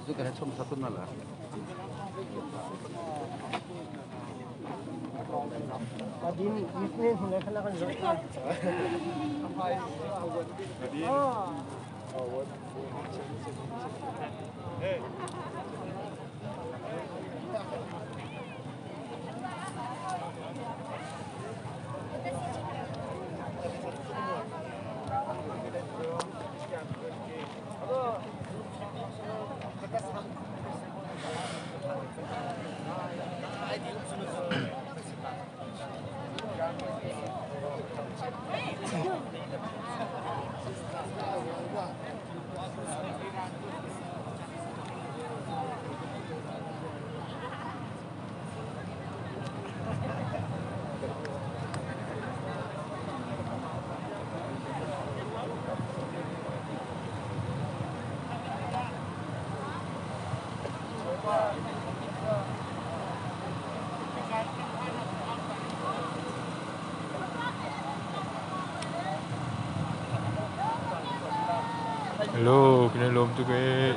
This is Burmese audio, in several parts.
itu kena cuma satu nala. Tadi ni nak kena kan jual. Hello, pinaloob to kay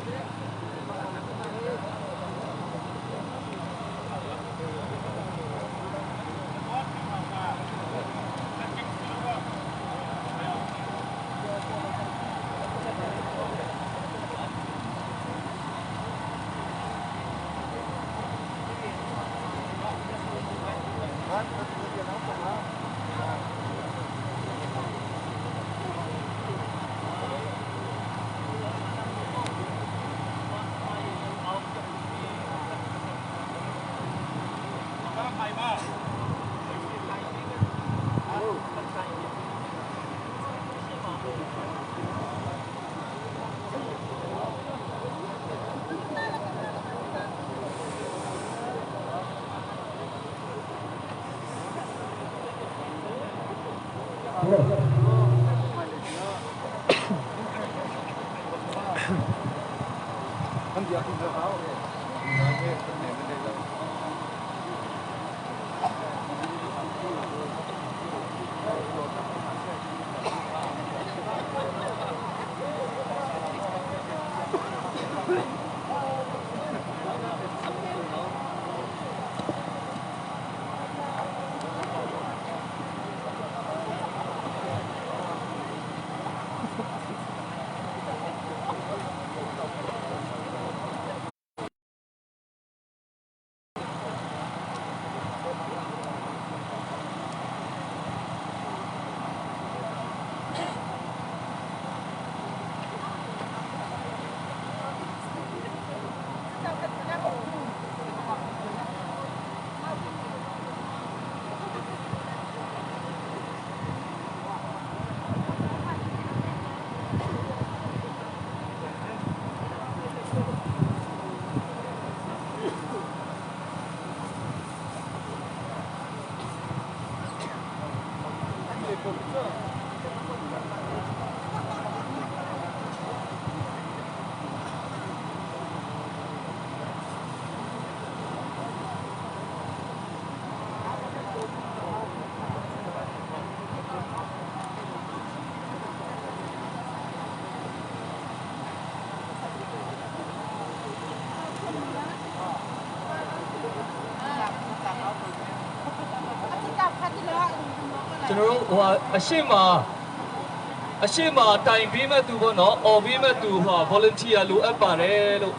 အရှိမတိုင်ပေးမဲ့သူပေါ့နော်အော်ပေးမဲ့သူဟော volunteer လိုအပ်ပါတယ်လို့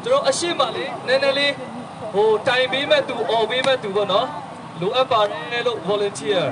ကျွန်တော်အရှိမလေးနည်းနည်းလေးဟိုတိုင်ပေးမဲ့သူအော်ပေးမဲ့သူပေါ့နော်လိုအပ်ပါတယ်လို့ volunteer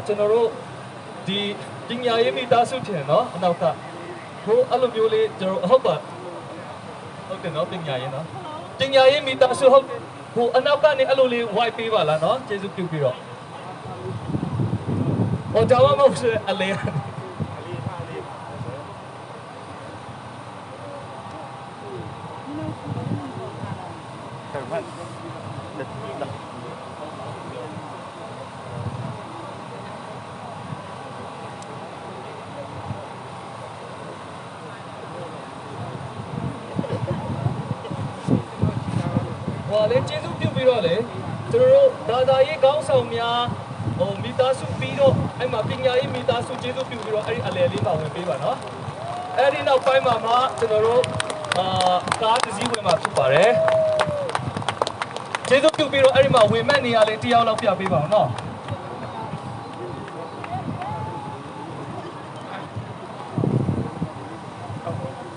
ကျွန်တော်တို့ဒီပညာရေးမိသားစုထင်နော်အနောက်ကဟိုအဲ့လိုမျိုးလေးကျွန်တော်ဟုတ်ပါဟုတ်တယ်နော်ပညာရေးနော်ပညာရေးမိသားစုဟုတ်ဟိုအနောက်ကနေအဲ့လိုလေး white ပေးပါလားနော်ကျေးဇူးပြုပြီးတော့ဟိုဒါမှမဟုတ်အလဲဟိုလေကျေးဇူးပြုပြီးတော့လေကျွန်တော်တို့ဒါသာရေးကောင်းဆောင်များဟိုမိသားစုပြီးတော့အဲ့မှာပညာရေးမိသားစုကျေးဇူးပြုပြီးတော့အဲ့ဒီအလဲလေးပါဝင်ပေးပါနော်အဲ့ဒီနောက်ပိုင်းမှာမှကျွန်တော်တို့ကားတစ်စီးဝင်မှာဖြစ်ပါတယ်ကျေးဇူးပြုပြီးတော့အဲ့ဒီမှာဝင်မဲ့နေရာလေးတစ်ယောက်လောက်ပြပေးပါအောင်နော်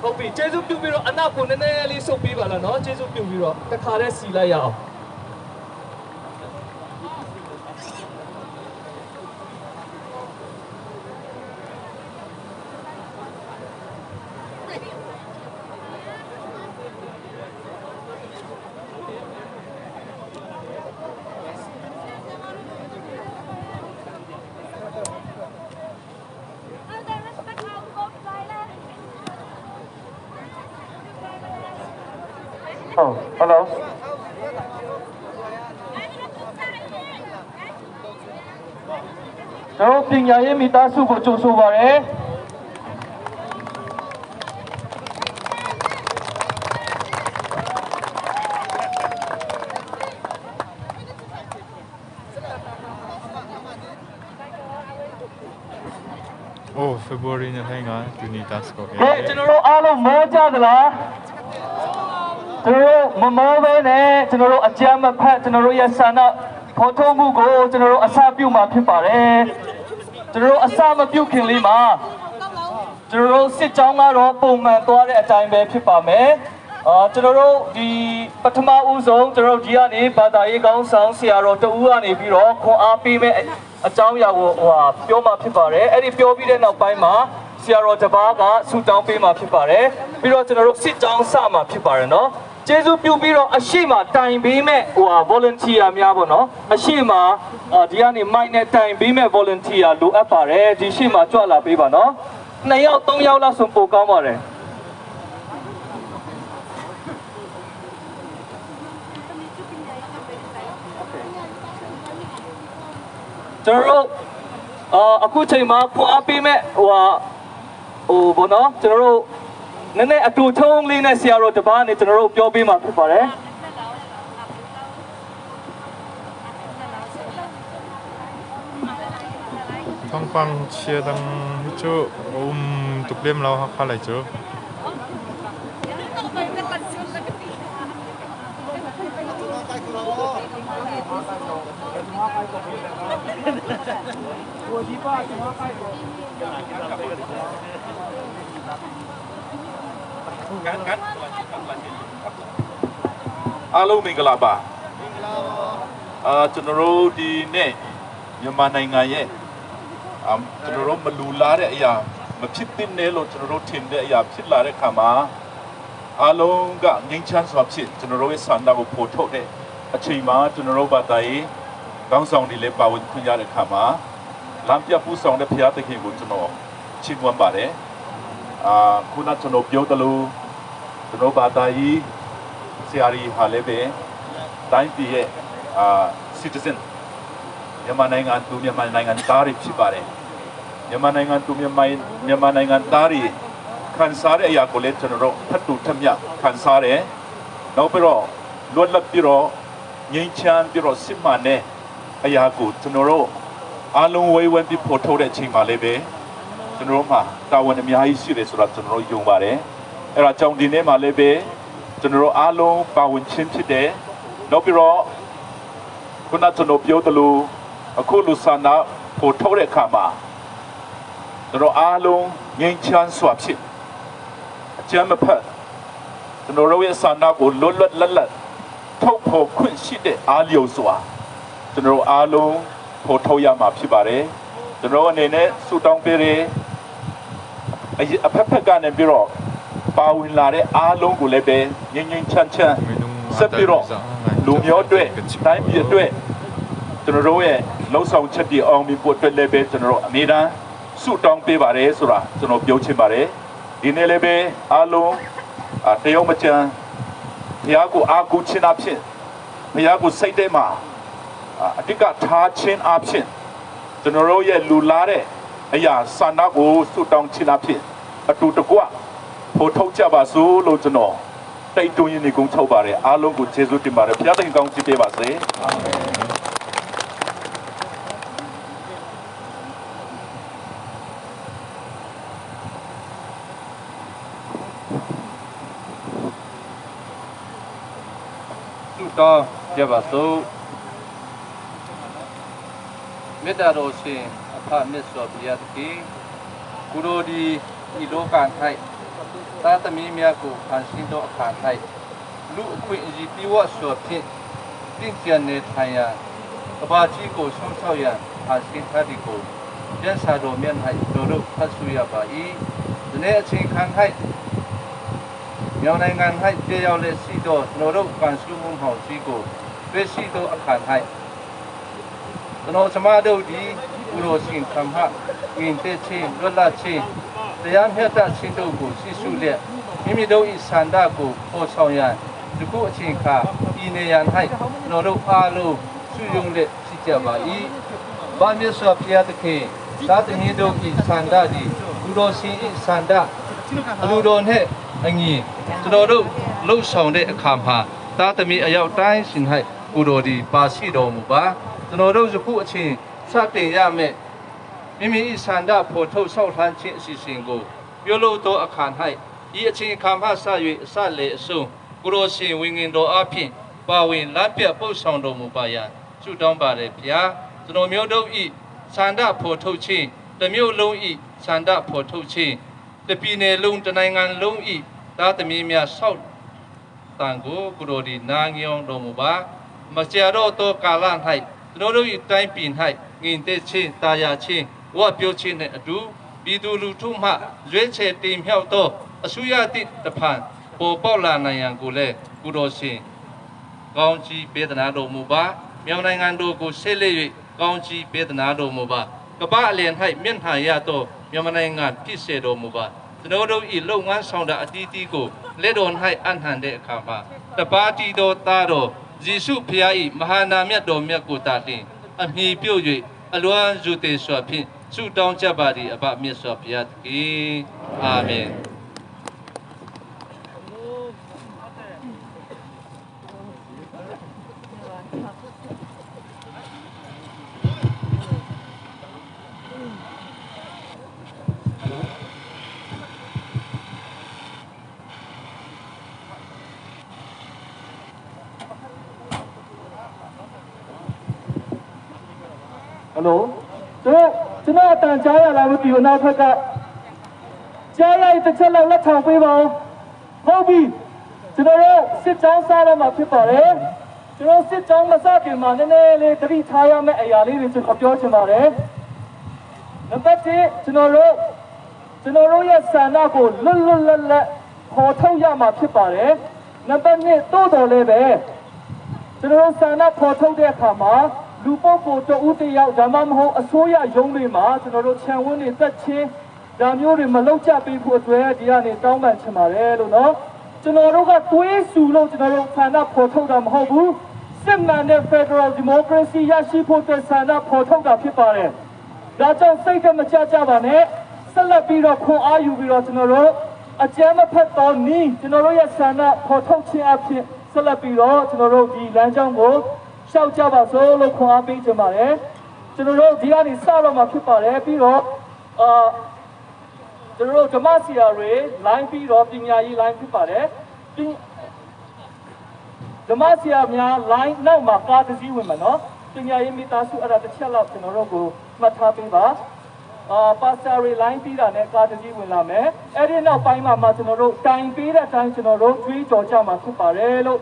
ဟုတ်ပြီကျေးဇူးပြုပြီးတော့အနောက်ကိုနည်းနည်းလေးဆုပ်ပေးပါလားနော်ကျေးဇူးပြုပြီးတော့တခါတည်းစီလိုက်ရအောင်Hello. ကျွန်တော်ပညာရေးမိသားစုကိုကြိုဆိုပါရစေ။အိုး February 25 Unitas ကိုကဲကျွန်တော်တို့အားလုံးမောကြသလားကျွန်တော်တို့မမောဘဲနဲ့ကျွန်တော်တို့အကြမ်းမဖက်ကျွန်တော်တို့ရဲ့ဆန္ဒဖော်ထုတ်မှုကိုကျွန်တော်တို့အစပြုမှာဖြစ်ပါတယ်ကျွန်တော်တို့အစမပြုခင်လေးမှာကျွန်တော်တို့စစ်ကြောင်းကတော့ပုံမှန်သွားတဲ့အတိုင်းပဲဖြစ်ပါမယ် ကျွန်တော်တို့ဒီပထမဦးဆုံးကျွန်တော်တို့ဒီကနေဘာသာရေးကောင်းဆောင်ဆရာတော်တဦးကနေပြီးတော့ခွန်အားပေးမဲ့အကြောင်းအရာကိုပြောမှဖြစ်ပါတယ်အဲ့ဒီပြောပြီးတဲ့နောက်ပိုင်းမှာဆရာတော်တပါးကဆူတောင်းပေးမှဖြစ်ပါတယ်ပြီးတော့ကျွန်တော်တို့စစ်ကြောင်းစမှာဖြစ်ပါတယ်နော်ကျေးဇူးပြုပြီးတော့အရှိမတိုင်ပေးမဲ့volunteer များပေါ့နော်အရှိမဒီကနေမိုက်နဲ့တိုင်ပေးမဲ့ volunteer လိုအပ်ပါတယ်ဒီရှိမကြွလာပေးပါနော်2ယောက်3ယောက်လောက်ဆိုပိုကောင်းပါတယ်ကျွန်တော်အခုချိန်မှာခွန်အားပေးမဲ့ဘောနော်ကျွန်တော်တို့နည်းနည်းအတူထုံးလေးနဲ့ဆရာတော်တပါးနဲ့ကျွန်တော်တို့ပြောပေးမှာဖြစ်ပါတယ်ทั้งฟังเชียร์ทั้งจูตุกเล่มเราเขาอะไรจู အားလုံးမင်္ဂလာပါကျွန်တော်တို့ဒီနေ့မြန်မာနိုင်ငံရဲ့ကျွန်တော်တို့မလူလာတဲ့အရာမဖြစ်သင့်တယ်လို့ကျွန်တော်တို့ထင်တဲ့အရာဖြစ်လာတဲ့အခါမှာအားလုံးကငြိမ်းချမ်းစွာဖြစ်ကျွန်တော်တို့ရဲ့ဆန္ဒကိုဖော်ထုတ်တဲ့အချိန်မှာကျွန်တော်တို့ဘာသာရေးကောင်းဆောင်တွေလည်းပါဝင်ခွင့်ရတဲ့အခါမှာလမ်းပြပူဆောင်တဲ့ဘုရားသခင်ကိုကျွန်တော်ချီးမွမ်းပါတယ်ခုနကျွန်တော်ပြောသလိုကျွန်တော်ဘာသာရေးဆရာကြီးဟာလည်းပဲတိုင်းပြည်ရဲ့citizen မြန်မာနိုင်ငံသူမြန်မာနိုင်ငံသားတွေဖြစ်ပါတယ်မြန်မာနိုင်ငံသူမြန်မာနိုင်ငံသားတွေခံစားတဲ့အရာကိုလည်းကျွန်တော်တို့ထပ်တူထပ်မြခံစားတယ်နောက်ပြီးတော့လွတ်လပ်ပြီးတော့ငြိမ်းချမ်းပြီးတော့စစ်မှန်တဲ့အရာကိုကျွန်တော်တို့အားလုံးဝေးဝန်းပြီးဖော်ထုတ်တဲ့အချိန်မှာလည်းပဲကျွန်တော်တို့မှာတာဝန်အများကြီးရှိတယ်ဆိုတော့ကျွန်တော်တို့ယုံပါတယ်အဲ့ဒါကြောင့်ဒီနေ့မှာလည်းပဲကျွန်တော်တို့အားလုံးပါဝင်ခြင်းဖြစ်တယ်နောက်ပြီးတော့ခုနကျွန်တော်ပြောသလိုအခုလူဆန္ဒပို့ထုတ်တဲ့အခါမှာကျွန်တော်အားလုံးငြိမ်းချမ်းစွာဖြစ်အကျမ်းမဖက်ကျွန်တော်တို့ရဲ့ဆန္ဒကိုလွတ်လွတ်လပ်လပ်ထုတ်ဖော်ခွင့်ရှိတဲ့အားလျော်စွာကျွန်တော်အားလုံးပို့ထုတ်ရမှာဖြစ်ပါတယ်ကျွန်တော်အနေနဲ့ဆုတောင်းပေးရအဖက်ဖက်ကနေပြီးတော့ပါဝင်လာတဲ့အားလုံးကိုလည်းပဲငြိမ်းငြိမ်းချမ်းချမ်းဆက်ပြီးတော့လူမျိုးတွေတိုင်းပြည်တွေကျွန်တော်တို့ရဲ့လှုပ်ဆောင်ချက်တွေအောင်မြင်ဖို့အတွက်လည်းပဲကျွန်တော်တို့အမြဲတမ်းဆုတောင်းပေးပါတယ်ဆိုတာကျွန်တော်ပြောချင်ပါတယ်ဒီနေ့လည်းပဲအားလုံးတယောက်မချမ်းဘုရားကိုအားကိုးခြင်းအဖြစ်ဘုရားကိုစိတ်ထဲမှာအတိတ်ကထားခြင်းအဖြစ်ကျွန်တော်တို့ရဲ့လူလာတဲ့အရာဆန္ဒကိုဆုတောင်းခြင်းအဖြစ်အတူတကွဖော်ထုတ်ကြပါစို့လို့ကျွန်တော်တိုက်တွန်းရင်းနေကုန်ချုပ်ပါတယ်အားလုံးကိုကျေးဇူးတင်ပါတယ်ဘုရားသခင်ကောင်းချီးပေးပါစေအာမင်ဆုတောင်းကြပါစို့မေတ္တာတော်ရှင်အဖမြတ်စွာဘုရားသခင်ကိုရိုဒီဤလောက၌သာသမီများကိုဖန်ဆင်းသောအခါ၌လူအခွင့်အရေးပြည့်ဝစွာဖြင့်တင့်ကြံနေထိုင်ရန်အပါကြီးကိုဆုံးရှုံးရန်ဖန်ဆင်းထားသည်ကိုပြန်စာတော်မြတ်၌တို့ဖတ်ဆိုရပါ၏ဒီနေ့အချိန်ခါ၌မြောင်နိုင်ငံ၌တည်ရောက်လက်ရှိသောတို့ဖန်ဆင်းမှုဟောင်းကြီးကိုတွေ့ရှိသောအခါ၌ကျွန်တော်စမတို့ဒီဘုရောရှင်သံဃာယဉ်တဲ့ချင်းလွတ်လပ်ချင်းတရားမျှတခြင်းတို့ကိုရှိစုလျက်မိမိတို့၏ဆန္ဒကိုပေါ်ဆောင်ရန်ဒီခုအချိန်ခါဤနေရန်၌ကျွန်တော်တို့အားလုံးစုယုံလက်ရှိကြပါ၏ဗာမြတ်စွာဘုရားသခင်သာသမီတို့၏ဆန္ဒသည်ဘုရောရှင်၏ဆန္ဒအလိုတော်နှင့်အညီကျွန်တော်တို့လှုပ်ဆောင်တဲ့အခါမှာသာသမီအရောက်တိုင်းရှင်၌ဘုရောဒီပါရှိတော်မူပါကျွန်တော်တို့ယခုအချိန်စတင်ရမယ်မိမိ၏ဆန္ဒဖော်ထုတ်ဆောက်ထမ်းခြင်းအစီအစဉ်ကိုပြုလုပ်သောအခါ၌ဤအချိန်အခါမှစ၍အစလေအဆုံးကိုရောရှင်ဝိညာဉ်တော်အဖျင်ပါဝင်လမ်းပြပုတ်ဆောင်တော်မူပါရန်ဆုတောင်းပါတယ်ဗျာကျွန်တော်မျိုးတို့ဤဆန္ဒဖော်ထုတ်ခြင်းတစ်မျိုးလုံးဤဆန္ဒဖော်ထုတ်ခြင်းတစ်ပြည်နယ်လုံးတစ်နိုင်ငံလုံးဤသားသမီးများဆောက် tangu kurodi nangyong domuba masyado to kalan hai nodo itain pin hai nginte chin taya chin wa pyo chin ne adu bidu lu thu ma zwe che tim hyao to asuya ti tapan po paw la nayan ko le kuro shin kaung chi pedana domuba myong nai ngan do ko se le yui kaung chi pedana domuba ka ba lien hai myen ha ya to myong nai ngan phit se domuba nodo i long ngan song da ati ti ko le don hai an han de akha ma ta pa ti do ta do Jisu Phaya I Mahana Myat Do Myat Ko Ta Tin A Mhi Pyou Yui A Luan Zu Te Swa Phin Su Taung Chat Pa Di Aba Myat Swa Phaya Ki Amen. Hello. So, chúng ta trái là một điều nào thật cả. Trái lại thực chất là thằng phi vào. Không bị. Chúng ta sẽ chống xa là mà phi bảo đấy. Chúng ta sẽ chống mà sao kiểu mà nên là cái gì thay à mẹ ấy đi chúng taပြောchuyện mà đấy. Năm bắt chứ chúng ta ya sản na của lân họ thâu ya mà phi bảo đấy. Năm bắt này tô đồ lên về. Chúng ta sản na họ thâu để khám mà. Lu po po cho ưu tiên yao đảm bảo họ số ya dùng đi mà cho nó chẳng vấn đề tất nhiên đảm bảo mà lâu cha bị phụ thuộc đi anh trong bản chất mà đấy luôn đó cho nó cái tuổi số lâu cho nó sản xuất phổ thông đảm bảo bu xem màใน Federal Democracy ရရှိဖို့အတွက်ဆန္ဒဖော်ထုတ်တာဖြစ်ပါတယ်ဒါကြောင့်စိတ်ကမချကြပါနဲ့ဆက်လက်ပြီးတော့ခွန်အားယူပြီးတော့ကျွန်တော်တို့အကြမ်းမဖက်သောနည်းကျွန်တော်တို့ရဲ့ဆန္ဒဖော်ထုတ်ခြင်းအဖြစ်ဆက်လက်ပြီးတော့ကျွန်တော်တို့ဒီလမ်းကြောင်းကိုရှောက်ကြပါစို့လို့ခွန်အားပေးချင်ပါတယ်ကျွန်တော်တို့ဒီကနေစတော့မှာဖြစ်ပါတယ်ပြီးတော့ကျွန်တော်တို့ဓမ္မဆရာတွေ line ပြီးတော့ပညာရေး line ဖြစ်ပါတယ်ဓမ္မဆရာများ line နောက်မှာကားတစ်စီးဝင်မှာနော်ပညာရေးမိသားစုအဲ့ဒါတစ်ချက်လောက်ကျွန်တော်တို့ကိုမှတ်ထားပေးပါပါစတာတွေ line ပြီးတာနဲ့ကားတစ်စီးဝင်လာမယ်အဲ့ဒီနောက်ပိုင်းမှာကျွန်တော်တို့တိုင်ပေးတဲ့အတိုင်းကျွန်တော်တို့ကြွေးကြော်ကြမှာဖြစ်ပါတယ်လို့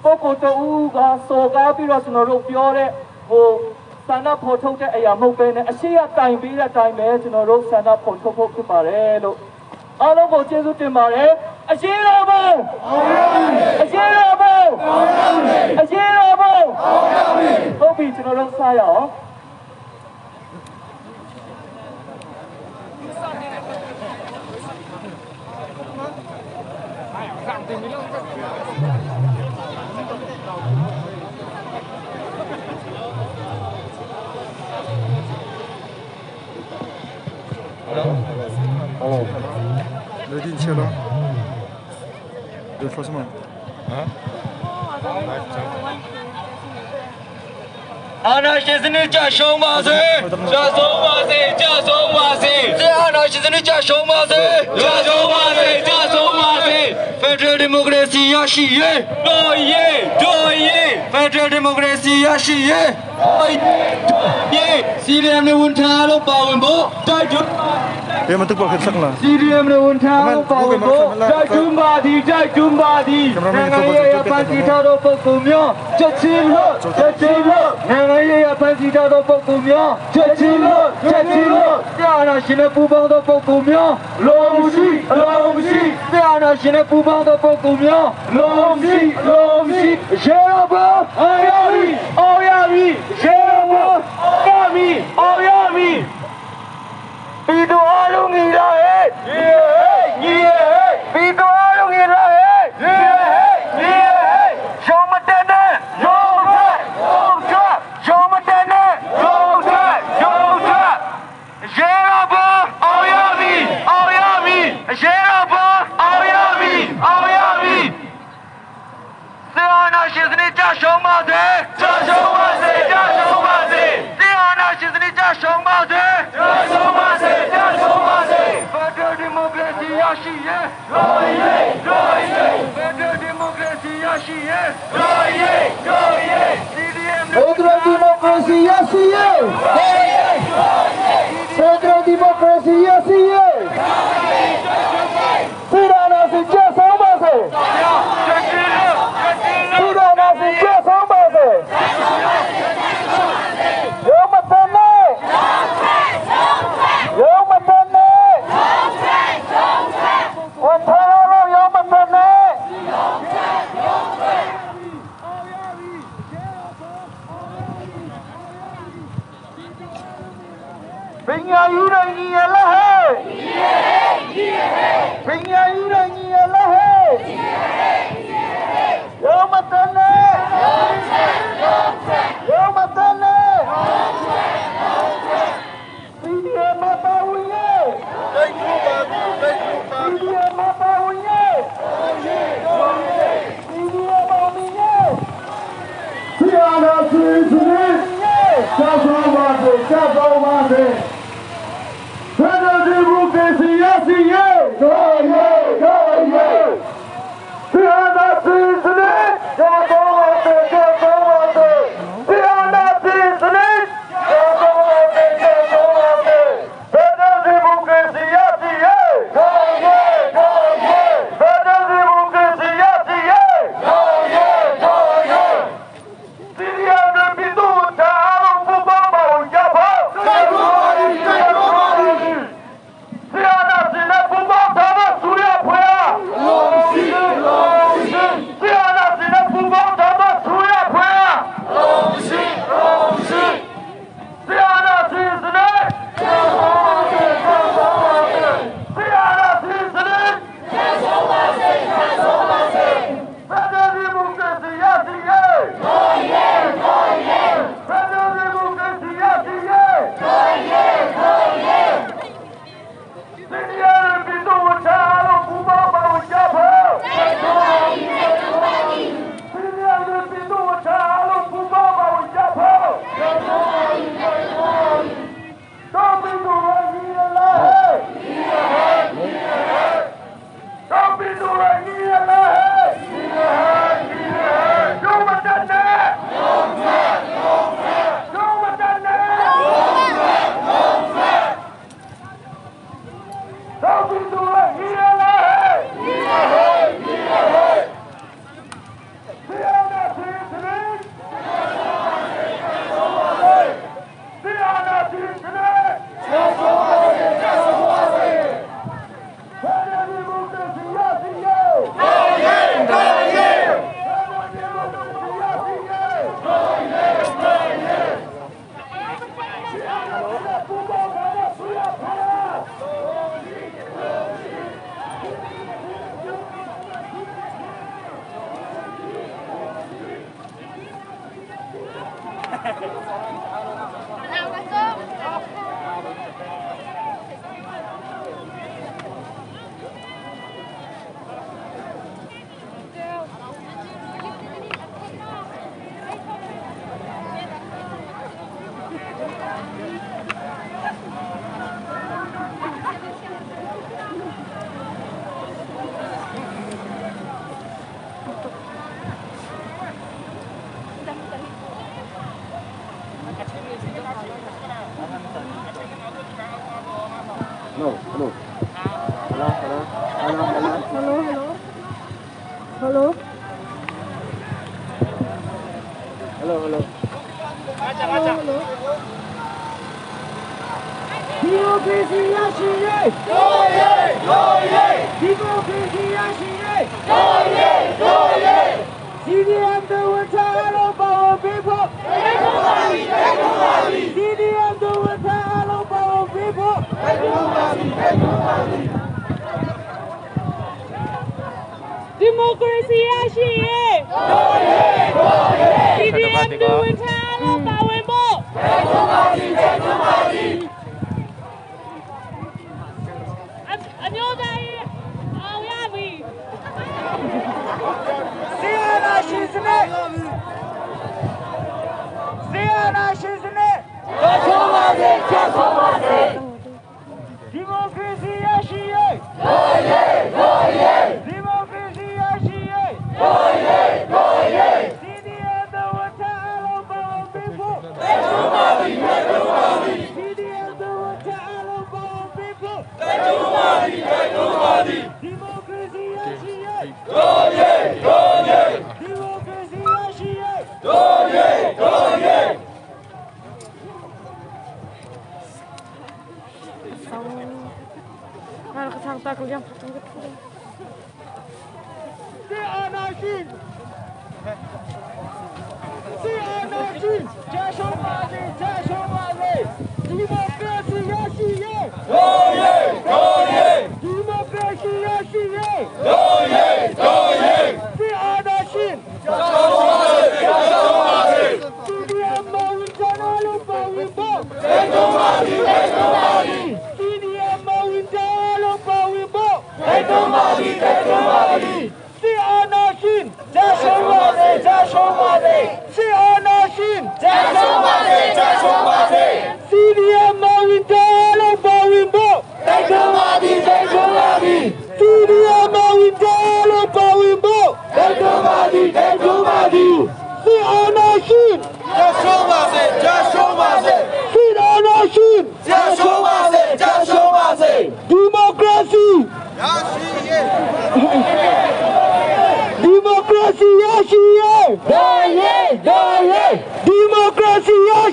ပုဂ္ဂိုလ်တူကစော်ကားပြီးတော့ကျွန်တော်တို့ပြောတဲ့ဟိုဆန္ဒဖော်ထုတ်တဲ့အရာမဟုတ်ဘဲနဲ့အရှိရတိုင်ပေးတဲ့အတိုင်းပဲကျွန်တော်တို့ဆန္ဒဖော်ထုတ်ဖို့ဖြစ်ပါတယ်လို့အားလုံးကိုကျေးဇူးတင်ပါတယ်အရှိတော်ဘုံအရှိတော်ဘုံအရှိတော်ဘုံဟုတ်ပြီကျွန်တော်တို့စားရအောင်Le din ce là? De forcément. Hein? အာနာရှင်စနစ်ကြရှုံးပါစေကြဆုံးပါစေကြဆုံးပါစေအာနာရှင်စနစ်ကြရှုံးပါစေကြဆုံးပါစေကြဆုံးပါစေ Federal Democracy ရရှိရေးတော်ရေး Federal Democracy ရရှိရေးစီရီယမ်နဲ့ဝန်ထမ်းလို့ပါဝင်ဖို့တိုက်တွန်း Dia mentuk pakai sak lah. CDM နဲ့ဝန်ထမ်းလို့ပါဝင်ဖို့တိုက်တွန်းပါသည်နိုင်ငံရေးအဖန်တီထားသောပုဂ္ဂိုလ်များချက်ချင်းလို့နိုင်ငံရေးအဖန်တီထားသောပုဂ္ဂိုလ်များချက်ချင်းလို့ကြာနာရှင်နဲ့ပူပေါင်းသောပုဂ္ဂိုလ်များလုံးမရှိကြာနာရှင်နဲ့ပူပေါင်းသောပုဂ္ဂိုလ်များလုံးမရှိရေဘောအော်ရမီရေဘောအော်ရမီပြည်သူအလုံးကြီးလာဟဲ့ညီပြည်သူအလုံးကြီးလာဟဲ့ညီရှုံးမတဲ့နဲ့ရုံးထွက်ရှုံးမတဲ့နဲ့ရုံးထွက်ရေဘောအော်ရမီရေဘောအော်ရမီစေအာနာရှင်စနစ်ကြရှုံးပါစေစေအာနာရှင်စနစ်ကြရှုံးပါစေFederal Democracy ရရှိရေး Federal Democracy ရရှိရေး CDM Federal Democracy ရရှိရေး Federal Democracy ရရှိရေးပြည်တော်စုကြဆောင်ပါစေ bình nhà ý rồi nhỉ là hết bình nhà ý rồi nhỉ là hết yo mà tên này yo mà tên này đi mà bao nhiêu đi mà bao nhiêu đi bao nhiêu Tiana Sisini, Chasomase, Federal Democracy, yes, go yeah. Tiana Sisini, Chasomase, Tiana Sisini, Chasomase, Federal Democracy, yes, go yeah. Federal Democracy, yes, go yeah. Siriana Bidu, Taro Bubaba, Java, Siriana Sina Bubaba, Surya Paya, Siriana Sina Bubaba, Surya Paya, Siriana Sina, Siriana Sina, Federal Democracy, yes, Federal Democracy, yes, Siriana Bidu, Taro Bubaba, Java, Siriana Bidu, Taro Bubaba, Java, don't be doing don't be Democracy, CDM doing time on Bowen Ball. I know that. Oh, yeah, we. Siriana Sisini, Siriana Sisini, Democracy, yes, Democracy, yes, CDM the Watalo Bowen people. CDM the Watalo Bowen people. Democracy, yes, Democracy, yes, C'est anarchie! C'est anarchie! Démocratie,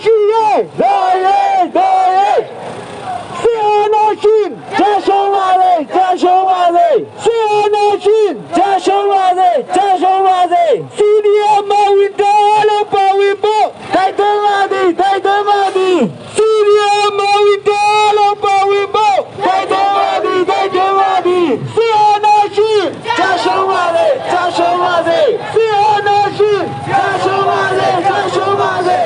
ရှိရဲ့တော်ရဲ့စေအနာရှင်ကြရှုံးပါလေကြရှုံးပါလေစေအနာရှင်ကြရှုံးပါလေကြရှုံးပါလေစီဒီအမဝီတော်လို့ပါဝီဖို့တိုက်တွန်းပါသည်စီဒီအမဝီတော်လို့ပါဝီဖို့တိုက်တွန်းပါသည်စေအနာရှင်ကြရှုံးပါလေစေအနာရှင်ကြရှုံးပါလေ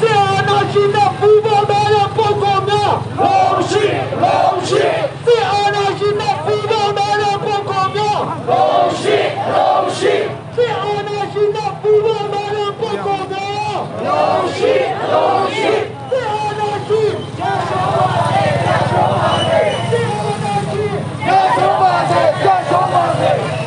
စေအနာရှင်နဲ့ပူပေါင်းတဲ့ပုဂ္ဂိုလ်များလုံးရှိစေအနာရှင်နဲ့ပူပေါင်းတဲ့ပုဂ္ဂိုလ်များလုံးရှိစေအနာရှင်နဲ့ပူပေါင်းတဲ့ပုဂ္ဂိုလ်များလုံးရှိစေအနာရှင်ကြရှုံးပါလေစေအနာရှင်ကြရှုံးပါလေ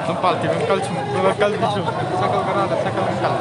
Tempat di bengkal cuma bengkal gitu, sakal kerana sakal bengkal.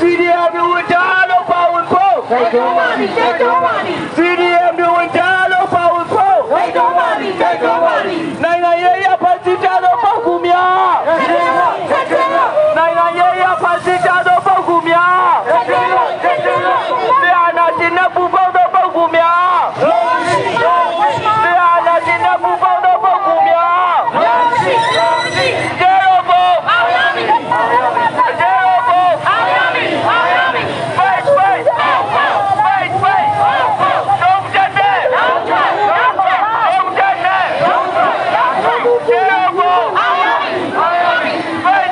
CDM တို့ကြားလို့ပါဝင်ဖို့တိုက်တွန်းပါသည်တိုက်တွန်းပါသည် CDM တို့ကြားလို့ပါဝင်ဖို့တိုက်တွန်းပါသည်တိုက်တွန်းပါသည်နိုင်ငံရေးရဖတ်စစ်ကြသောပုဂ္ဂိုလ်များနိုင်ငံရေးရဖတ်စစ်ကြသောပုဂ္ဂိုလ်များတရားနာကျင်တဲ့ပူပေါင်းသောပုဂ္ဂိုလ်များတရားနာကျင်တဲ့ပူပေါင်းသောပုဂ္ဂိုလ်များကျေရောဘောအောင်ရမည်ကျေရောဘောအောင်ရမည်ဖိတ်don't get there don't get thereကျေရောဘောအောင်ရမည်ဖိတ်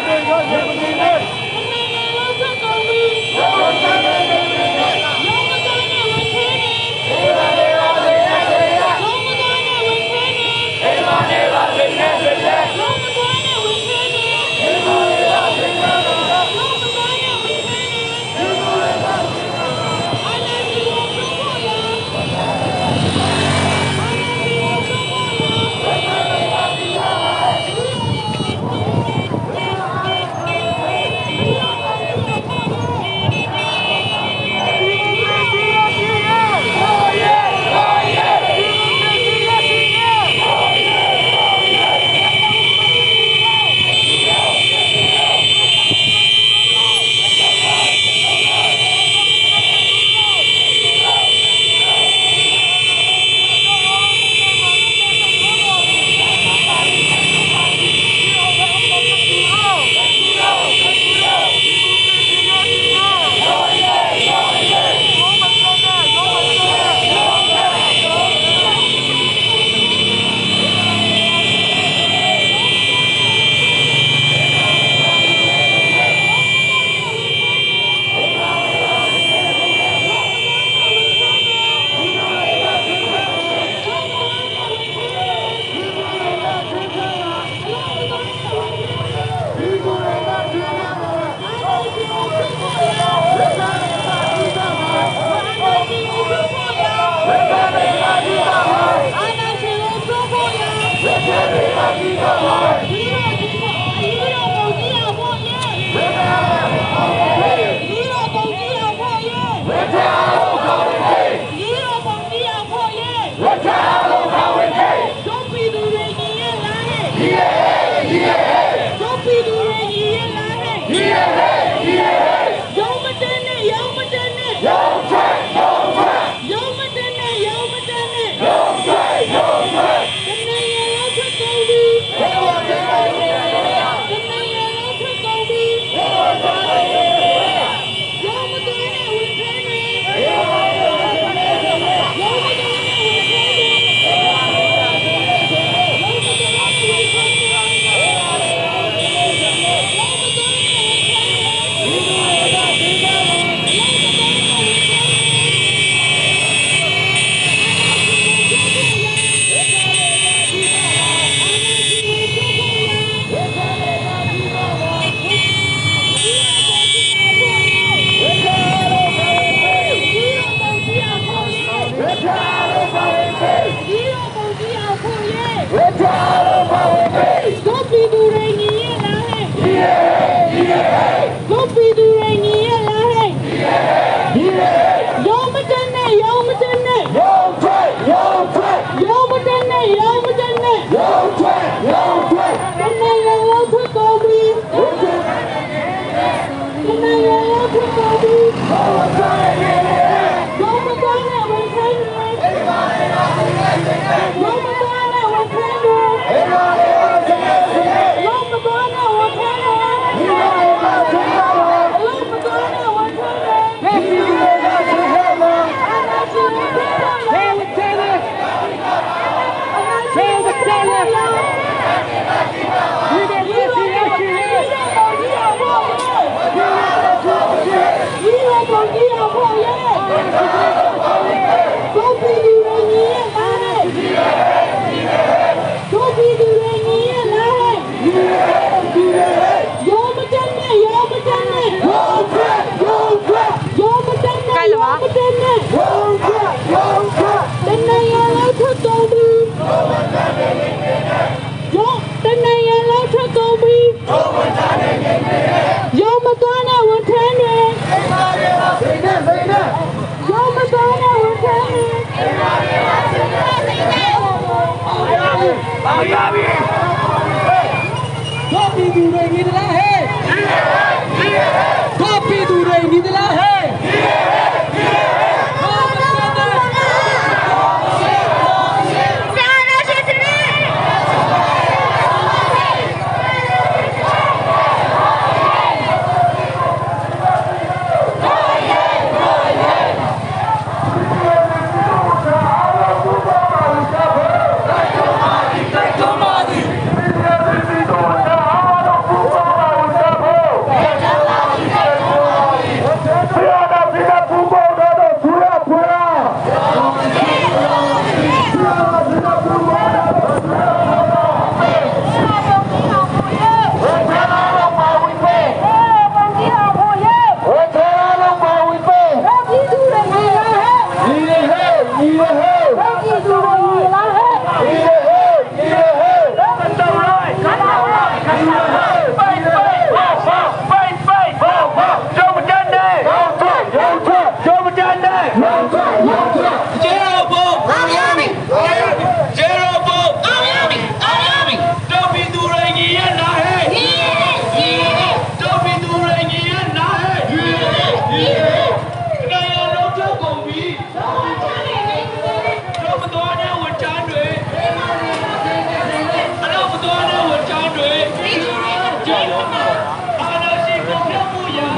Come on!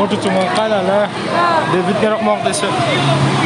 motor cuma kalah lah. David Gerok mau tes. Hey!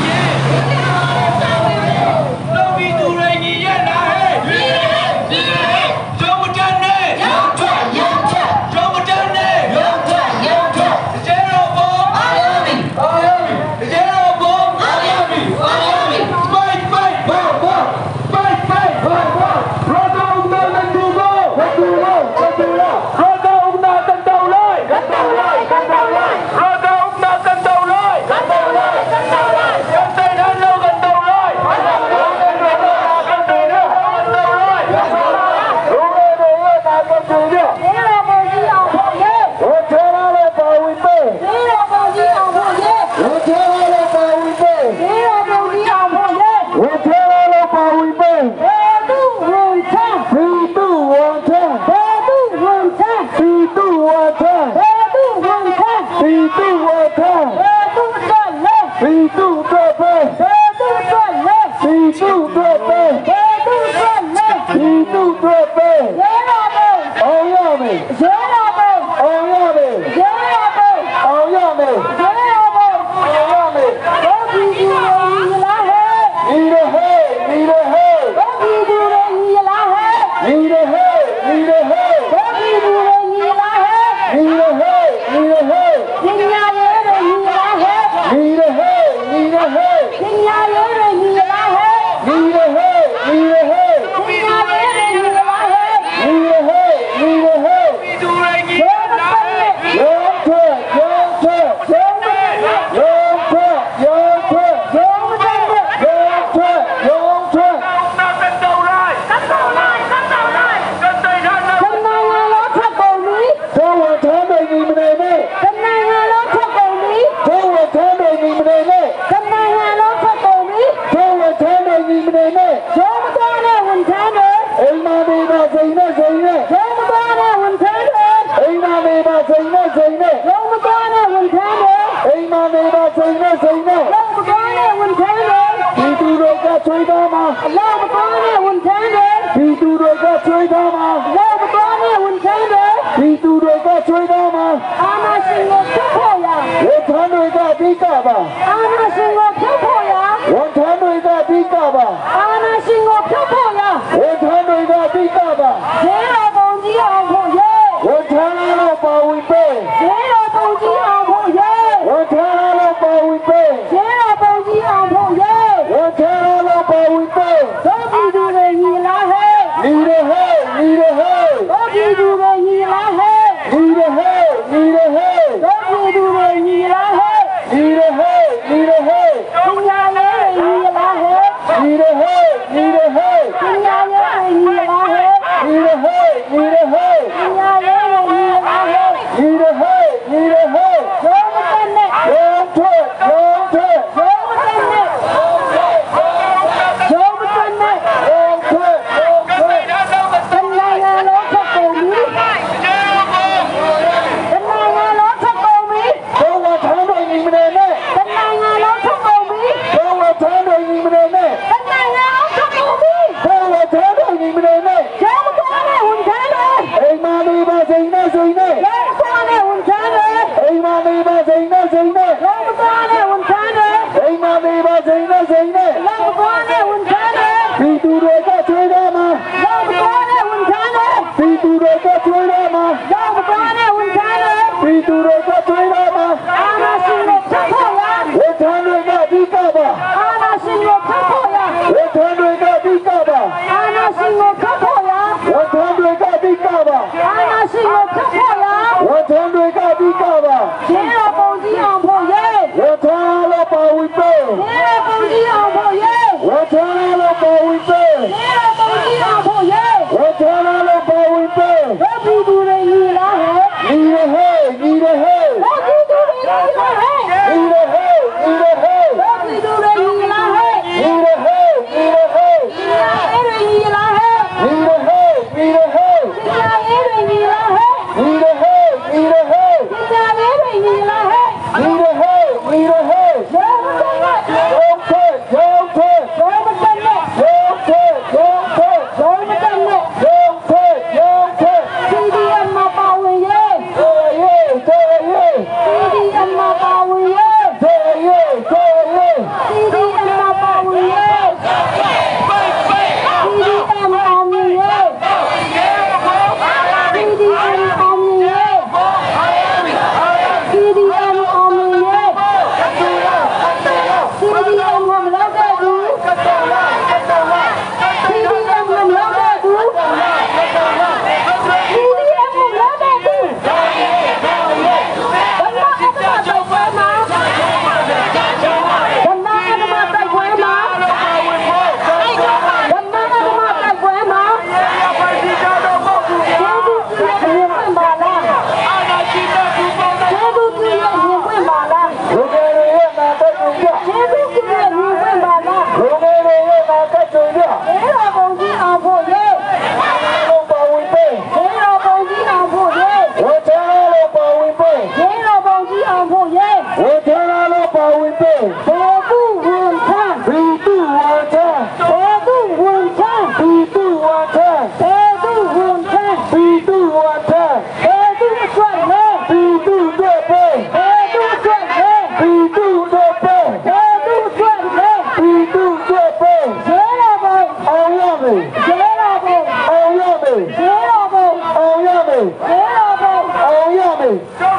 Hãy subscribe cho kênh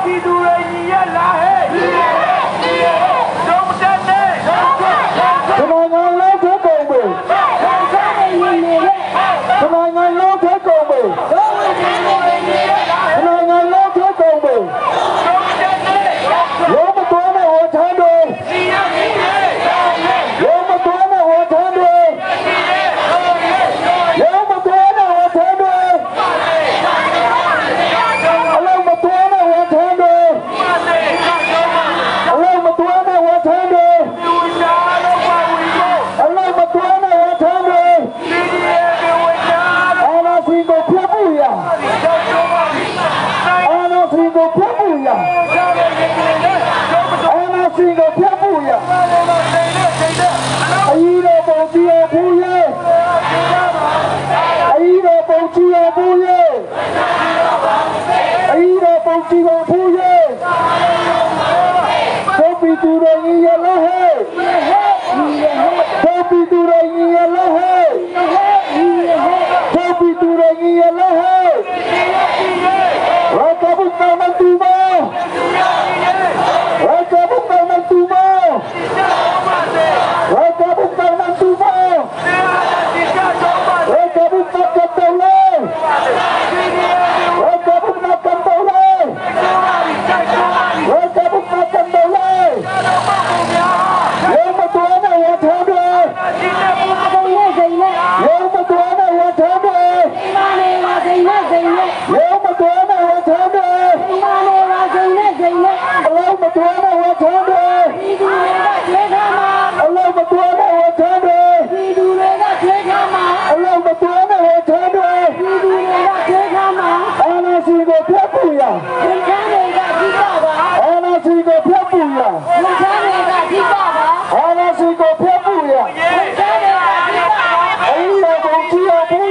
Ghiền Mì Gõ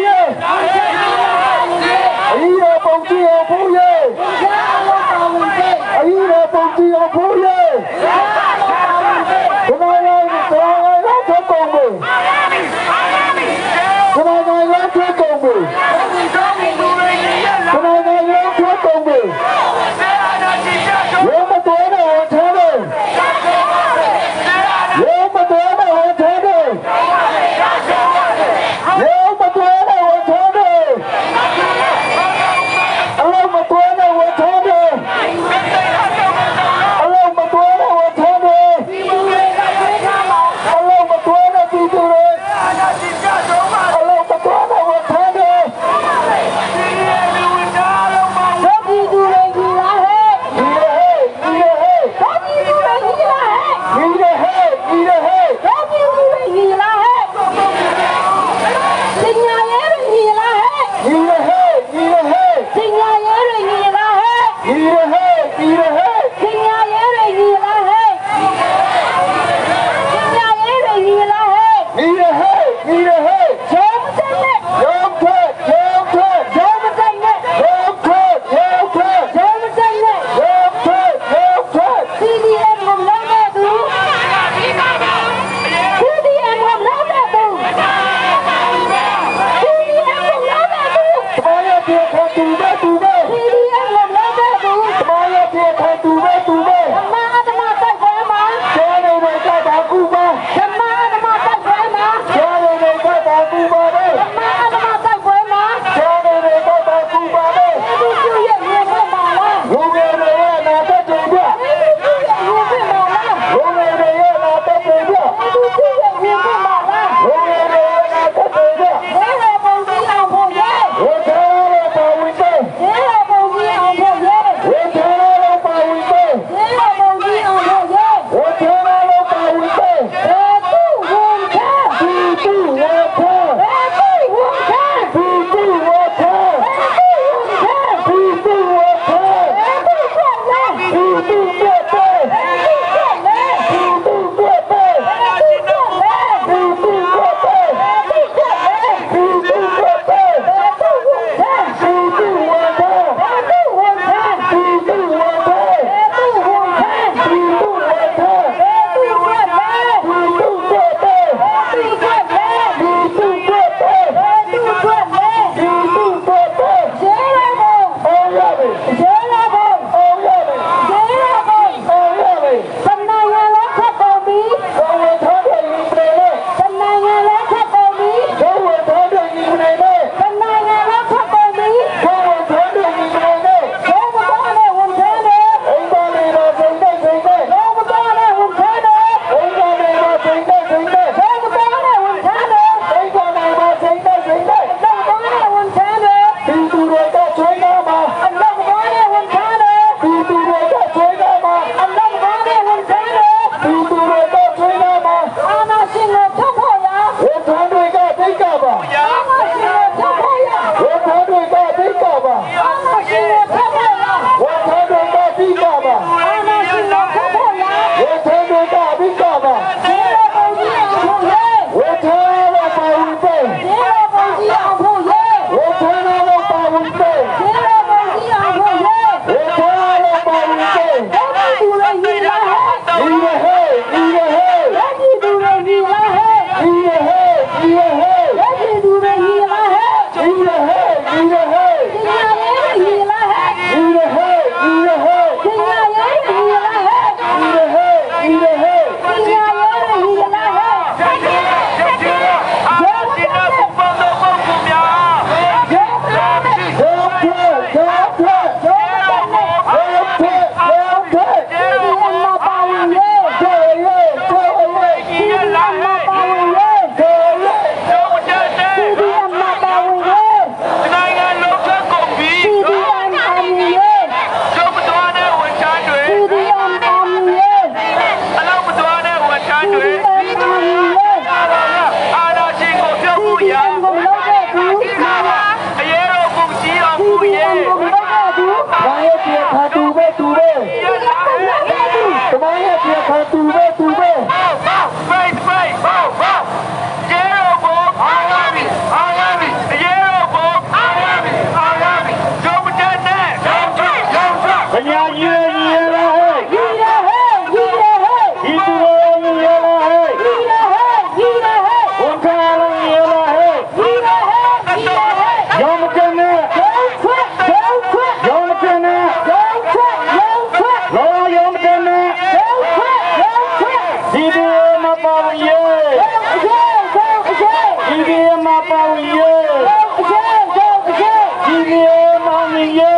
để không bỏ lỡ nhà ye la hey itu ye la hey un kha la ye la hey yom kene yom kene lo yom kene didi ma pa ye didi ma pa ye didi ma mi ye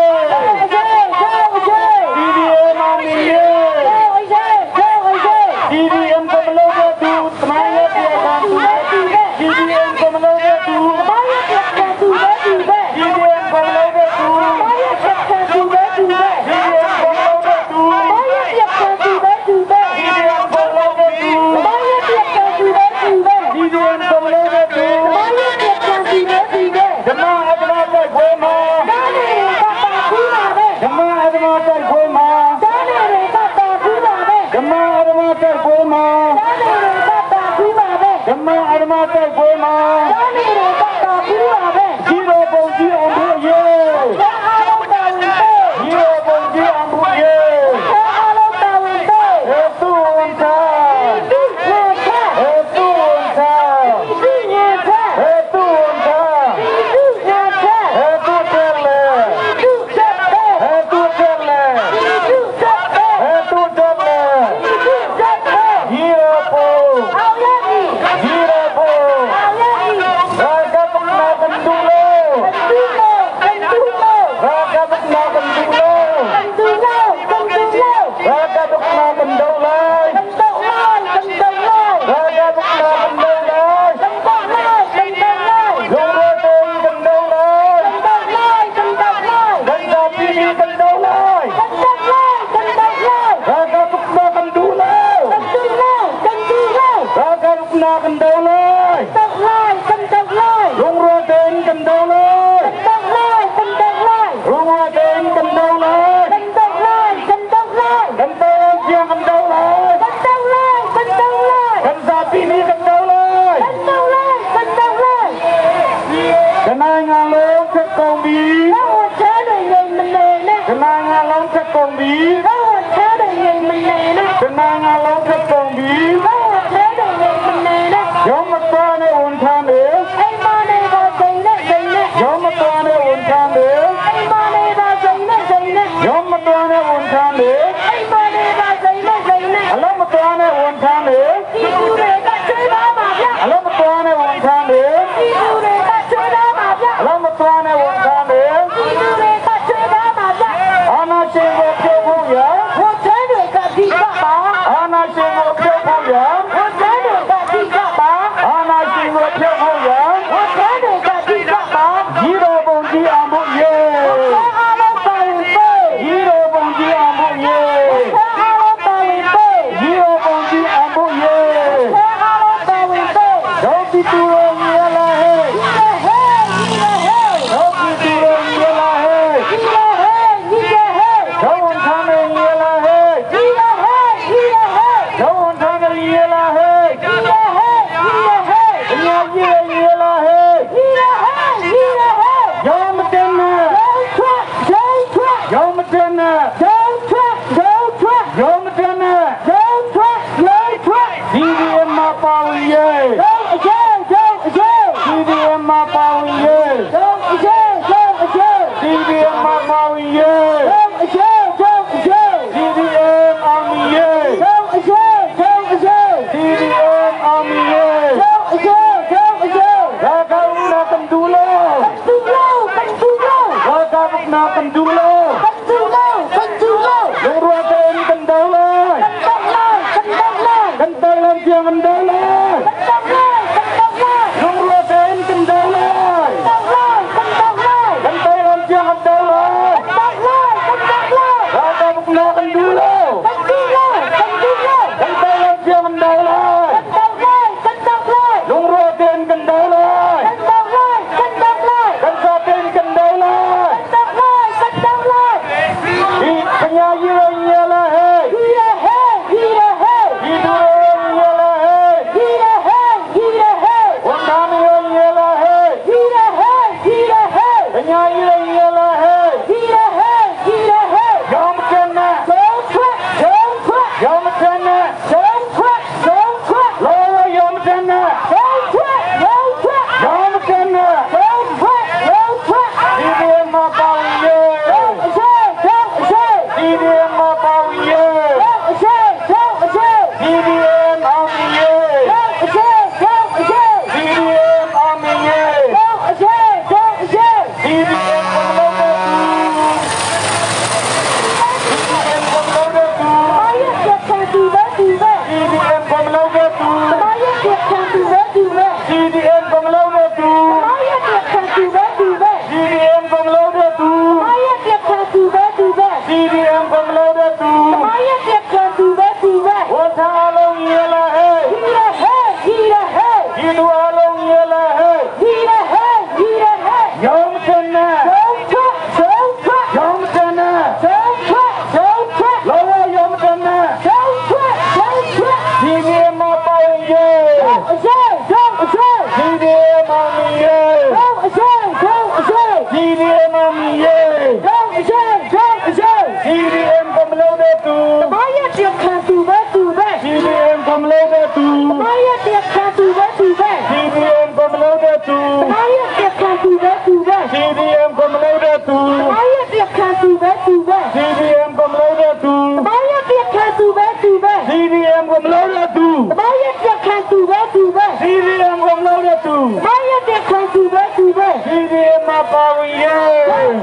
သူ ဘာရဲ့ပြခံသူပဲသူပဲ CDM ကိုမလုပ်တဲ့သူ ဘာရဲ့ပြခံသူပဲသူပဲ CDM ကိုမလုပ်တဲ့သူ ဘာရဲ့ပြခံသူပဲသူပဲ CDM ကိုမလုပ်တဲ့သူ ဘာရဲ့ပြခံသူပဲသူပဲ CDM ကိုမလုပ်တဲ့သူ ဘာရဲ့ပြခံသူပဲသူပဲ CDM မှာပါဝင်ရဲ့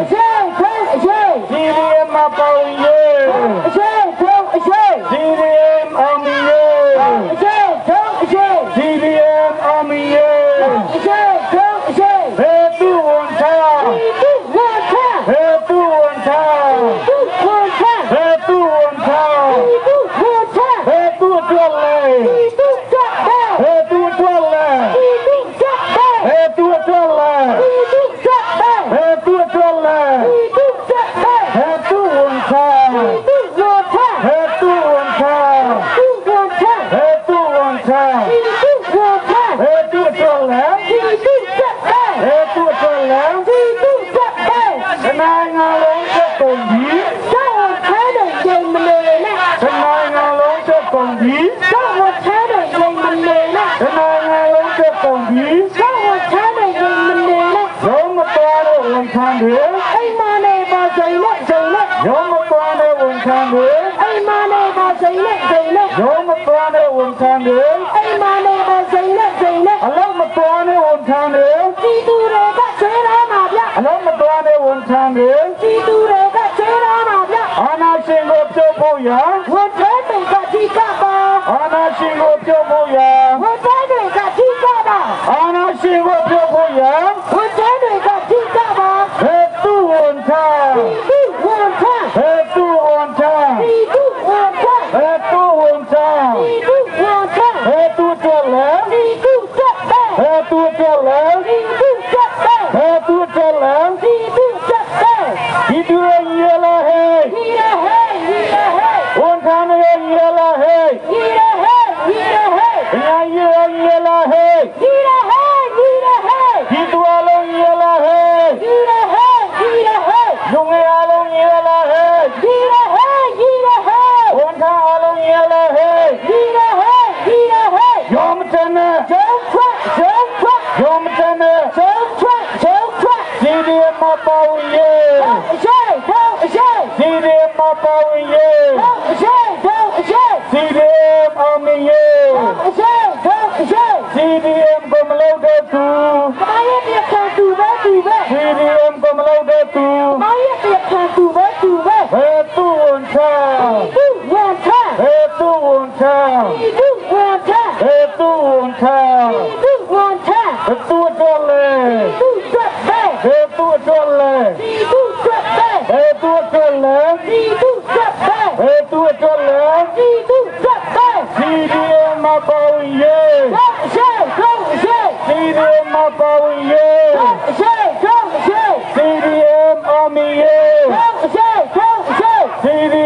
အရှိအရှိ CDM မှာပါဝင်ရဲ့ အရှိအရှိ CDM အောင်မြင်ရဲ့ အရှိအရှိ CDM အောင်မြင်ရဲ့ အရှိအရှိ ဘယ်သူဝန်ထမ်း သူဝန်ထမ်း ဘယ်သူဝန်ထမ်း သူဝန်ထမ်း ဘယ်သူဝန်ထမ်း သူဝန်ထမ်း ဘယ်သူအတွက်လဲ သူတက်တယ် ဘယ်သူအတွက်လဲ သူတက်တယ် ဘယ်သူအတွက်လဲ သူတက်တယ် ဘယ်သူအတွက်လဲ သူတက်တယ် ဘယ်သူဝန်ထမ်း သူဝန်ထမ်း ဘယ်သူဝန်ထမ်း သူဝန်ထမ်း ဘယ်သူဝန်ထမ်း သူဝန်ထမ်း ဘယ်သူအတွက်လဲ သူတက်တယ် ဘယ်သူအတွက်လဲ သူတက်တယ် တနိုင်ငံလုံးချက်ကုန်ပြီ တော့ထားတဲ့ချိန်မနေနဲ့ တနိုင်ငံလုံးချက်ကုန်ပြီ တော့ထားတဲ့ချိန်မနေနဲ့ တနိုင်ငံလုံးချက်ကုန်ပြီ တော့ထားတဲ့ချိန်မနေနဲ့ ရုံးမသွားတဲ့ဝန်ထမ်းတွေ အိမ်မနေပါချိန်နဲ့ချိန်နဲ့ ရုံးမသွားတဲ့ဝန်ထမ်းတွေ အိမ်မနေပါချိန်နဲ့ချိန်နဲ့ ရုံးမသွားတဲ့ဝန်ထမ်းတွေ အိမ်မနေပါချိန်နဲ့ချိန်နဲ့ အလုံးမသွားတဲ့ဝန်ထမ်းတွေ ဒီသူတွေကဆွဲထားမှာဗျ အလုံးမသွားတဲ့ဝန်ထမ်းတွေ ဒီသူတွေကဆွဲထားမှာဗျ အာဏာရှင်ကိုပြုတ်ဖို့ရန် ဝန်ထမ်းတွေကဒီကပါ အာဏာရှင်ကိုပြုတ်ဖို့ရန် ဝန်ထမ်းတွေကဒီကပါ အာဏာရှင်ကိုပြုတ်ဖို့ရန် ဝန်ထမ်းတွေကဒီကပါ ဘယ်သူဝန်ထမ်း ဒီဝန်ထမ်း ဘယ်သူဝန်ထမ်း ဒီသူဝန်ထမ်း ဘယ်သူဝန်ထမ်း ဒီသူဝန်ထမ်း ဘယ်သူအတွက်လဲ ဒီသူတက်တယ် ဘယ်သူအတွက်လဲ ဒီသူတက်တယ် ဘယ်သူအတွက်လဲ ဒီသူတက်တယ် ဒီသူရဲ့ညီလာဟဲ့ ဒီရဟဲ့ဒီရဟဲ့ ဝန်ထမ်းရဲ့ညီလာဟဲ့ ဒီရဟဲ့ဒီရဟဲ့ အညာရဲ့ညီလာဟဲ့ ဒီရဟဲ့ဒီရဟဲ့ ဒီသူအလုံးညီလာဟဲ့ ဒီရဟဲ့ဒီရဟဲ့ လူငယ်အလုံးညီလာဟဲ့ ဒီရဟဲ့ဒီရဟဲ့ ဝန်ထမ်းအလုံးညီလာဟဲ့ ဒီရဟဲ့ဒီရဟဲ့ ရောမတနဲ့ ကျုပ်ထွက်ကျုပ်ထွက် ရောမတနဲ့ ကျုပ်ထွက်ကျုပ်ထွက် ဒီဒီမပေါ်ရဲ့ အရှိတော့အရှိ ဒီဒီမပေါ်ရဲ့ တော့အရှိတော့အရှိ ဒီဒီအောင်မရဲ့ အရှိတော့အရှိ ဒီဒီကိုမလုပ်တဲ့သူ ဘာရဲ့ပြခံသူပဲသူပဲ ဒီဒီကိုမလုပ်တဲ့သူ ဘာရဲ့ပြခံသူပဲသူပဲ ဘယ်သူဝန်ထမ်း သူဝန်ထမ်း ဘယ်သူဝန်ထမ်း သူဝန်ထမ်း ဘယ်သူဝန်ထမ်း သူဝန်ထမ်း ဘယ်သူတော်လဲ သူတက်တယ် ဘယ်သူတော်လဲ သူတက်တယ် ဘယ်သူတော်လဲ သူတက်တယ် ဘယ်သူတော်လဲ သူတက်တယ် ဒီဒီမပေါ်ရဲ့ တော့အရှိတော့အရှိ ဒီဒီမပေါ်ရဲ့ တော့အရှိတော့အရှိ ဒီဒီအောင်မရဲ့ တော့အရှိတော့အရှိ ဒီဒီ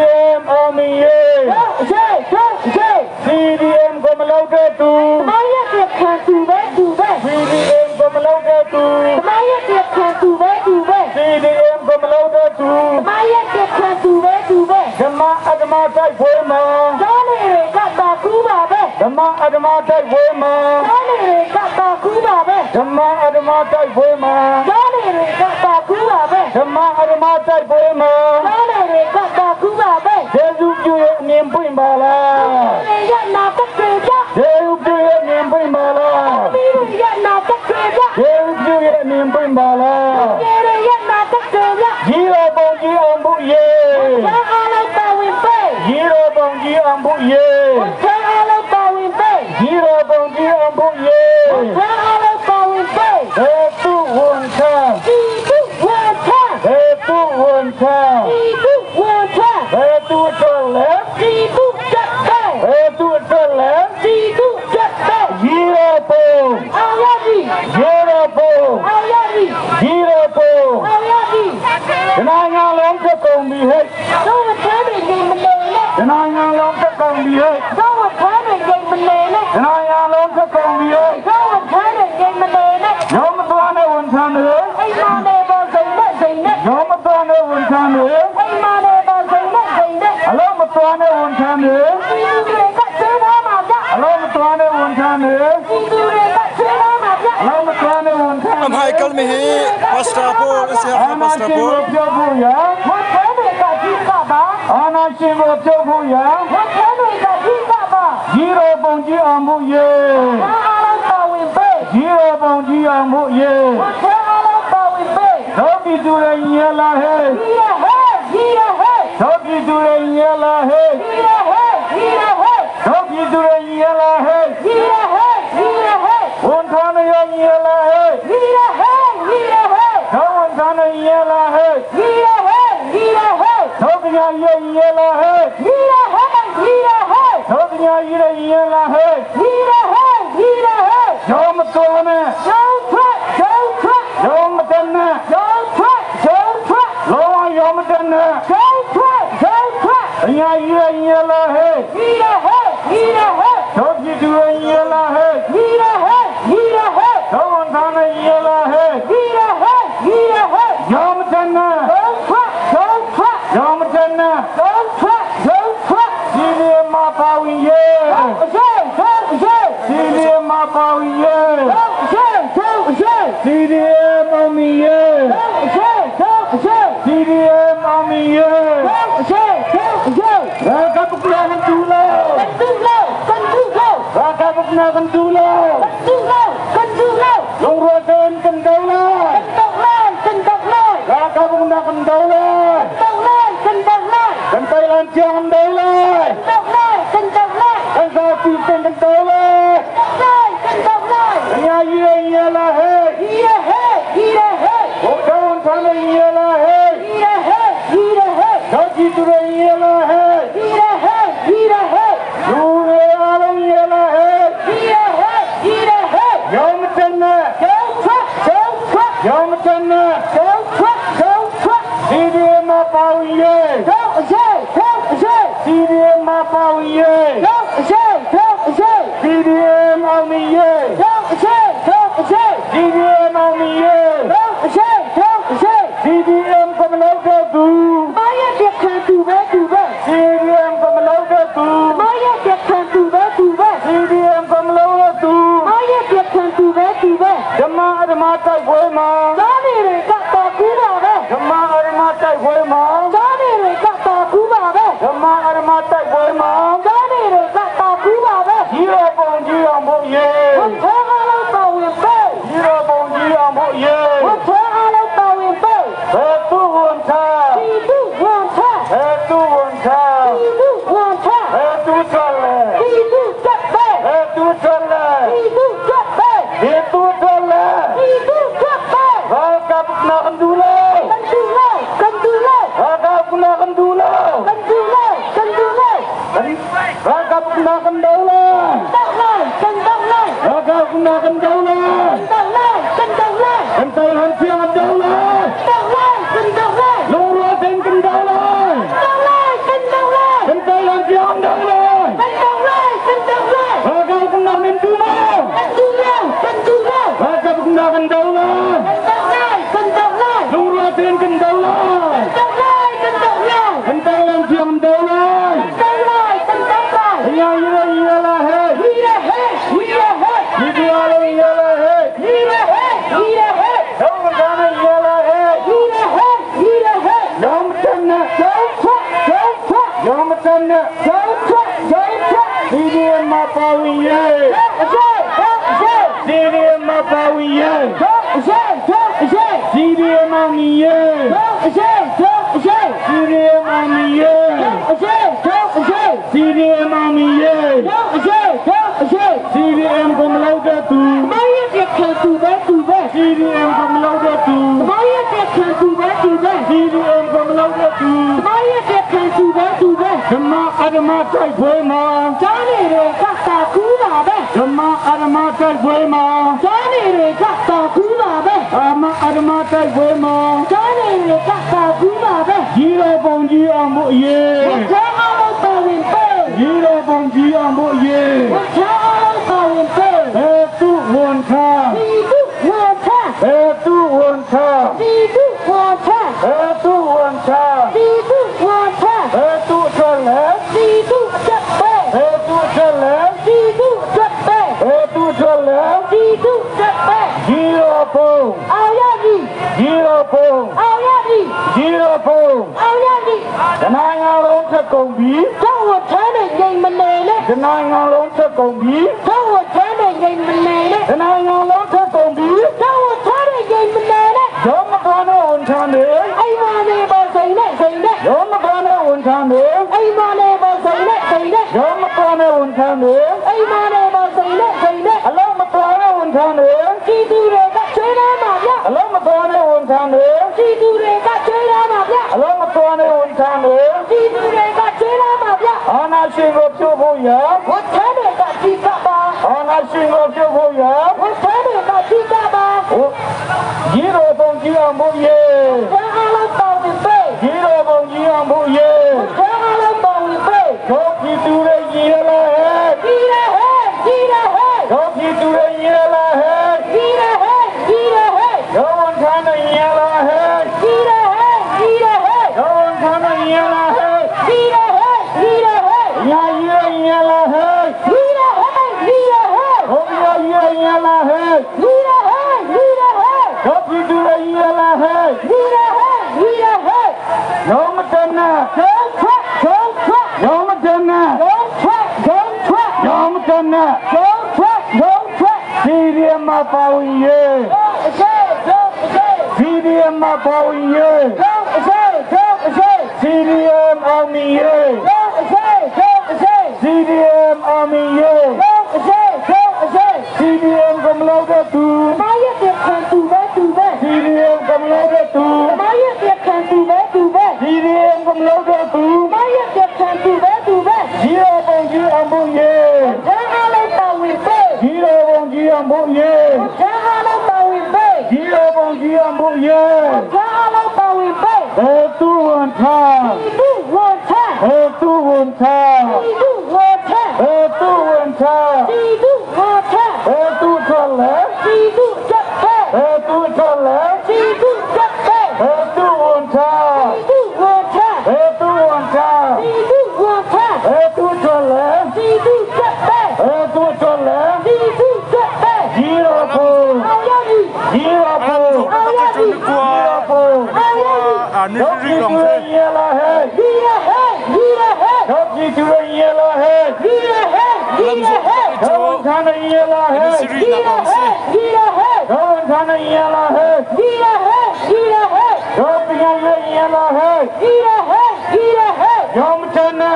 အောင်မရဲ့ တော့အရှိတော့အရှိ ဒီဒီကိုမလုပ်တဲ့သူ ဘာရဲ့ပြခံသူပဲသူပဲ ဒီဒီကိုမလုပ်တဲ့သူ ဘာရဲ့ပြခံသူပဲသူပဲ ဒီဒီကိုမလုပ်တဲ့သူ ဘာရဲ့ပြခံသူပဲသူပဲ ဓမ္မအဓမ္မတိုက်ပွဲမှာ တော့နေကတာကူးပါပဲ ဓမ္မအဓမ္မတိုက်ပွဲမှာ တော့နေကတာကူးပါပဲ ဓမ္မအဓမ္မတိုက်ပွဲမှာ တော့နေကတာကူးပါပဲ ဓမ္မအဓမ္မတိုက်ပွဲမှာ တော့နေကတာကူးပါပဲ ယေရှုပြုရဲ့အမြင်ပွင့်ပါလား နေရနာတက်ကြပြ ယေရှုပြုရဲ့အမြင်ပွင့်ပါလား ပြီးရနာတက်ကြပြ ယေရှုပြုရဲ့အမြင်ပွင့်ပါလား ရေရနာတက်ကြပြ ကြီးတော်ပုံကြီးအောင်ဖို့ယေ ဆန်းအားလုံးပါဝင်ပဲ ကြီးတော်ပုံကြီးအောင်ဖို့ယေ ဆန်းအားလုံးပါဝင်ပဲ ကြီးတော်ပုံကြီးအောင်ဖို့ယေ ဆန်းအားလုံးပါဝင်ပဲ ဘယ်သူဝန်ထမ်း ဒီသူဝန်ထမ်း ဘယ်သူဝန်ထမ်း ဒီသူဝန်ထမ်း ဘယ်သူတော်လဲ ဒီသူတက်တယ် ဘယ်သူတော်လဲ ဒီသူတက်တယ် ကြီးတော်ပုံ အောင်ရပြီ ရေတော်ပုံ အောင်ရပြီ ကြီးတော်ပုံ အောင်ရပြီ ဒီနိုင်ငံလုံးသက်ကုန်ပြီဟဲ့ တော့ဝန်ထမ်းတွေနေမနေနဲ့ ဒီနိုင်ငံလုံးသက်ကုန်ပြီဟဲ့ တော့ဝန်ထမ်းတွေနေမနေနဲ့ ဒီနိုင်ငံလုံးသက်ကုန်ပြီဟဲ့ တော့ဝန်ထမ်းတွေနေမနေနဲ့ ရုံးမသွားတဲ့ဝန်ထမ်းတွေ အိမ်မနေပေါ်စိန်နဲ့စိန်နဲ့ ရုံးမသွားတဲ့ဝန်ထမ်းတွေ အိမ်မနေပေါ်စိန်နဲ့စိန်နဲ့ အလုံးမသွားတဲ့ဝန်ထမ်းတွေ ဒီလူတွေကဆွေးထားမှာဗျ အလုံးမသွားတဲ့ဝန်ထမ်းတွေ ဒီလူတွေကဆွေးထားမှာဗျ အလုံးမသွားတဲ့ဝန် me he pastor po se ha pastor po ပြုတ်ဖို့ရဝတ်ထဲတွေကဒီကပါအာနာရှင်ကိုပြုတ်ဖို့ရဝတ်ထဲတွေကဒီကပါရီတော်ပုံကြီးအောင်မှုရေအားလုံးပါဝင်ပေးရီတော်ပုံကြီးအောင်မှုရေဝတ်ထဲအားလုံးပါဝင်ပေးသောပြည်သူရဲ့ညီလာဟဲ့ညီရဟဲ့ညီရဟဲ့သောပြည်သူရဲ့ညီလာဟဲ့ညီရဟဲ့ညီရဟဲ့သောပြည်သူရဲ့ညီလာဟဲ့ညီရဟဲ့ညီရဟဲ့ဝန်ထမ်းရဲ့ညီလာဟဲ့ညီရဟဲ့ညီရဟဲ့သောဝန်ထမ်းရဲ့ညီလာဟဲ့ညီရဟဲ့ညီရဟဲ့သောပညာရဲ့ညီလာဟဲ့ညီရဟဲ့ညီရဟဲ့သောပညာရဲ့ညီလာဟဲ့ညီရဟဲ့ညီရဟဲ့ရောမတော်နဲ့ရောထွက်ရောမတန်းနဲ့ရောထွက်လောရောမတန်းနဲ့ရောထွက်အညာရဲ့ညီလာဟဲ့ညီရဟဲ့ညီရဟဲ့သောပြည်သူရဲ့ညီလာဟဲ့ညီရဟဲ့ညီရဟဲ့သောဝန်ထမ်းရဲ့ညီလာဟဲ့ညီရဟဲ့ညီရဟဲ့ရောမတန်းနဲ့ရောထွက်ရောမတန်းနဲ့ရောထွက်ဒီလေမှာပါဝင်ရဲ့ဒီလေမှာပါဝင်ရဲ့ဒီလေမမီရဲ့ဒီလေမမီရဲ့ရာကပုကလာကန်တူလာရာကပုကလာကန်တူလာလုံရတဲ့ကန်တူလာရာကပုကလာကန်တူလာกันไปลันเจียงได้เลยกันก็ปีเป็นกันโตเลยยาเยี่ยละเฮ้โอ้เจ้าวันทำอะไรเยี่ยละเฮ้เจ้าจีตุเรียละเฮ้ดูเรียอะไรเยี่ยละเฮ้ยอมจันนะยอมจันนะดีดีมาเป่าเย่ดีดีมาเป่าเย่ดีดีมามีเย่ดีดีมามีเย่ดีดีเอ็มก็มาเล่ากับดูมาเย่เด็กขันดูแม่ดีดีเอ็มก็มาเล่ากับดูมาเย่เด็กขันดูแม่ดีดีเอ็มก็มาเล่ากับดูมาเย่เด็กขันดูแม่ธรรมะใต้หวยมาตานี่เลยก็ตากูมาเว้ธรรมะใต้หวยมาตานี่เลยก็ตากูมาเว้ธรรมะใต้หวยมาตานี่เลยก็ตากูมาเว้ยีรบงจีအောင်ဖို့เย่ဝန်ထမ်းအားလုံးပါဝင်ပေးยีรบงจีအောင်ဖို့เย่ဝန်ထမ်းအားလုံးပါဝင်ပေးဘယ်သူဝန်ထမ်းဒီသူဝန်ထမ်းဘယ်သူဝန်ထမ်းဒီသူဝန်ထမ်းဘယ်သူထွက်လဲဒီသူထွက်ပဲဘယ်သူထွက်လဲဒီသူထွက်ပဲဒီသူထွက်လဲဒီသူထွက်ပဲဘာကပ်နာကန်ဒူလာကန်ဒူလာဘာကပ်နာကန်ဒူလာကန်ဒူလာဘာကပ်နာကန်ဒူလာဘာကပ်နာကန်ဒူလာกันไตหันเพียงกันดาวเลยลงรัวเต็มกันดาวเลยกันไตหันเพียงกันดาวเลยบากาบุญนากันดูมาบากาบุญนากันดาวเลยลงรัวเต็มกันดาวเลยกันไตหันเพียงกันดาวเลยยายีละเฮ้ยีเดียวเลยยีละเฮ้ยอมจันนะยอมจันนะดีดีมาปาวิเย่ดีดีมาปาวิเย่ดีดีมามีเย่ดีดีมามีเย่ดีดีมามีเย่ดีดีเอ็มก็มาเล่ากับตูมาเย่เด็กขันตูแม่ดีดีเอ็มก็มาเล่ากับตูมาเย่เด็กขันตูแม่ดีดีเอ็มก็มาเล่ากับตูมาเย่เด็กขันตูแม่ธรรมะอาตมาใจเผยมาจานี่เลยก็ตากูมาเบ้ธรรมะอาตมาใจเผยมาจานี่เลยก็ตากูมาเบ้ธรรมะอาตมาใจเผยมาจานี่เลยก็ตากูมาเบ้ยีโรบงจีအောင်ဖို့เย่ဝန်ထမ်းအားလုံးပါဝင်ပေးยีโรบงจีအောင်ဖို့เย่ဝန်ထမ်းအားလုံးပါဝင်ပေးဘယ်သူဝန်ထမ်းဒီသူဝန်ထမ်းဘယ်သူဝန်ထမ်းဒီသူဝန်ထမ်းဘယ်သူဝန်ထမ်းဒီသူဝန်ထမ်းဘယ်သူထွက်လဲဒီသူထွက်ပဲဘယ်သူထွက်လဲဒီသူထွက်ပဲဘယ်သူထွက်လဲဒီသူထွက်ပဲยีโรบงအာရ phone. Zero phone. The nine alone took on me. Don't turn it, game man. The nine alone took on me. Don't turn it, game man. The nine alone took on me. Don't turn it, game man. Don't McConnell on time. I want to about saying that. Don't McConnell on time. I want to about saying that. Don't McConnell on time. I want to about saying that. Hello McConnell on time. She do that, Hello McConnell on time. she do that, Hello McConnell on time. she do that, On a single people, yeah. what time is that? She got On a single people, yeah. what time is that? She got Zero from Giambuye. Zero from Giambuye. Don't you do the yellow head. Don't you do the yellow head. No one can the yellow head. No one can the yellow head. Yeah, yellow head. Oh, yeah, yellow head. Don't you do the yellow head. No, Madonna. No, Madonna. No, Madonna. CDM my power, yeah. CDM my power, yeah. CDM army, yeah. CDM army, yeah. CDM come loaded to. CDM come loaded to. CDM come loaded to. Zero from Giambuye. Zero from Giambuye. Zero from Giambuye. To one time. To one time. To one time. To the left. To the left. To one time. To one time. To the left. To the left. Zero four. Zero four. Zero four. Don't you do a yellow head. Don't you do a yellow head. Don't kind of yellow head. Don't kind of yellow head. Don't be a yellow head. Yom Tana.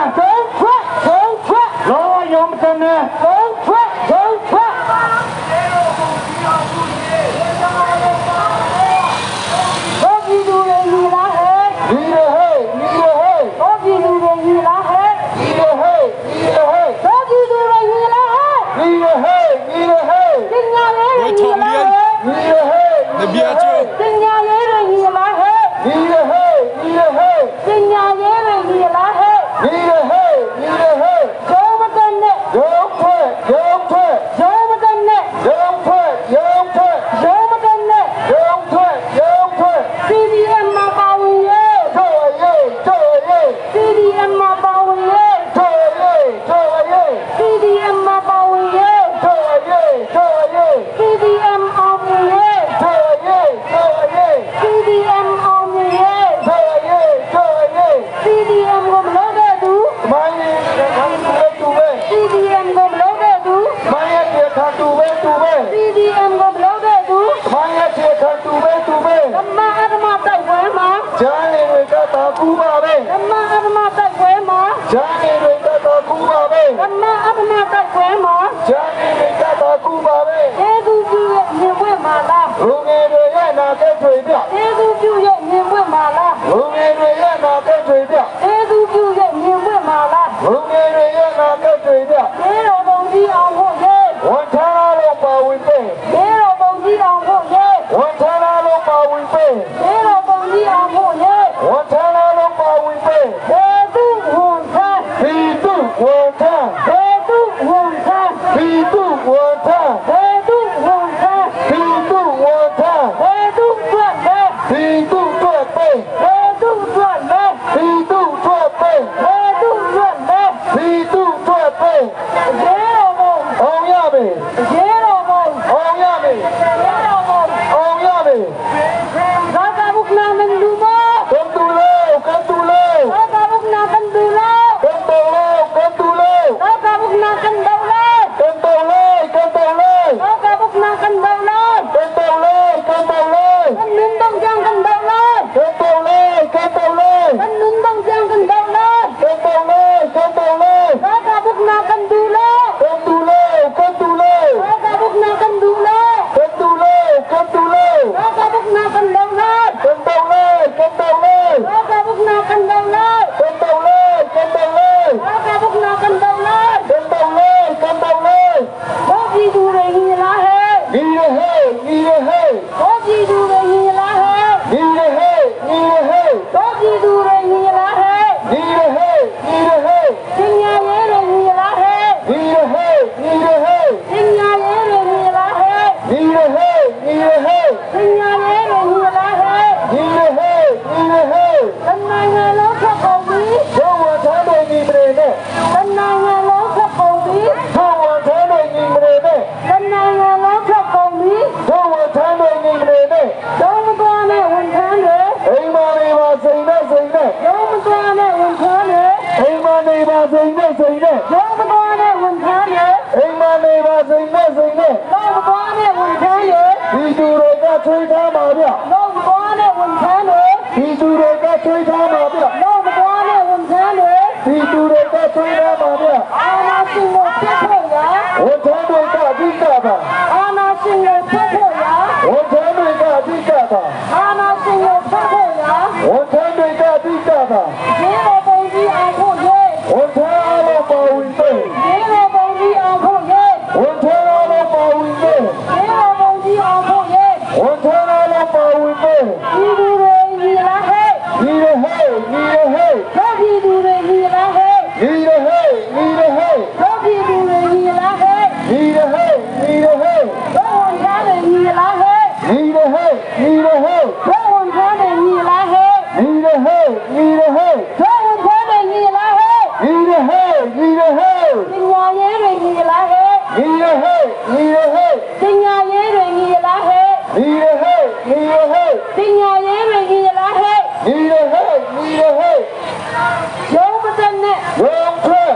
Lord Yom Tana. ပြည်သူတွေကဆွေးနွေးပါဗျာ အာနာရှင်ကိုဖျက်ဖို့ရာ ဝန်ထမ်းတွေကအဓိကပါ အာနာရှင်ကိုဖျက်ဖို့ရာ ဝန်ထမ်းတွေကအဓိကပါ အာနာရှင်ကိုဖျက်ဖို့ရာ ဝန်ထမ်းတွေကအဓိကပါ ဒီလိုပုံကြီးအောင်ဖို့ရေ ဝန်ထမ်းအားလုံးပါဝင်ပေး ဒီလိုပုံကြီးအောင်ဖို့ရေ ဝန်ထမ်းအားလုံးပါဝင်ပေး ဒီလိုပုံကြီးအောင်ဖို့ရေ ဝန်ထမ်းအားလုံးပါဝင်ပေး ဒီလူတွေညီလားဟဲ့ ညီရဟဲ့ညီရဟဲ့ တို့ဒီလူတွေညီလားဟဲ့ ညီရဟဲ့ညီရဟဲ့ တို့ဒီလူတွေညီလားဟဲ့ ညီရဟဲ့ညီရဟဲ့ တို့ဝန်ထမ်းတွေညီလားဟဲ့ ညီရဟဲ့ညီရဟဲ့ တို့ဝန်ထမ်းတွေညီလားဟဲ့ ညီရဟဲ့ညီရဟဲ့ တို့ဝန်ထမ်းတွေညီလားဟဲ့ ညီရဟဲ့ညီရဟဲ့ ပညာရေးတွေညီလားဟဲ့ ညီရဟဲ့ညီရဟဲ့ ပညာရေးတွေညီလားဟဲ့ ညီရဟဲ့ညီရဟဲ့ ပညာရေးတွေညီလားဟဲ့ ညီရဟဲ့ညီရဟဲ့ ရုံးမတက်နဲ့ ရုံးထွက်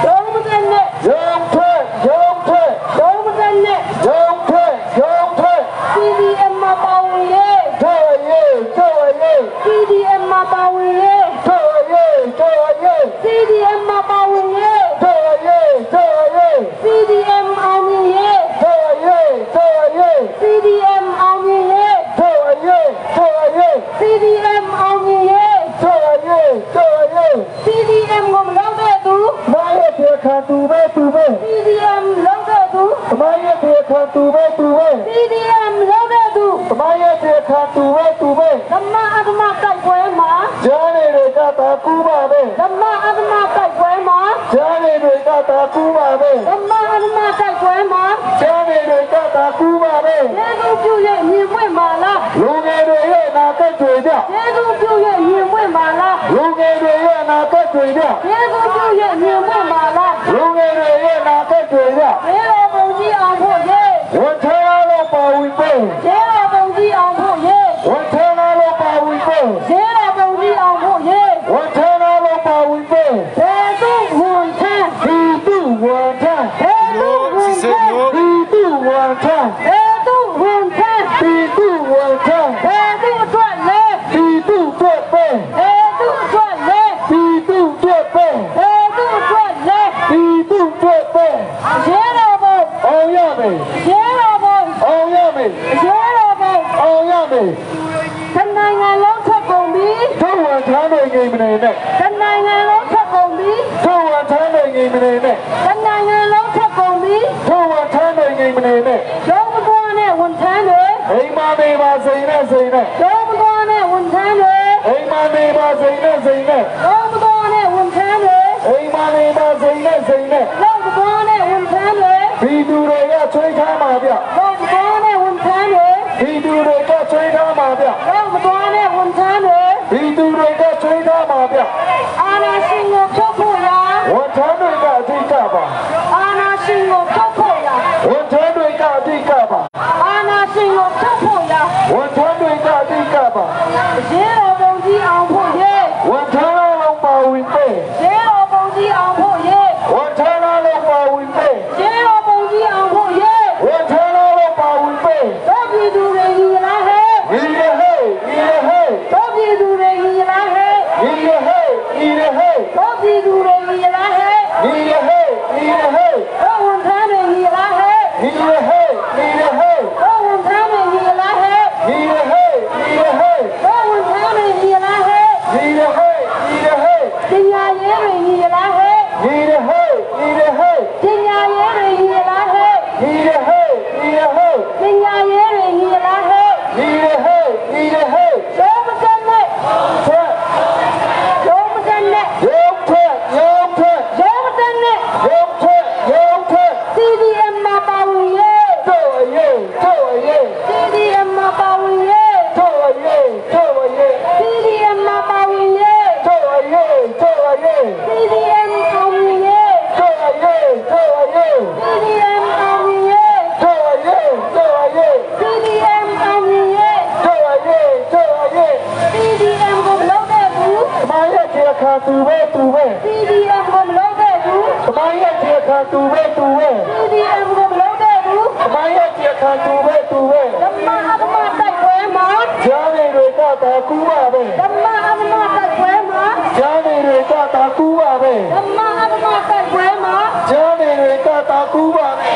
ရုံးမတက်နဲ့ ရုံးထွက်ရုံးထွက် ရုံးမတက်နဲ့ ရုံးထွက်ရုံးထွက် CDM မှာပါဝင်ရေး တော်ရေးတော်ရေး CDM မှာပါဝင်ရေး တော်ရေးတော်ရေး CDM မှာပါဝင်ရေး တော်ရေးတော်ရေး CDM အောင်မြင်ရေး တော်ရေးတော်ရေး CDM အောင်မြင်ရေး တော်ရေးတော်ရေး CDM အောင်မြင်ရေး တော်ရေးတော်ရေး CDM ကိုမလုပ်တဲ့သူ မာရဲ့ပြေခါတူပဲတူပဲ CDM လုပ်တဲ့သူ မာရဲ့ပြေခါတူပဲတူပဲ CDM လုပ်တဲ့သူ မာရဲ့ပြေခါတူပဲတူပဲ ဓမ္မအဓမ္မတိုက်ပွဲမှာ ဂျားနေတွေကတာကူပါပဲ ဓမ္မအဓမ္မတိုက်ပွဲမှာ ဂျားနေတွေကတာကူပါပဲ ဓမ္မအဓမ္မတိုက်ပွဲမှာ ဂျားနေတွေကတာကူပါပဲ ကျေးဇူးပြုရဲ့မြင်ပွင့်ပါလား လူငယ်တွေရဲ့နာကက်တွေကြ ကျေးဇူးပြုရဲ့မြင်ပွင့်ပါလား လူငယ်တွေရဲ့နာကက်တွေကြ ကျေးဇူးပြုရဲ့မြင်ပွင့်ပါလား လူငယ်တွေရဲ့နာကက်တွေကြ ကျေးတော်ပုံကြီးအောင်ဖို့ရေ ဝန်ထမ်းအားလုံးပါဝင်ပေး ကျေးတော်ပုံကြီးအောင်ဖို့ရေ ဝန်ထမ်းအားလုံးပါဝင်ပေး ကျေးတော်ပုံကြီးအောင်ဖို့ရေ ဝန်ထမ်းအားလုံးပါဝင်ပေး ဘယ်သူဝန်ထမ်း ဒီသူဝန်ထမ်း ဘယ်သူဝန်ထမ်း ဒီသူဝန်ထမ်း ဘယ်သူဝန်ထမ်း ဒီသူဝန်ထမ်း ဘယ်သူအတွက်လဲ ဒီသူတွေ့ပေး ဘယ်သူအတွက်လဲ ဒီသူတွေ့ပေး ဘယ်သူအတွက်လဲ ဒီသူတွေ့ပေး ကျေးတော်ပုံ အောင်ရမယ် ကျေးတော်ပုံ အောင်ရမယ် ကျေးတော်ပုံ အောင်ရမယ် တနိုင်ငံလုံးထွက်ကုန်ပြီ သူဝန်ထမ်းတွေငိမ်မနေနဲ့ တနိုင်ငံလုံးထွက်ကုန်ပြီ သူဝန်ထမ်းတွေငိမ်မနေနဲ့ တနိုင်ငံလုံးထွက်ကုန်ပြီ သူဝန်ထမ်းတွေငိမ်မနေနဲ့ လုံးမကွာနဲ့ဝန်ထမ်းတွေ အိမ်မနေပါစိန်နဲ့စိန်နဲ့ လုံးမကွာနဲ့ဝန်ထမ်းတွေ အိမ်မနေပါစိန်နဲ့စိန်နဲ့ လုံးမကွာနဲ့ဝန်ထမ်းတွေ အိမ်မနေပါစိန်နဲ့စိန်နဲ့ လုံးမကွာနဲ့ဝန်ထမ်းတွေ ဒီသူတွေကချွေးထားမှာဗျ လုံးမကွာနဲ့ဝန်ထမ်းတွေ ဒီသူတွေကချွေးထားမှာဗျ လုံးမကွာနဲ့ဝန်ထမ်းတွေ ဒီသူတွေကချွေးထားမှာဗျ အာနာရှင်ကိုဖြုတ်ဖို့ရာ ဝန်ထမ်းတွေကအဓိကပါ အာနာရှင်ကိုဖြုတ်ဖို့ရာ ဝန်ထမ်းတွေကအဓိကပါ အာနာရှင်ကိုဖြုတ်ဖို့ရာ ဝန်ထမ်းတွေကအဓိကပါ ကျေးတော်ပုံကြီးအောင်ဖို့ရေ ဝန်ထမ်းအားလုံးပါဝင်ပေး ကျေးတော်ပုံကြီးအောင်ဖို့ရေ ဝန်ထမ်းအားလုံးပါဝင်ပေး ကျေးတော်ပုံကြီးအောင်ဖို့ရေ ဝန်ထမ်းအားလုံးပါဝင်ပေး တို့ပြည်သူတွေညီလားဟဲ့ ညီရဟဲ့ညီရဟဲ့ တို့ပြည်သူတွေညီလားဟဲ့ ညီရဟဲ့ညီရဟဲ့ တို့ပြည်သူတွေညီလားဟဲ့ ညီရဟဲ့ညီရဟဲ့ တို့ဝန်ထမ်းတွေညီလားဟဲ့ ညီရဟဲ့ညီရဟဲ့ တို့ဝန်ထမ်းတွေညီလားဟဲ့ ညီရဟဲ့ညီရဟဲ့ တို့ဝန်ထမ်းတွေညီလားဟဲ့ ညီရဟဲ့ညီရဟဲ့ ပညာရေးတွေညီလားဟဲ့ ညီရဟဲ့ညီရဟဲ့ ပညာရေးတွေညီလားဟဲ့ ညီရဟဲ့ညီရဟဲ့ ပညာရေးတွေညီလားဟဲ့ ညီရဟဲ့ညီရဟဲ့ တို့မတက်နဲ့ ထွက် တို့မတက်နဲ့ ရုံးထွက်ရုံးထွက် တို့မတက်နဲ့ ရုံးထွက်ရုံးထွက် CDM မှာပါဝင်ရေး တော့အရေးတော့အရေး CDM မှာပါဝင်ရေး တော့အရေးတော့အရေး CDM မှာပါဝင်ရေး တော့အရေးတော့အရေး CDM အောင်မြင်ရေး တော့အရေးတော့အရေး CDM အောင်မြင်ရေး တော့အရေးတော့အရေး CDM အောင်မြင်ရေး တော့အရေးတော့အရေး CDM ကိုမလုပ်တဲ့သူ မရဲ့ကျေခါသူပဲသူပဲ CDM ကိုမလုပ်တဲ့သူ မရဲ့ကျေခါသူပဲသူပဲ CDM ကိုမလုပ်တဲ့သူ မရဲ့ကျေခါသူပဲသူပဲ ဓမ္မအဓမ္မတိုက်ပွဲမှာ ဂျားနေတွေကတာကူပါပဲ ဓမ္မအဓမ္မတိုက်ပွဲမှာ ဂျားနေ တွေကတာကူပါပဲ ဓမ္မအဓမ္မတိုက်ပွဲမှာ ကျမ်းတွေကတာကူပါပဲ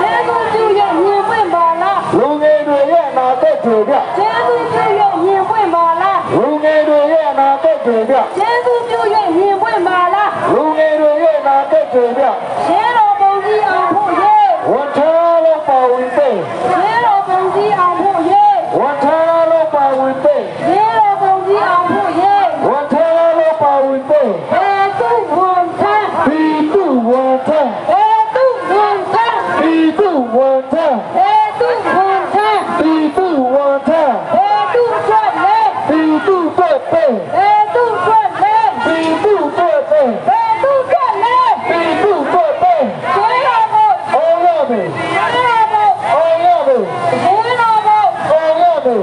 ကျေးဇူးပြုရဲ့မြင်ပွင့်ပါလား လူငယ်တွေရဲ့အနာဂတ်တွေဗျ ကျေးဇူးပြုရဲ့မြင်ပွင့်ပါလား လူငယ်တွေရဲ့အနာဂတ်တွေဗျ ကျေးဇူးပြုရဲ့မြင်ပွင့်ပါလား လူငယ်တွေရဲ့အနာဂတ်တွေဗျ ရဲတော်ပုံကြီးအောင်ဖို့ရဲ ဝန်ထမ်းလို့ပါဝင်ပေး ရဲတော်ပုံကြီးအောင်ဖို့ရဲ ဝန်ထမ်းလို့ပါဝင်ပေး ရဲတော်ပုံကြီးအောင်ဖို့ရဲ ဝန်ထမ်းလို့ပါဝင်ပေး ဘယ်သူဝန်ထမ်း ပြည်သူဝန်ထမ်း ဘယ်သူဝန်ထမ်း ပြည်သူဝန်ထမ်း ဘယ်သူဝန်ထမ်း ပြည်သူဝန်ထမ်း ဘယ်သူထွက်လဲ ပြည်သူအတွက်ပေး ဘယ်သူထွက်လဲ ပြည်သူအတွက်ပေး ဘယ်သူထွက်လဲ ပြည်သူအတွက်ပေး ရဲတော်ပုံ အောင်ရမယ် ရဲတော်ပုံ အောင်ရမယ် ရဲတော်ပုံ အောင်ရမယ်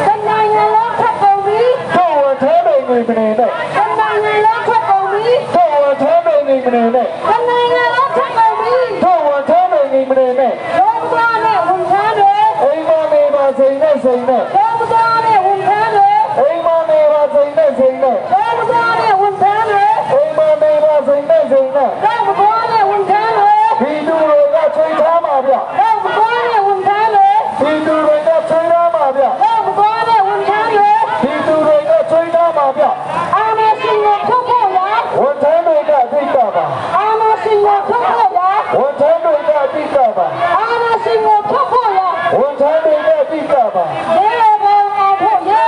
တနိုင်ငံလုံးထပ်ကုန်ပြီ တော့ဝန်ထမ်းတွေနေမနေနဲ့ တနိုင်ငံလုံးထပ်ကုန်ပြီ တော့ဝန်ထမ်းတွေနေမနေနဲ့ တနိုင်ငံလုံးထပ်ကုန်ပြီ တော့ဝန်ထမ်းတွေနေမနေနဲ့ လုံးသားနဲ့ဝန်ထမ်းတွေ အိမ်မနေပါစိန်နဲ့စိန်နဲ့ လုံးသားနဲ့ဝန်ထမ်းတွေ အိမ်မနေပါစိန်နဲ့စိန်နဲ့ လုံးသားနဲ့ဝန်ထမ်းတွေ အိမ်မနေပါစိန်နဲ့စိန်နဲ့ လုံးသားနဲ့ဝန်ထမ်းတွေ ပြည်သူတွေကချိန်ထားပါဗျ လုံးသားနဲ့ဝန်ထမ်းတွေ ပြည်သူတွေကချိန်ထားပါဗျ လုံးသားနဲ့ဝန်ထမ်းတွေ ပြည်သူတွေကချိန်ထားပါဗျ အာမရှင်ကိုထုတ်ဖို့ရ ဝန်ထမ်းတွေကအသိကပါ အာမရှင်ကိုထုတ်ဖို့ရ ဝန်ထမ်းတွေကအသိကပါ အာမရှင်ကိုထုတ်ဖို့ရ ဝန်ထမ်းတွေကအသိကပါ ရဲတော်ပုံအောင်ဖို့ရဲ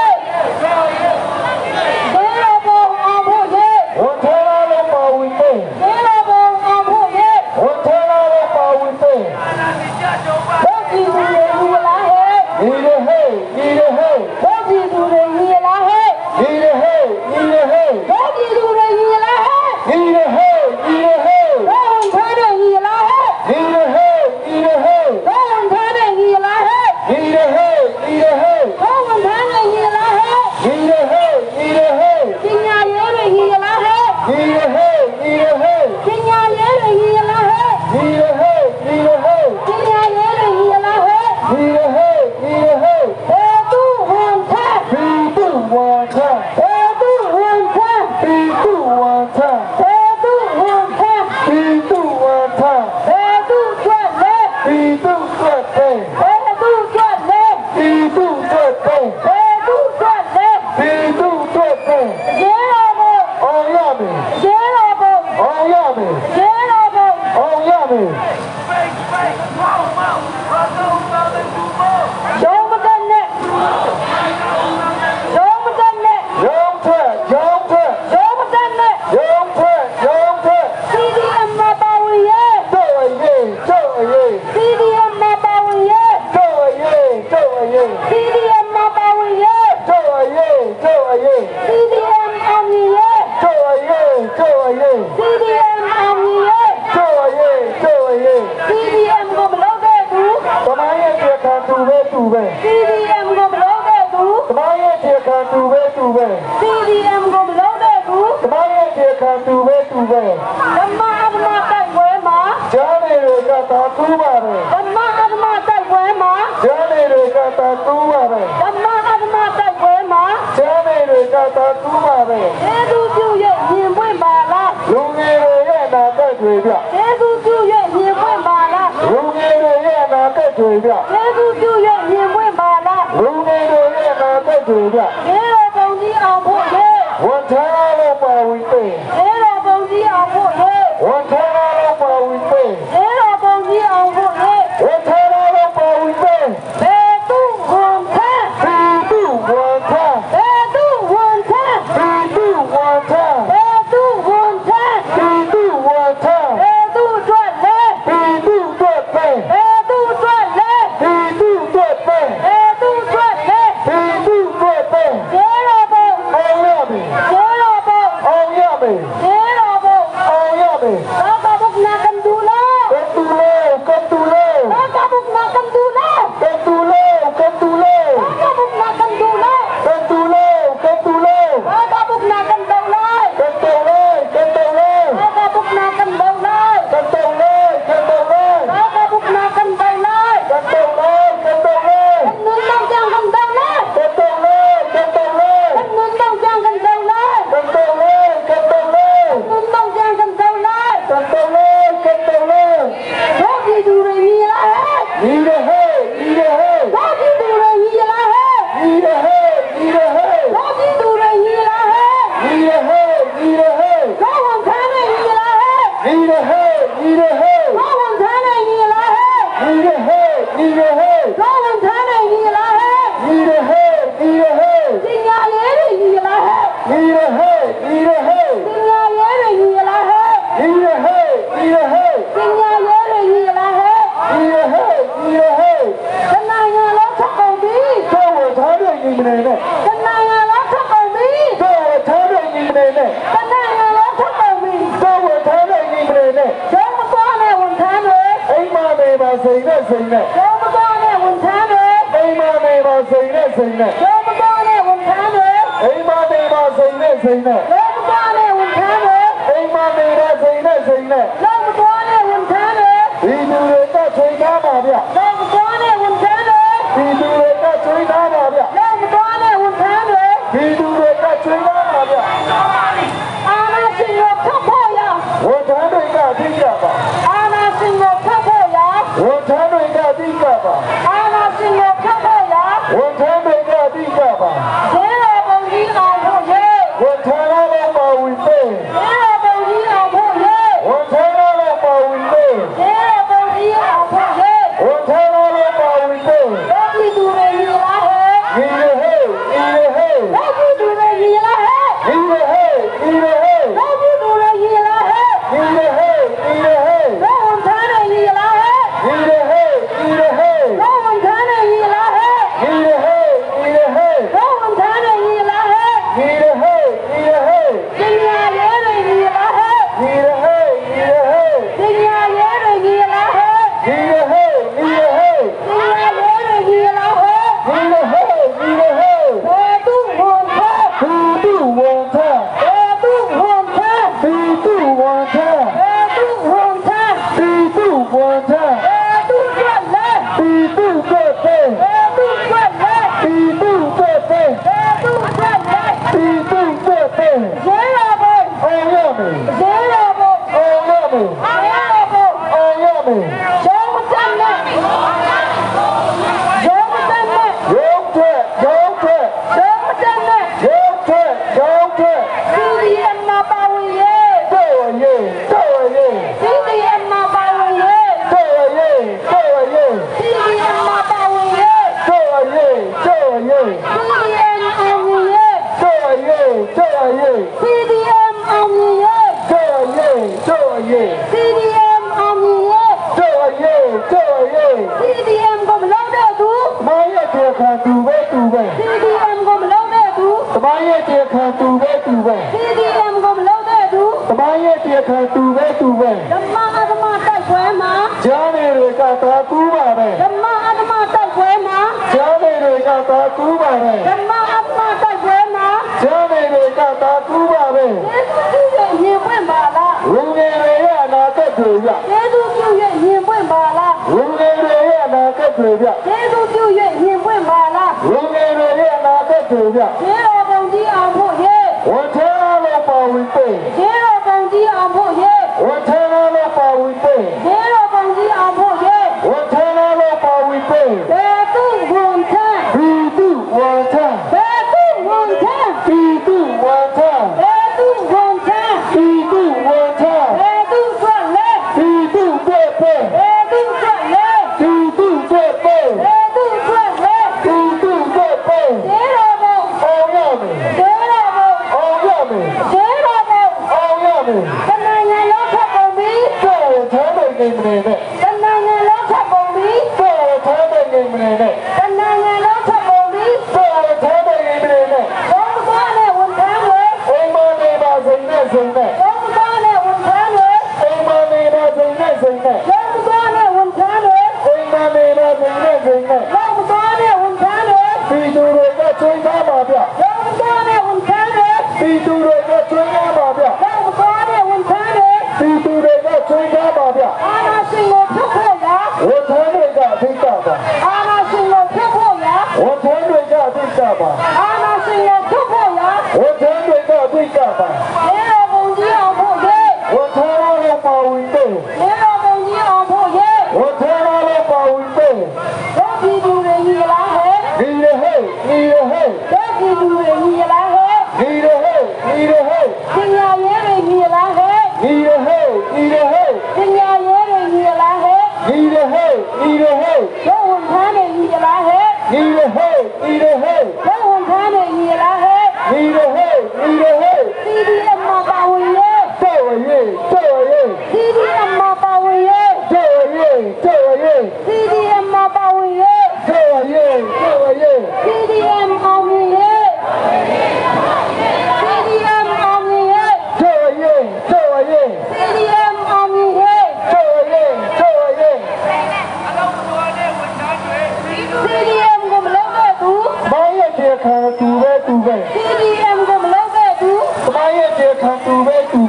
ရဲတော်ပုံအောင်ဖို့ရဲ ဝန်ထမ်းလို့ပါဝင်ပေး ရဲတော်ပုံအောင်ဖို့ရဲ ဝန်ထမ်းလို့ပါဝင်ပေး ဘုရားကြီးတွေယူလာဟဲ့ ဒီရဟဲ့ဒီရဟဲ့ ဘုရားကြီးတွေယူလာဟဲ့ ဒီရဟဲ့ဒီရဟဲ့ ဘုရားကြီးတွေယူလာဟဲ့ ဒီရဟဲ့ဒီရဟဲ့ ဘုရားထားတဲ့ယူလာဟဲ့ ဒီရဟဲ့ဒီရဟဲ့ ဘုရားထားတဲ့ယူလာဟဲ့ ဒီရဟဲ့ဒီရဟဲ့ ဘုရားထားတဲ့ယူလာဟဲ့ ဒီရဟဲ့ဒီရဟဲ့ ပညာရေးတွေယူလာဟဲ့ ဒီရဟဲ့ဒီရဟဲ့ ပညာရေးတွေယူလာဟဲ့ ဒီရဟဲ့ဒီရဟဲ့ ပညာရေးတွေယူလာဟဲ့ ဒီရဟဲ့ဒီရဟဲ့ ဘယ်သူဝန်ထမ်း ပြည်သူဝန်ထမ်း ဘယ်သူဝန်ထမ်း ပြည်သူဝန်ထမ်း ဘယ်သူဝန်ထမ်း ပြည်သူဝန်ထမ်း ဘယ်သူထွက်လဲ ပြည်သူအတွက်ပေး ဘယ်သူထွက်လဲ ပြည်သူအတွက်ပေး ဘယ်သူထွက်လဲ ပြည်သူအတွက်ပေး ရဲတော်ဘု အောင်ရမယ် ရဲတော်ဘု အောင်ရမယ် ရဲတော်ဘု အောင်ရမယ် ရုံးမတက်နဲ့ရုံးမတက်နဲ့ ရောင်းထွက်ရောင်းထွက် ရုံးမတက်နဲ့ ရောင်းထွက်ရောင်းထွက် CDM မှာပါဝင်ရဲ တော့အရေးတော့အရေး CDM မှာပါဝင်ရဲ တော့အရေးတော့အရေး CDM မှာပါဝင်ရဲ တော့အရေးတော့အရေး CDM အောင်မြင်ရဲ တော့အရေးတော့အရေး CDM အောင်မြင်ရဲ တော့အရေးတော့အရေး CDM ကိုမလုပ်တဲ့သူ သမိုင်းရဲ့ပြေခံတူပဲတူပဲ CDM ကိုမလုပ်တဲ့သူ သမိုင်းရဲ့ပြေခံတူပဲတူပဲ CDM ကိုမလုပ်တဲ့သူ သမိုင်းရဲ့ပြေခံတူပဲတူပဲ ဓမ္မအဓမ္မတိုက်ပွဲမှာ ဂျားတွေကတာတူပါတယ် ဓမ္မအဓမ္မတိုက်ပွဲမှာ ဂျားတွေကတာတူပါတယ် ဓမ္မအဓမ္မတိုက်ပွဲမှာ ဂျားတွေကတာတူပါတယ် ကျေးဇူးပြုရဲ့မြင်ပွင့်ပါလား လူငယ်တွေရဲ့အနာဂတ်တွေပြ ကျေးဇူးပြုရဲ့မြင်ပွင့်ပါလား လူငယ်တွေရဲ့အနာဂတ်တွေပြ ကျေးဇူးပြုရဲ့မြင်ပွင့်ပါလား လူငယ်တွေရဲ့အနာဂတ်တွေပြ ကျေးတော်ပုံကြီးအောင်ဖို့ရဲ့ ဝန်ထမ်းလို့ပါဝင်ပေး ကျေးတော်ပုံကြီးအောင်ဖို့ရဲ့ ဝန်ထမ်းလို့ပါဝင်ပေး ကျေးတော်ပုံကြီးအောင်ဖို့你的嘿，你的嘿，高文谈的你来嘿，你的嘿，你的嘿，高文谈的你来嘿，你的嘿，你的嘿，金牙爷的你来嘿，你的嘿，你的嘿，金牙爷的你来嘿，你的嘿，你的嘿，金牙爷的你来嘿，你的嘿，你的嘿，跟那样老出工兵，在我茶队你们的呢，跟那样老出工兵，在我茶队你们的呢，跟那样老出工兵，在我茶队你们的呢，什么光的文谈的，哎妈没把谁呢谁呢？什么光的文谈的，哎妈没把谁呢谁呢？什么光的文谈的，哎妈没把谁呢谁呢？什么光的文谈的，哎妈没把谁呢谁呢？什么光的文谈的，ဒီလူတွေကချိန်ထားပါဗျ 什么光的文谈的， ဒီလူတွေကချိန်ထားပါဗျ 什么光的文谈的， ဒီလူတွေကချိန်ထားပါဗျ 阿拉是我漂泊呀， ဝန်ထမ်းတွေကသိကြပါ 阿拉是我漂泊呀， ဝန်ထမ်းတွေကသိကြပါ 阿拉是我漂泊呀， ဝန်ထမ်းတွေကသိကြပါ 谁老公你老婆耶， ဝန်ထမ်းလည်းပါဝင်သေး 谁老公你老婆耶， ဝန်ထမ်းလည်းပါဝင်သေး 谁老公你老婆耶， ဝန်ထမ်းလည်းပါဝင်သေး 老皮肚的你来嘿， ဒီလေဟေးဒီလေဟေး 老皮肚的你来嘿， ဒီလေဟေးဒီလေဟေး 老皮肚的你来嘿， ဒီလေဟေးဒီလေဟေး 老文谈的你来嘿， ဒီလေဟေးဒီလေဟေး 老文谈的你来嘿， ဒီလေဟေးဒီလေဟေး 老文谈的你来嘿， ဒီလေဟေးဒီလေဟေး 金牙爷的你来嘿， ဒီလေဟေးဒီလေဟေး 金牙爷的你来嘿， ဒီလေဟေးဒီလေဟေး 金牙爷的你来嘿， ဒီလေဟေးဒီလေဟေး 我都混他， သူတူဝန်ထ 我都混他， သူတူဝန်ထ 我都混他， သူတူဝန်ထ 我都转来， သူတူကဲ့တဲ့ 我都转来， သူတူကဲ့တဲ့ 我都转来， သူတူကဲ့တဲ့ 谁老公？ အောင်ရမယ် 谁老公？ အောင်ရမယ် 俺老公， အောင်ရမယ် 什么真的？什么真的？ ရုပ်ထွက်ရုပ်ထွက် 什么真的？ ရုပ်ထွက်ရုပ်ထွက် CDM 嘛包围耶 တော့ရေးတော့ရေး ，CDM 嘛包围耶 တော့ရေးတော့ရေး ，CDM 嘛包围耶 တော့ရေးတော့ရေး ，CDM 安妮耶 တော့ရေးတော့ရေး ，CDM 安妮耶 တော့ရေးတော့ရေး ，CDM 安妮耶 တော့ရေးတော့ရေး ，CDM ကိုမလုပ်တဲ့သူ မရဲ့တေခံသူပဲသူပဲ CDM ကိုမလုပ်တဲ့သူ မရဲ့တေခံသူပဲသူပဲ CDM ကိုမလုပ်တဲ့သူ မရဲ့တေခံသူပဲသူပဲ ဓမ္မအဓမ္မတိုက်ပွဲမှာ ဂျားနေတွေကသာကူးပါပဲ ဓမ္မအဓမ္မတိုက်ပွဲမှာ ဂျားနေတွေကသာကူးပါပဲ ဓမ္မအဓမ္မတိုက်ပွဲမှာ ဂျားနေတွေကသာကူးပါပဲ ယေရှုပြုရဲ့ရင်ပွင့်ပါလား လူငယ်တွေရဲ့အနာဂတ်တွေပြ ယေရှုပြုရဲ့ရင်ပွင့်ပါလား လူငယ်တွေရဲ့အနာဂတ်တွေပြ ယေရှုပြုရဲ့ရင်ပွင့်ပါလား လူငယ်တွေရဲ့အနာဂတ်တွေပြ ရေတော်ပုံကြီးအောင်ဖို့ရေ ဝန်ထမ်းလို့ပါဝင်ပေး ရေတော်ပုံကြီးအောင်ဖို့ရေ ဝန်ထမ်းလို့ပါဝင်ပေး ရေတော်ပုံကြီးအောင်ဖို့ရေ ဝန်ထမ်းလို့ပါဝင်ပေး ဘယ်သူဝန်ထမ်း ဒီသူဝန်ထမ်း ဘယ်သူဝန်ထမ်း ဒီသူဝန်ထမ်း ဘယ်သူဝန်ထမ်း ဒီသူဝန်ထမ်း ဘယ်သူထွက်လဲ ဒီသူတွေပဲ ဘယ်သူထွက်လဲ ဒီသူတွေပဲ ဘယ်သူထွက်လဲ ဒီသူတွေပဲ ရေတော်ပုံ အောင်ရမယ် ရေတော်ပုံ အောင်ရမယ် ရေတော်ပုံ အောင်ရမယ် တမန်ငယ်လုံးထွက်ပုံပြီး တော့ထမ်းတဲ့နေမနေနဲ့ တမန်ငယ်လုံးထွက်ပုံပြီး တော့ထမ်းတဲ့နေမနေနဲ့ တမန်ငယ်လုံးထွက်ပုံပြီး တော့ထမ်းတဲ့နေမနေနဲ့ ဘုံကွာနဲ့ဝန်ထမ်းတွေ အိမ်မနေပါစိန်နဲ့စိန်နဲ့ ဘုံကွာနဲ့ဝန်ထမ်းတွေ အိမ်မနေပါစိန်နဲ့စိန်နဲ့ ဘုံကွာနဲ့ဝန်ထမ်းတွေ အိမ်မနေပါစိန်နဲ့စိန်နဲ့ ဘုံကွာနဲ့ဝန်ထမ်းတွေ ဒီသူတွေကချိန်သားပါဗျ ဘုံကွာနဲ့ဝန်ထမ်းတွေ ဒီသူတွေကချိန်သားပါဗျ ဘုံကွာနဲ့ဝန်ထမ်းတွေ ဒီသူတွေကချိန်သားပါဗျ အာနာရှင်ကိုထုတ်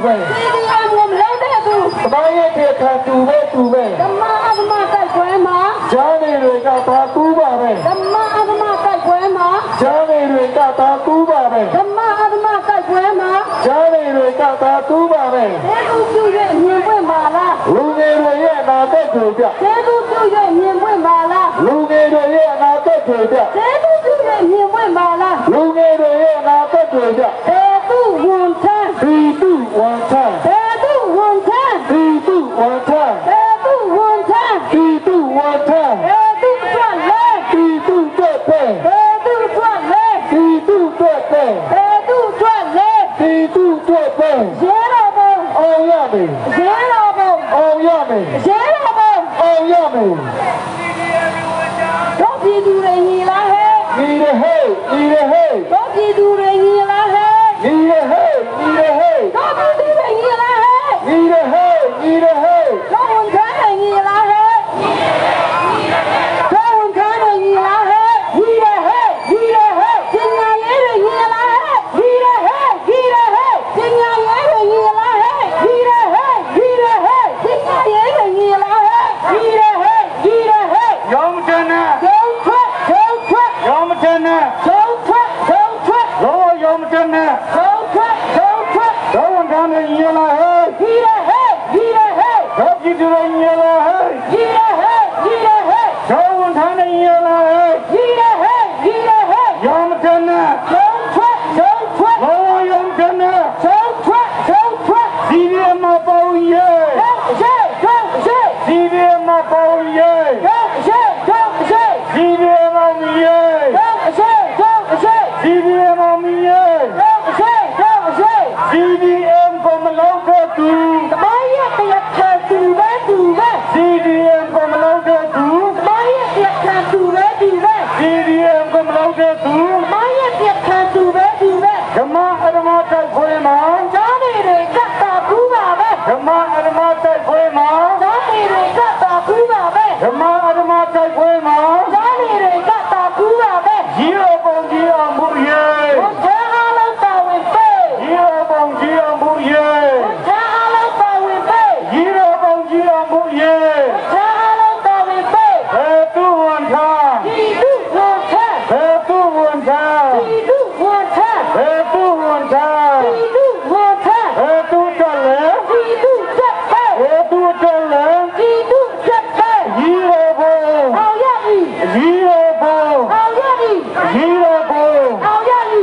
ပဲ CDM ကိုမလုပ်တဲ့သူ သမိုင်းရဲ့တရားခံတူပဲ ဓမ္မအဓမ္မတိုက်ပွဲမှာ ဂျားနေတွေကသာကူးပါပဲ ဓမ္မအဓမ္မတိုက်ပွဲမှာ ဂျားနေတွေကသာကူးပါပဲ ဓမ္မအဓမ္မတိုက်ပွဲမှာ ဂျားနေတွေကသာကူးပါပဲ ကျေးဇူးပြု၍မြင်ပွင့်ပါလား လူငယ်တွေရဲ့အနာဂတ်ကိုပြ ကျေးဇူးပြု၍မြင်ပွင့်ပါလား လူငယ်တွေရဲ့အနာဂတ်ကိုပြ ကျေးဇူးပြု၍မြင်ပွင့်ပါလား လူငယ်တွေရဲ့အနာဂတ်ကိုပြ ဒေတုဝန်ထမ်း ဒီတုဝန်ထမ်း ဒေတုဝန်ထမ်း ဒီတုဝန်ထမ်း ဒေတုဝန်ထမ်း ဒီတုဝန်ထမ်း ဒေတုထွက်လဲ ဒီတုတက်ပဲ ဒေတုထွက်လဲ ဒီတုတက်ပဲ ဒေတုထွက်လဲ ဒီတုတက်ပဲ ရဲတော်ဘုံ အောင်ရမယ် ရဲတော်ဘုံ အောင်ရမယ် ရဲတော်ဘုံ အောင်ရမယ် တို့ပြည်သူတွေညီလားဟဲ့ ညီရဟဲ့ညီရဟဲ့ တို့ပြည်သူတွေညီလားဟဲ့ ညီရဟဲ့ညီရဟဲ့ တို့ပြည်သူတွေညီလားဟဲ့ ညီရဟဲ့ညီရဟဲ့ တို့ဝန်ထမ်းတွေညီလားဟဲ့တို့ဝန်ထမ်းတွေညီလားဟဲ့ညီရဟဲ့ညီရဟဲ့ပညာရေးတွေညီလားဟဲ့ညီရဟဲ့ညီရဟဲ့ပညာရေးတွေညီလားဟဲ့ညီရဟဲ့ညီရဟဲ့ပညာရေးတွေညီလားဟဲ့ညီရဟဲ့ညီရဟဲ့ ရောမတနာ ကျုံထွက်ကျုံထွက် ရောမတနာ ကျုံထွက်ကျုံထွက် လောရောမတနာ ကျုံထွက်ကျုံထွက် တော့ဝန်ထမ်းတွေညီလာဟဲ့ ညီရဟဲ့ညီရဟဲ့ တော့ပြည်သူတွေညီလာဟဲ့ ညီရဟဲ့ညီရဟဲ့ တော့ဝန်ထမ်းတွေညီလာဟဲ့ ညီရဟဲ့ညီရဟဲ့ ရောမတနာ ကျုံထွက်ကျုံထွက် လောရောမတနာ ကျုံထွက်ကျုံထွက် စီရီမပေါင်းရဲ့ ကျုံရှေ့ကျုံရှေ့ စီရီမပေါင်းရဲ့ ကျုံရှေ့ကျုံရှေ့ စီရီမောင်ရဲ့ ကျုံရှေ့ကျုံရှေ့ စီရီမောင်ရဲ့ ကျုံရှေ့ကျုံရှေ့ CDM ကိုမလောက်တဲ့သူ တမိုင်းရဲ့တရားခံသူပဲသူပဲ CDM ကိုမလောက်တဲ့သူ တမိုင်းရဲ့တရားခံသူပဲသူပဲ CDM ကိုမလောက်တဲ့သူ တမိုင်းရဲ့တရားခံသူပဲသူပဲ ဓမ္မအရမတိုက်ခွေးမှာ ကြားနေတွေကတ်တာဘူးပါပဲ ဓမ္မအရမတိုက်ခွေးမှာ ကြားနေတွေကတ်တာဘူးပါပဲ ဓမ္မအရမတိုက်ခွေးမှာ ကြားနေတွေကတ်တာဘူးပါပဲ ရီရောပုံကြီးအောင်မှုရဲ့ ဘုရားအားလုံးပါဝင်ပေး ရီရောပုံကြီးအောင်မှုရဲ့ ဘုရားအားလုံးပါဝင်ပေး ရီရောပုံကြီးအောင်မှုရဲ့ ဘုရားအားလုံးပါဝင်ပေး ဘယ်သူဝန်ထား ဒီလူဝန်ထမ်း ဘယ်သူဝန်ထား ဒီလူဝန်ထမ်း ဘယ်သူဝန်ထား ဒီလူဝန်ထမ်း ဘယ်သူတက်လဲ ဒီလူချက်ပဲ ဘယ်သူတက်လဲ ဒီလူချက်ပဲ ရီရောပုံ အောင်ရပြီ ရီရောပုံ အောင်ရပြီ ရီရောပုံ အောင်ရပြီ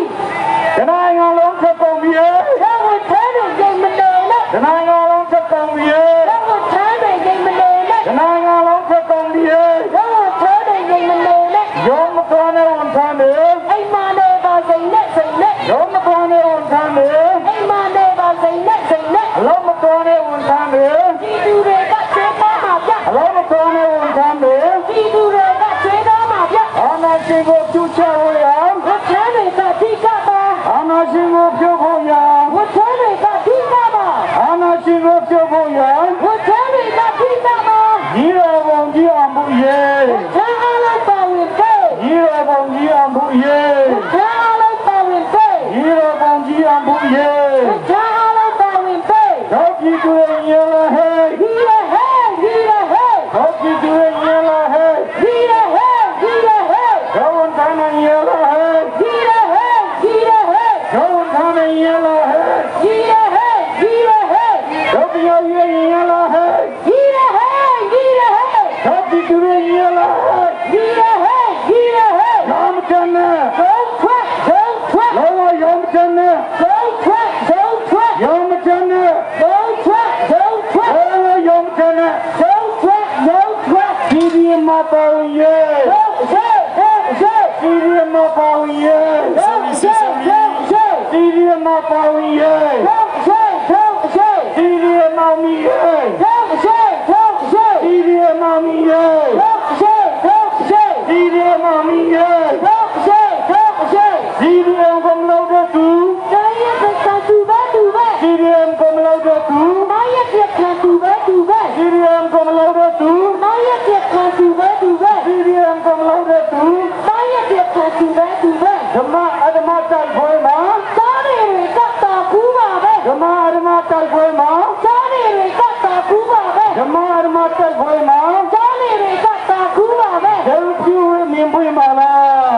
တနိုင်ငံလုံးသက်ကုန်ပြီ ဘယ်ဝန်ထမ်းတွေရင်မနေနဲ့ တနိုင်ငံလုံးသက်ကုန်ပြီ ဘယ်ဝန်ထမ်းတွေရင်မနေနဲ့ တနိုင်ငံလုံးသက်ကုန်ပြီ ဘယ်ဝန်ထမ်းတွေရင်မနေနဲ့ ရောမတော်တဲ့ဝန်ထမ်းတွေ အိမ်မာနေပါစိန်နဲ့စိန်နဲ့ ရောမတော်တဲ့ဝန်ထမ်းတွေ အိမ်မာနေပါစိန်နဲ့စိန်နဲ့ အလုံးမတော်တဲ့ဝန်ထမ်းတွေ ဒီလူတွေကကျွေးသားမှာပြ အလုံးမတော်တဲ့ဝန်ထမ်းတွေ ဒီလူတွေကကျွေးသားမှာပြ အာဏာရှင်ကိုပြုချဖို့ရ ဝန်ထမ်းတွေကထိကပါ အာဏာရှင်ကိုပြုဖို့ရ ဝန်ထမ်းတွေကထိကပါ အာဏာရှင်ကိုပြုဖို့ရ ဝန်ထမ်းတွေကထိကပါ ရီရောပုံကြီးအောင်မှုရဲ့ ဝန်ထမ်းအားလုံးပါဝင်ပေး ရီရောပုံကြီးအောင်မှုရဲ့ ဝန်ထမ်းအားလုံးပါဝင်ပေး ရီရောပုံကြီးအောင်မှုရဲ့ ဝန်ထမ်းအားလုံးပါဝင်ပေး တော့ပြည်သူရဲ့ညလာဟဲ့ ဒီရဟဲ့ဒီရဟဲ့ တော့ပြည်သူရဲ့ညလာဟဲ့ ဒီရဟဲ့ဒီရဟဲ့ တော့ဝန်ထမ်းရဲ့ညလာဟဲ့ ဒီရဟဲ့ဒီရဟဲ့ တော့ဝန်ထမ်းရဲ့ညလာဟဲ့ ဒီရဟဲ့ဒီရဟဲ့ တော့ပြည်သူရဲ့ညလာဟဲ့ ဒီရဟဲ့ဒီရဟဲ့ တော့ပြည်သူရဲ့ညလာဟဲ့ ဒီရဟဲ့ဒီရဟဲ့ ရောမတနာ ဒုံထွက်ဒုံထွက် လောရောမတနာ ဒုံထွက်ဒုံထွက် ရောမတနာ ဒုံထွက်ဒုံထွက် လောရောမတနာ ဒုံထွက်ဒုံထွက် ဒီဒီမပေါင်းရဲ့ ဒုံရှေ့ဒုံရှေ့ ဒီဒီမပေါင်းရဲ့ ဒုံရှေ့ဒုံရှေ့ ဒီဒီမပေါင်းရဲ့ ဒုံရှေ့ဒုံရှေ့ ဒီဒီမောင်မီရဲ့ ဒုံရှေ့ဒုံရှေ့ ဒီဒီမောင်မီရဲ့ ဒုံရှေ့ဒုံရှေ့ ဒီဒီမောင်မီရဲ့ ဒုံရှေ့ဒုံရှေ့ ဒီဒီအောင်ကမလို့တဲ့သူ တိုင်းရဲ့သက်သူပဲသူပဲ ဒီဒီအောင်ကမလို့တဲ့သူ တိုင်းရဲ့သက်သူပဲသူပဲ ဒီဒီအောင်ကမလို့တဲ့သူ တိုင်းရဲ့သက်သူပဲသူပဲ ဒီဒီအောင်ကမလို့တဲ့သူ တိုင်းရဲ့သက်သူပဲသူပဲ ဓမ္မအဓမ္မတိုက်ခွဲမှာ သားတွေကတာကူပါပဲ ဓမ္မအဓမ္မတိုက် ပွဲမှာကြားနေတွေကတာကူးပါပဲ ဓမ္မအဓမ္မတိုက်ပွဲမှာ ကြားနေတွေကတာကူးပါပဲ ဒေဝပြုမြင်ပွင့်ပါလား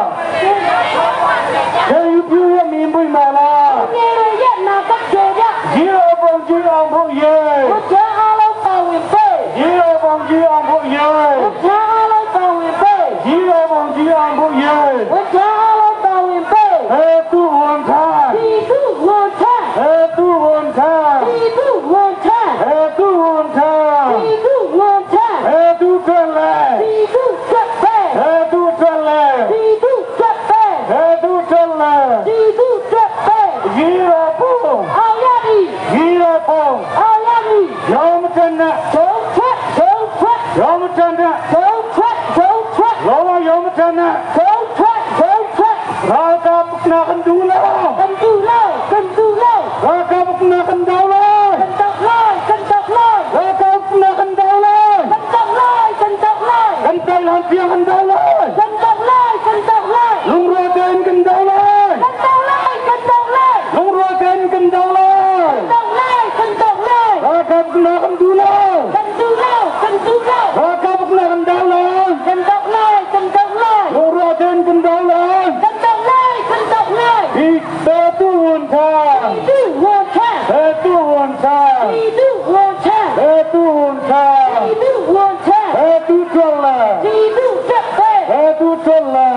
ဒေဝပြုမြင်ပွင့်ပါလား နေရရဲ့နာပတ်ကျေကြ ရေပုံကြီးအောင်ဖို့ရေ ဘုရားအားလုံးပါဝင်ပေး ရေပုံကြီးအောင်ဖို့ရေ ဘုရားအားလုံးပါဝင်ပေး ရေပုံကြီးအောင်ဖို့ရေ ဘုရားအားလုံးပါဝင်ပေး သူဝန်ခံ ဒီသူဝန်ထမ်း သူဝန်ခံ ဒီသူဝန်ထမ်း သူဝန်ခံ ဒီသူဝန်ထမ်း သူထွက်လဲ ဒီသူဆက်ပဲ သူထွက်လဲ ဒီသူဆက်ပဲ သူထွက်လဲ ဒီသူဆက်ပဲ ရေပုံ အောင်ရပြီ ရေပုံ အောင်ရပြီ ရောမတန သုံးထွက်သုံးထွက် ရောမတန သုံးထွက်သုံးထွက် လောရောမတန သုံးထွက်သုံးထွက် ရာကပနာကန်ဒူလာ กันดูเลยกันดูเลย ရာကပနာကန်ဒူလာ กันตกเลยกันตกเลย ရာကပนาကန်ဒူလာ กันตกเลยกันตกเลย กันไตลันเปียกันดาวเลย กันตกเลยกันตกเลย ลุงรัวเดินกันดาวเลย กันตกเลยกันตกเลย ลุงรัวเดินกันดาวเลย ตกเลยกันตกเลย ราคาปนากันดูเลย กันดูเลยกันดูเลย ราคาปนากันดาวเลย กันตกเลยกันตกเลย ลุงรัวเดินกันดาวเลย กันตกเลยกันตกเลย อีกเตตุวันทา ดูหัวแท้ เตตุวันทา ดูหัวแท้ เตตุวันทา ดูหัวแท้ เตตุทวลา ดูจับไป เตตุทวลา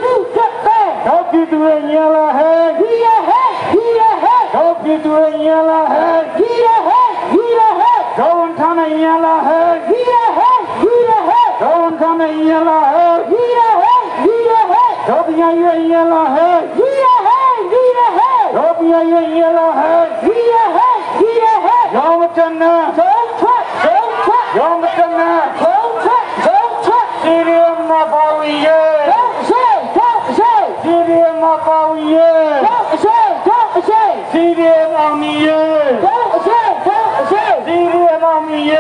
ดูจับไป เขาคิดว่าเงี้ยละเฮ้ ฮีระเฮฮีระเฮ เขาคิดว่าเงี้ยละเฮ้ ฮีระเฮฮีระเฮ เขาวันทานเงี้ยละเฮ้ ฮีระเฮฮีระเฮ เขาวันทานเงี้ยละเฮ้ ฮีระเฮฮีระเฮ เขาเป็นยังไงเงี้ยละเฮ้ ฮีระเฮฮีระเฮ เขาเป็นยังไงเงี้ยละเฮ้ ฮีระเฮฮีระเฮ ยอมกันนะ สองထွက်สองထွက် ยอมกันนะ สองထွက်สองထွက် ซีเรียมมาปาวิเย တော့ရှေ့တော့ရှေ့ ซีเรียมมาปาวิเย တော့ရှေ့တော့ရှေ့ ซีเรียมอามีเย တော့ရှေ့တော့ရှေ့ ซีเรียมอามีเย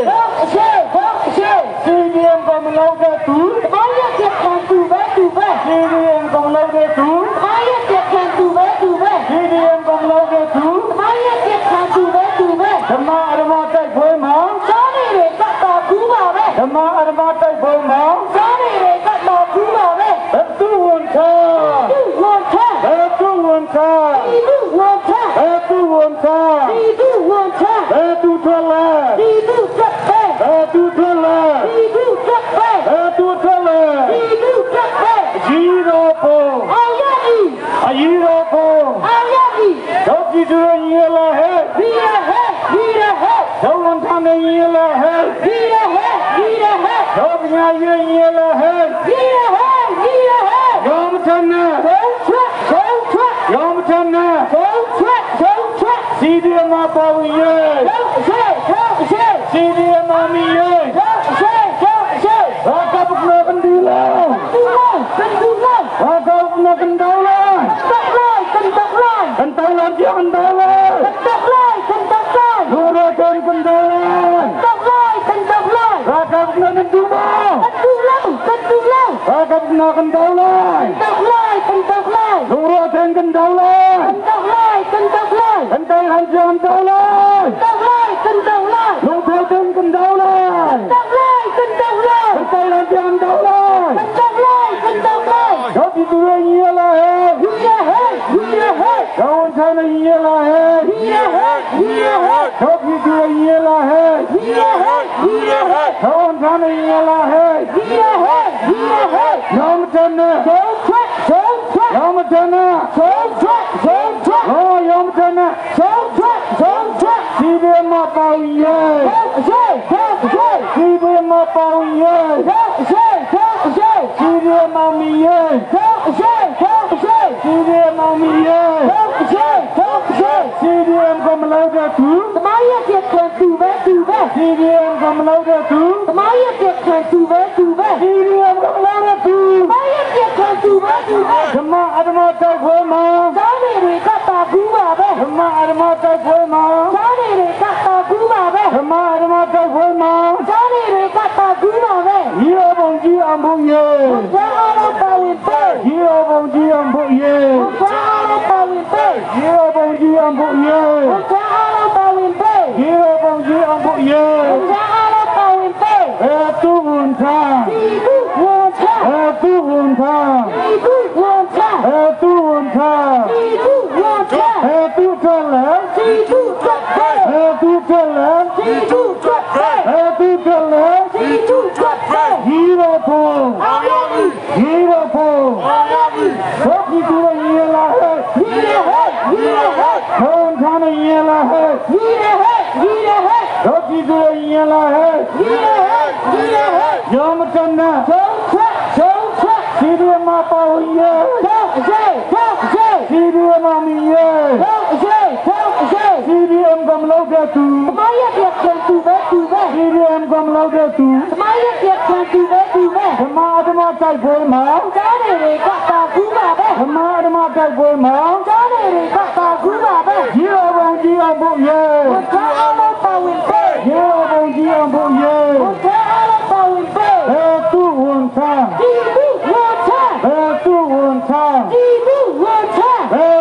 တော့ရှေ့တော့ရှေ့ ซีเรียมกำลังจะตู ဘာရတဲ့ခံသူပဲသူပဲ ซีเรียมกำลังจะตู ဘာရတဲ့ခံသူပဲသူပဲ ซีเรียมกำลังจะตู ဘာရတဲ့ခံသူပဲသူပဲ ธรรมะอรมะတိုက်ပွဲမှာ စားနေတယ်ကတ်တော်ကူးပါပဲ ธรรมะอรมะတိုက်ပွဲမှာ စားနေတယ်ကတ်တော်ကူးပါပဲ ဘသူဝန်ခံ သူ့ဝန်ထမ်း ဘသူဝန်ခံ ဒီသူ့ဝန်ထမ်း ဘသူဝန်ခံ ဒီသူ့ဝန်ထမ်း ဘသူထွက်လဲ ဒီသူ့တက်ပဲ ဘသူထွက်လဲ ဒီသူ့တက်ပဲ ဘသူထွက်လဲ ဒီသူ့တက်ပဲ ကြီးတော်ဘုံ အောင်ရပြီ အကြီးတော်ဘုံ အောင်ရပြီ တော့ကြည့်သူရေလာဟဲ့ ဒီရဟဲ့ဒီရဟဲ့ တော့ဝန်ခံနေရေလာဟဲ့ ဒီရဟဲ့ဒီရဟဲ့ တော့ပညာရေလာဟဲ့ ဒီရဟဲ့ဒီရဟဲ့ ရောမထနာ သုံးထွက်သုံးထွက် ရောမထနာ သုံးထွက်သုံးထွက် စီဒီမပါဝရေ သုံးရှေ့သုံးရှေ့ စီဒီမမီရေ သုံးရှေ့သုံးရှေ့ ဘာကပကနကန်ဒီလာ သူလုံးကန်သူလုံး ဘာကပနကန်ဒေါလာ တက်လိုက်ကန်တက်လိုက် ကန်တိုင်လာပြကန်ဒေါလာ ကန်တက်လိုက်ကန်တက်လိုက် လူရကန်ကန်ဒေါလာ တက်လိုက်ကန်တက်လိုက် ဘာကပနကန်ဒူမာ ကန်သူလုံးကန်သူလုံး ဘာကပနကန်ဒေါလာ တက်လိုက်ကန်တက်လိုက် လူရကန်ကန်ဒေါလာ ကန်တက်လိုက်ကန်တက်လိုက် ကန်တိုင်ဟန်ဂျန်ဒေါလာ တက်လိုက်ကန်တက်လိုက် လူထောကန်ကန်ဒေါလာ တက်လိုက်ကန်တက်လိုက် ကန်တိုင်ဟန်ဂျန်ဒေါလာ ကန်တက်လိုက်ကန်တက်လိုက် တော့ဒီသူရေလာဟဲ့ ဒီရဟဲ့ဒီရဟဲ့ တော့ဝန်ခံနေရေလာဟဲ့ ဒီရဟဲ့ဒီရဟဲ့ တော့ဒီသူရေလာဟဲ့ ဒီရဟဲ့ဒီရဟဲ့ တော့ဝန်ခံနေရေလာဟဲ့ ဒီရဟဲ့ဒီရဟဲ့ ရောမထနာ သုံးထွက်သုံးထွက် ရောမထနာ သုံးထွက်သုံးထွက် ဟောရောမထနာ သုံးထွက်သုံးထွက် ဒီဒီမပေါရေ သုံးရှေ့သုံးရှေ့ ဒီဒီမပေါရေ သုံးရှေ့သုံးရှေ့ ဒီဒီမမီရေ သုံးရှေ့သုံးရှေ့ ဒီဒီမမီရေ သုံးရှေ့သုံးရှေ့ ဒီဒီကမလောက်တဲ့သူ သမားရဲ့ပြက်ခံသူပဲသူပဲ ဒီဒီကမလောက်တဲ့သူ သမားရဲ့ပြက်ခံသူပဲသူပဲ ဒီဒီကမလောက်တဲ့သူ သမားရဲ့ပြက်ခံသူပဲသူပဲ ဓမ္မအဓမ္မတိုက်ပွဲမှာ သားနေတွေကတာကူးပါပဲ ဓမ္မအဓမ္မတိုက်ပွဲမှာ သားနေတွေကတာကူးပါပဲ ဓမ္မအဓမ္မတိုက်ပွဲမှာ သားနေတွေကတာကူးပါပဲ ရေပုံကြီးအောင်ဖို့ရေ ဘုရားအားလုံးပါဝင်ပေး ရေပုံကြီးအောင်ဖို့ရေ ဘုရားအားလုံးပါဝင်ပေး ရေပုံကြီးအောင်ဖို့ရေ ဘုရားအားလုံးပါဝင်ပေး time. one time. One time. One time. Two time. Two time. Two time. Two time. Two time. Two time. Hero Pong. Hero Pong. Hope you do a year like Home Tana year like Hope you do a year like Yomatana. Sidu Mapa year. Sidu Mami year. Sidu Gam Loga tu. Sidu Gam Loga tu. Adama Kai Burma. Adama Kai Burma. Hero Bongi Ambu year. Hero Bongi Ambu year. Two one time. Two one time.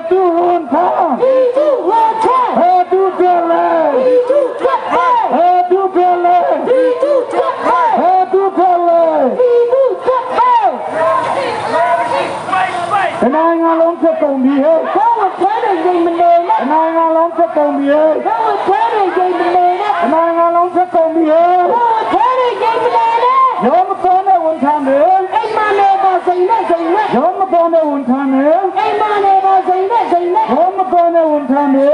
Two one time. Two Pele. Two Pele. Two Pele. And I long to come here. And I long to come here. And I long to come here. You're the one time there. You're the one time there. You're the one time there.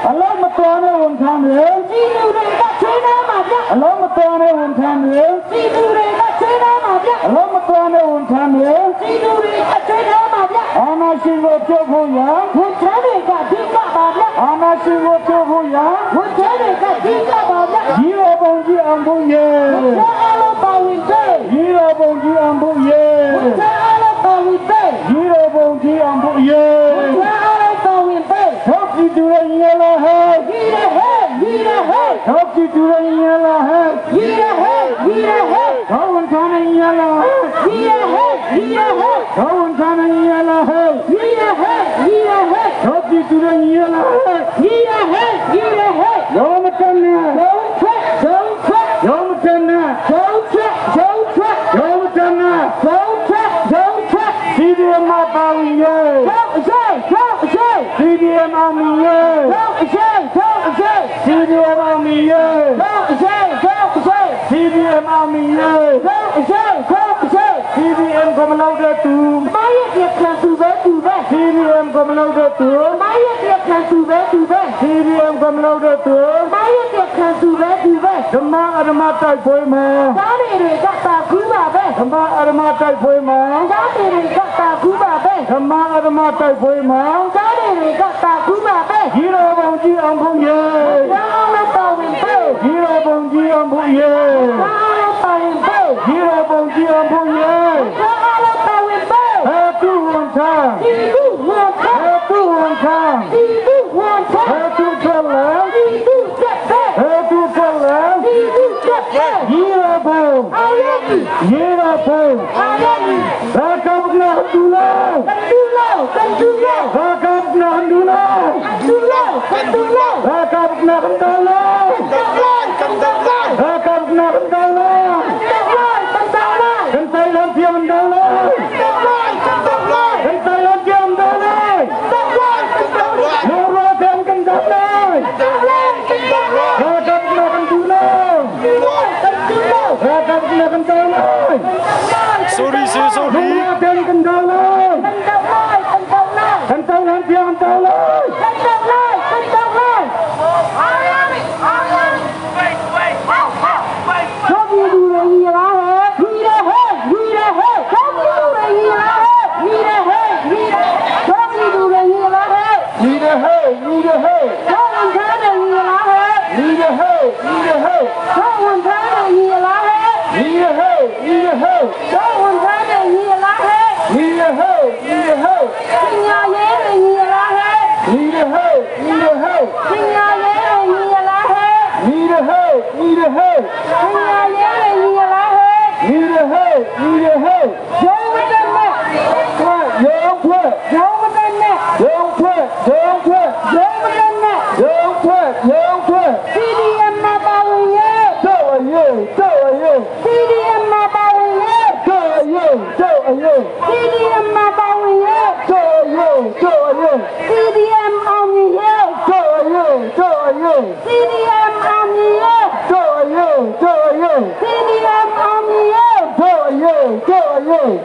I love my corner one time there. I love my corner one time there. I love my corner one time there. I'm not sure what you're going on. I'm not sure what you're going on. Hero Bongi Ambu year. Hero Bongi Ambu year. Hero Bongi Ambu year. Help you do a yellow head. Help you do a yellow head. Go and turn a yellow head. Go and turn a yellow head. Help you do a yellow head. Yomatana. Yomatana. Yomatana. CDM Mapawi year. CDM Army year. CDM Army year. CDM Army year. CDM Komaloda tu. CDM Komaloda tu. CDM Komaloda tu. Dama Adama Tai Boy Ma. Dama Adama Tai Boy Ma. Dama Adama Tai Boy Ma. Hero Bongi Ambu year. Hero Bongi Ambu year. Hero Bongi Ambu year. Two one time. Two one time. Two color. Two color. Hero Bong. Hero Bong. Rakam Nahandula. Rakam Nahandula. Rakam Nahandula. Rakam Nahandula. Kentai Lampion Dala. Kentai Lampion Dala. Nuratan Kendala. Rakam Nahandula. Rakam Nahandula. Sorry. Nuratan Kendala. Kentai Lampion Dala. CDM အောင်မြင်ရဲ့CDM အောင်မြင်ရဲ့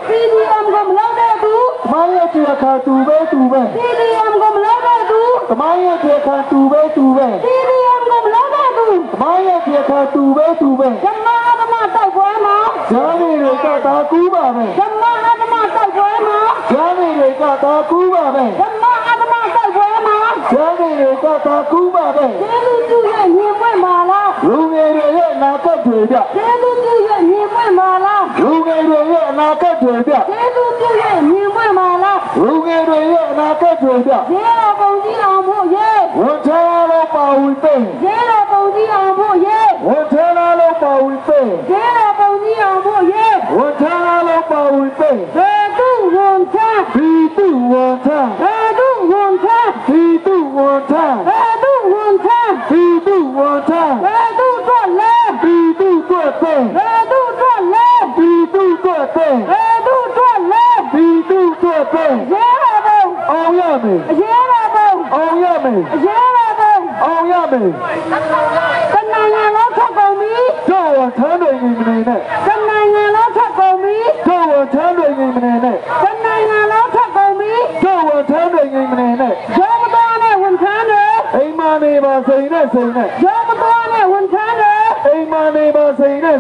CDM ကိုမလုပ်တဲ့သူ သမိုင်းရဲ့တရားခံသူပဲ CDM ကိုမလုပ်တဲ့သူ သမိုင်းရဲ့တရားခံသူပဲ CDM ကိုမလုပ်တဲ့သူ သမိုင်းရဲ့တရားခံသူပဲ ဓမ္မအဓမ္မတိုက်ပွဲမှာ ဂျာနေတွေကသာကူးပါပဲ ဓမ္မအဓမ္မတိုက်ပွဲမှာ ဂျာနေတွေကသာကူးပါပဲ ဓမ္မအဓမ္မတိုက်ပွဲမှာ ဂျာနေတွေကသာကူးပါပဲ ကျေးဇူးပြုရဲ့ညီပွင့်ပါလား လူငယ်တွေရဲ့အနာဂတ်တွေပြ ကျေးဇူးပြုရဲ့ညီပွင့်ပါလား လူငယ်တွေရဲ့အနာဂတ်တွေပြ ကျေးဇူးပြုရဲ့ညီပွင့်ပါလား လူငယ်တွေရဲ့အနာဂတ်တွေပြ ရေတော်ပုံကြီးအောင်ဖို့ရေ ဝန်ထမ်းလို့ပါဝင်သိ ရေတော်ပုံကြီးအောင်ဖို့ရေ ဝန်ထမ်းလို့ပါဝင်သိ ရေတော်ပုံကြီးအောင်ဖို့ရေ ဝန်ထမ်းလို့ပါဝင်သိ ဘေတုဝန်ထမ်း ဒီသူဝန်ထမ်း ဘေတုဝန်ထမ်း ဒီသူဝန်ထမ်း ဘေတုဝန်ထမ်း ဒီသူဝန်ထမ်း ဘေတုတော့လဲ ဒီသူတွေ့သိ ဘေတုတော့လဲ ဒီသူတွေ့သိ ဘေတုတော့လဲ ဒီသူတွေ့သိ ရေတော်ပုံ အောင်ရမယ် ရေတော်ပုံ အောင်ရမယ် ရေတော်ပုံ အောင်ရမယ် တနိုင်ငံလုံးထပ်ကုန်ပြီ တော့ဝန်ထမ်းတွေငြိမ်မနေနဲ့ တနိုင်ငံလုံးထပ်ကုန်ပြီ တော့ဝန်ထမ်းတွေငြိမ်မနေနဲ့ တနိုင်ငံလုံးထပ်ကုန်ပြီ တော့ဝန်ထမ်းတွေငြိမ်မနေနဲ့ ရောမတော်နဲ့ဝန်ထမ်းတွေ အိမ်မနေပါစိန်နဲ့ ရောမတော်နဲ့ဝန်ထမ်းတွေ အိမ်မနေပါစိန်နဲ့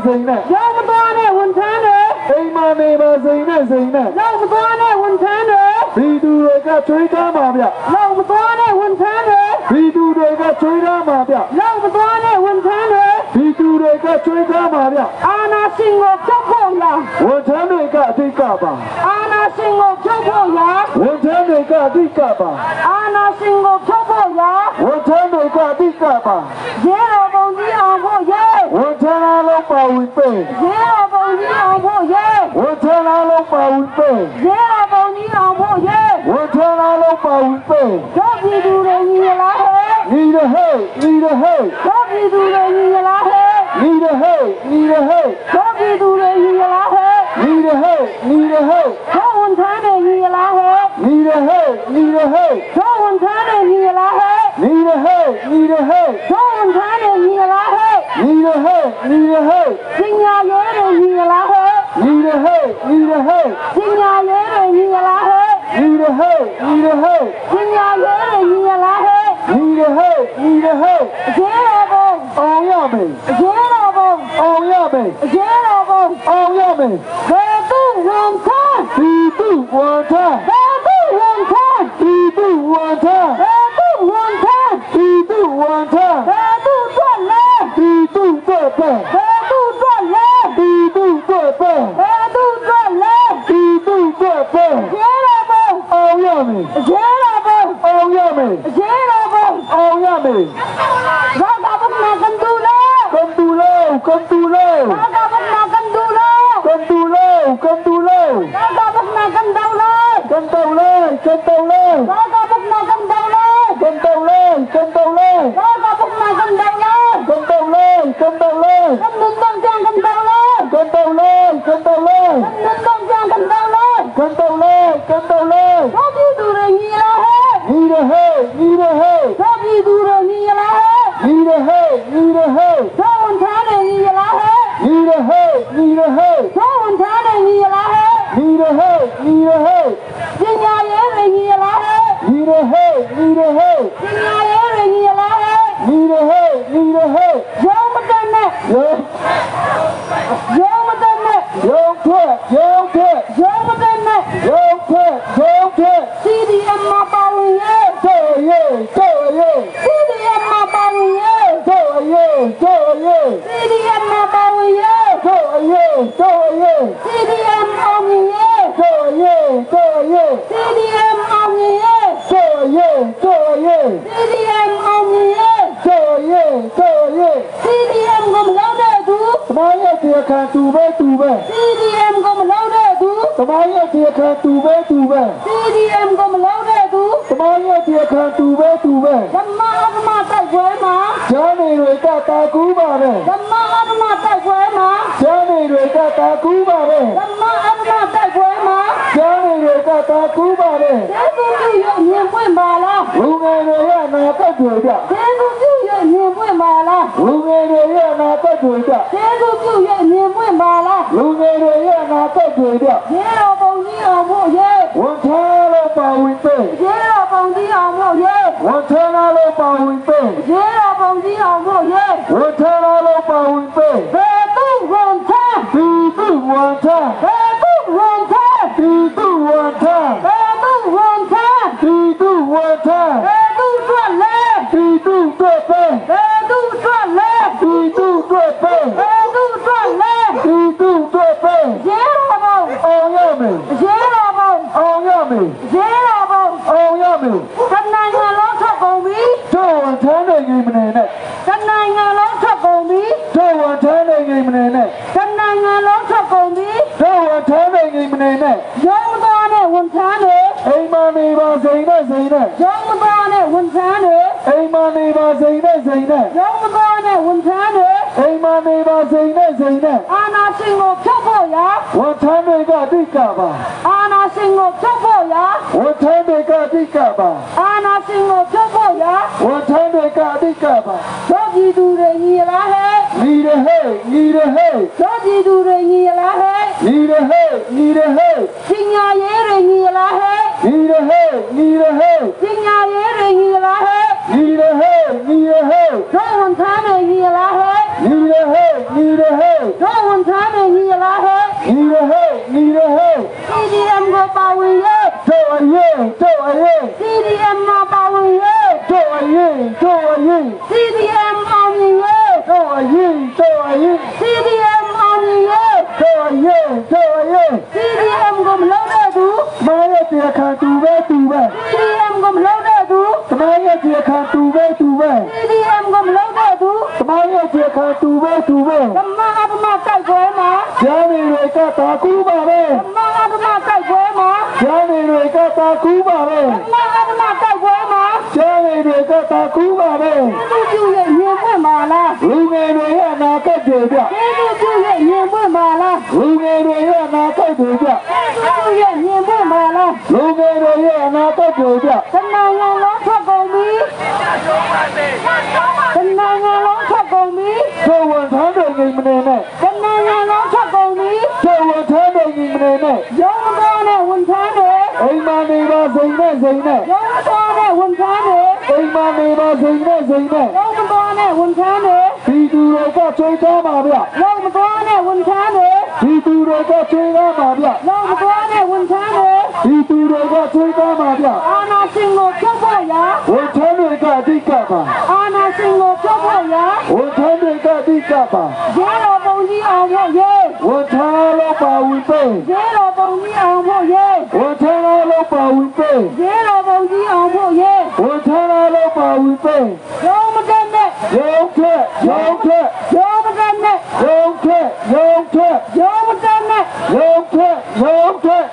ရောမတော်နဲ့ဝန်ထမ်းတွေ အိမ်မနေပါစိန်နဲ့ ရောမတော်နဲ့ဝန်ထမ်းတွေ ဒီသူတွေကချွေးထားမှာဗျ ရောမတော်နဲ့ဝန်ထမ်းတွေ ဒီသူတွေကချွေးထားမှာဗျ ရောမတော်နဲ့ဝန်ထမ်းတွေ ဒီသူတွေကချွေးထားမှာဗျ အာနာရှင်ကိုဖြုတ်ဖို့လား ဝန်ထမ်းတွေကအဓိကပါ အာနာရှင်ကိုဖြုတ်ဖို့လား ဝန်ထမ်းတွေကအဓိကပါ အာနာရှင်ကိုဖြုတ်ဖို့လား ဝန်ထမ်းတွေကအဓိကပါ ရေတော်ပုံကြီးအောင်ဖို့ရေ ဝန်ထမ်းအားလုံးပါဝင်ပေး ရေတော်ပုံကြီးအောင်ဖို့ရေ ဝန်ထမ်းအားလုံးပါဝင်ပေး ရေတော်ပုံကြီးအောင်ဖို့ရေ ဝန်ထမ်းအားလုံးပါဝင်ပေး တို့ပြည်သူတွေညီလားဟဲ့ ညီရဟဲ့ညီရဟဲ့ တို့ပြည်သူတွေညီလားဟဲ့ ညီရဟဲ့ညီရဟဲ့ တို့ပြည်သူတွေညီလားဟဲ့ ညီရဟဲ့ညီရဟဲ့ တို့ဝန်ထမ်းတွေညီလားဟဲ့ ညီရဟဲ့ညီရဟဲ့ တို့ဝန်ထမ်းတွေညီလားဟဲ့ ညီရဟဲ့ညီရဟဲ့ တို့ဝန်ထမ်းတွေညီလားဟဲ့ ညီရဟဲ့ညီရဟဲ့ ပညာရေးတွေညီလားဟဲ့ ညီရဟဲ့ညီရဟဲ့ ပညာရေးတွေညီလားဟဲ့ ညီရဟဲ့ညီရဟဲ့ ပညာရေးတွေညီလားဟဲ့ ညီရဟဲ့ညီရဟဲ့ ရေတော်ပုံ အောင်ရမယ် ရေတော်ပုံ အောင်ရမယ် ရေတော်ပုံ အောင်ရမယ် ဘေတုဝန်ထမ်း ဒီသူဝန်ထမ်း ဘေတုဝန်ထမ်း ဒီသူဝန်ထမ်း ဘေတုဝန်ထမ်း ဒီသူဝန်ထမ်း ဘေတုတော့လဲ ဒီသူတွေ့ပဲ ဘေတုတော့လဲ ဒီသူတွေ့ပဲ ဘေတုတော့လဲ ဒီသူတွေ့ပဲ ရေတော်ပုံ အောင်ရမယ် ရေတော်ပုံ အောင်ရမယ် ရေတော်ပုံ အောင်ရမယ် ရာဂဘနာကန်ဒူလာ ကန်တူလောကန်တူလော ရာဂဘနာကန်ဒူလာ ကန်တူလောကန်တူလော ရာဂဘနာကန်ဒူလာ ကန်တူလောကန်တူလော ရာဂဘနာကန်ဒူလာ ကန်တူလောကန်တူလော ရာဂဘနာကန်ဒူလာ ကန်တူလောကန်တူလော ကန်ဒူတောင်ကြံကန်ဒူလာ ကန်တူလောကန်တူလော ကန်ဒူတောင်ကြံကန်ဒူလာ ကန်တူလောကန်တူလော တို့ပြည်သူတွေညီလားဟဲ့ ညီရဟဲ့ညီရဟဲ့ တို့ပြည်သူတွေညီလားဟဲ့ ညီရဟဲ့ညီရဟဲ့ တို့ဝန်ထမ်းတွေညီလားဟဲ့ ညီရဟဲ့ညီရဟဲ့ တို့ဝန်ထမ်းတွေညီလားဟဲ့ ညီရဟဲ့ညီရဟဲ့ ပညာရေးတွေညီလားဟဲ့ ညီရဟဲ့ညီရဟဲ့ ပညာရေးတွေညီလားဟဲ့ ညီရဟဲ့ညီရဟဲ့ ရောမတန်နဲ့ ယော ရောမတန်နဲ့ ယောဖက်ယောဖက် ရောမတန်နဲ့ ယောဖက်ယောဖက် CDM မှာပါဝင်ရဲ့ တော့ရဲ့တော့ရဲ့ CDM မှာပါဝင်ရဲ့ တော့ရဲ့တော့ရဲ့ CDM မှာပါဝင်ရဲ့ တော့ရဲ့တော့ရဲ့ CDM အောင်မြင်ရဲ့ တော့ရဲ့တော့ရဲ့ CDM အောင်မြင်ရဲ့ တော့ရဲ့တော့ရဲ့ CDM အောင်မြင်ရဲ့ တော့ရဲ့တော့ရဲ့ CDM ကိုမလုပ်တဲ့သူ သမိုင်းရဲ့တရားခံသူပဲ CDM ကိုမလုပ်တဲ့သူ သမိုင်းရဲ့တရားခံသူပဲ CDM ကိုမလုပ်တဲ့သူ သမိုင်းရဲ့တရားခံသူပဲ ဓမ္မအဓမ္မတိုက်ပွဲမှာ ဂျာနေတွေကတာကူးပါပဲ ဓမ္မအဓမ္မတိုက်ပွဲမှာ ဂျာနေတွေကတာကူးပါပဲ ဓမ္မအဓမ္မတိုက်ပွဲမှာ ဂျာနေတွေကတာကူးပါပဲ ကျေးဇူးပြုရမြင်ပွင့်ပါလား လူငယ်တွေရဲ့အနာဂတ်တွေပြ ကျေးဇူးပြုရ လူငယ်တွေရဲ့အနာဂတ်တွေအတွက် ကျေးဇူးပြုရဲ့မြင်ပွင့်ပါလား လူငယ်တွေရဲ့အနာဂတ်တွေအတွက် ရေတော်ပုံကြီးအောင်ဖို့ရေ ဝန်ထမ်းလို့ပါဝင်ပေး ရေတော်ပုံကြီးအောင်ဖို့ရေ ဝန်ထမ်းလို့ပါဝင်ပေး ရေတော်ပုံကြီးအောင်ဖို့ရေ ဝန်ထမ်းလို့ပါဝင်ပေး ဘယ်သူဝန်ထမ်း ဒီသူဝန်ထမ်း ဘယ်သူဝန်ထမ်း ဒီသူဝန်ထမ်း ဘယ်သူဝန်ထမ်း ဒီသူဝန်ထမ်း ဘယ်သူအတွက်လဲ ဒီသူတွေ့ပေး ဘယ်သူအတွက်လဲ ဒီသူတွေ့ပေး ဘယ်သူအတွက်လဲ ဒီသူတွေ့ပေး ရေတော်ပုံ အောင်ရမယ် ရေတော်ပုံ အောင်ရမယ် ရေတော်ပုံ အောင်ရမယ် တနိုင်ငံလုံးထွက်ကုန်ပြီ တို့ဝန်ထမ်းတွေကြီးမနေနဲ့ တနိုင်ငံလုံးထွက်ကုန်ပြီ တို့ဝန်ထမ်းတွေကြီးမနေနဲ့ တနိုင်ငံလုံးထွက်ကုန်ပြီ တို့ဝန်ထမ်းတွေကြီးမနေနဲ့ ရုံးသွားတဲ့ဝန်ထမ်းတွေ အိမ်မနေပါစိန်နဲ့စိန်နဲ့ ရုံးသွားတဲ့ဝန်ထမ်းတွေ အိမ်မနေပါစိန်နဲ့စိန်နဲ့ ရုံးသွားတဲ့ဝန်ထမ်းတွေ အိမ်မနေပါစိန်နဲ့စိန်နဲ့ အာနာရှင်ကိုဖြုတ်ဖို့ရာ ဝန်ထမ်းတွေကအတိတ်ကပါ အာနာရှင်ကိုဖြုတ်ဖို့ရာ ဝန်ထမ်းတွေကအတိတ်ကပါ အာနာရှင်ကိုဖြုတ်ဖို့ရာ ဝန်ထမ်းတွေကအတိတ်ကပါ တို့ပြည်သူတွေညီလားဟဲ့ ညီရဟဲ့ညီရဟဲ့ တို့ပြည်သူတွေညီလားဟဲ့ ညီရဟဲ့ညီရဟဲ့ ပညာရေးတွေညီလားဟဲ့ ညီရဟဲ့ညီရဟဲ့ ပညာရေးတွေညီလားဟဲ့ ညီရဟဲ့ညီရဟဲ့ တို့ဝန်ထမ်းတွေညီလားဟဲ့ ညီရဟဲ့ညီရဟဲ့ တို့ဝန်ထမ်းတွေညီလားဟဲ့ ညီရဟဲ့ညီရဟဲ့ CDM ကိုပါဝင်ရေး တို့အရေးတို့အရေး CDM မှာပါဝင်ရေး တို့အရေးတို့အရေး CDM အောင်မြင်ရေး တို့အရေးတို့အရေး CDM အောင်မြင်ရေး တို့အရေးတို့အရေး CDM ကိုမလုပ်တဲ့သူ မာရဲ့တရားခံသူပဲသူပဲ CDM ကိုမလုပ်တဲ့သူ တမန်ရဲ့တရားခံသူပဲသူပဲ CDM ကိုမလုပ်တဲ့သူ တမန်ရဲ့တရားခံသူပဲသူပဲ ဓမ္မအပ္ပမတိုက်ပွဲမှာ ဂျာနေတွေကတာကူပါပဲ ဓမ္မအပ္ပမတိုက်ပွဲမှာ ဂျာနေတွေကတာကူပါပဲ ဓမ္မအပ္ပမတိုက်ပွဲမှာ ဂျာနေတွေကတာကူပါပဲ သူပြုရဲ့မြင်ပွင့်ပါလား လူငယ်တွေရဲ့အနာဂတ်တွေပြ သူပြုရဲ့မြင်ပွင့်ပါလား လူငယ်တွေရဲ့အနာဂတ်တွေပြ သူပြုရဲ့မြင်ပွင့်ပါလား လူငယ်တွေရဲ့အနာဂတ်တွေပြ တနိုင်ငံလုံးထွက်ကုန်ပြီတနိုင်ငံလုံးထွက်ကုန်ပြီ တို့ဝန်ထမ်းတွေကြီးမနေနဲ့ တနိုင်ငံလုံးထွက်ကုန်ပြီ တို့ဝန်ထမ်းတွေကြီးမနေနဲ့ ရုံးသွားတဲ့ဝန်ထမ်းတွေ အိမ်မနေပါစိန်နဲ့စိန်နဲ့ ရုံးသွားတဲ့ဝန်ထမ်းတွေ အိမ်မနေပါစိန်နဲ့စိန်နဲ့ ရုံးသွားတဲ့ဝန်ထမ်းတွေ ဒီသူတွေကချိန်သားပါဗျ ရုံးသွားတဲ့ဝန်ထမ်းတွေ ဒီသူတွေကချိန်သားပါဗျ ရုံးသွားတဲ့ဝန်ထမ်းတွေ ဒီသူတွေကချိန်သားပါဗျ အာနာရှင်ကိုဖြုတ်ဖို့ရာ ဝန်ထမ်းတွေကအတိတ်ကပါ အာနာရှင်ကိုဖြုတ်ဖို့ရာ ဝန်ထမ်းတွေကအတိတ်ကပါ ရေတော်ပုံကြီးအောင်ဖို့ရေ ဝန်ထမ်းလို့ပါဝင်ပေး ရေတော်ပုံကြီးအောင်ဖို့ရေ ဝန်ထမ်းလို့ပါဝင်ပေး ရေတော်ပုံကြီးအောင်ဖို့ရေ ဝန်ထမ်းလို့ပါဝင်ပေး ရုံးမတက်နဲ့ ရုံးထက်ရုံးထက် ရုံးမတက်နဲ့ ရုံးထက်ရုံးထက် ရုံးမတက်နဲ့ ရုံးထက်ရုံးထက်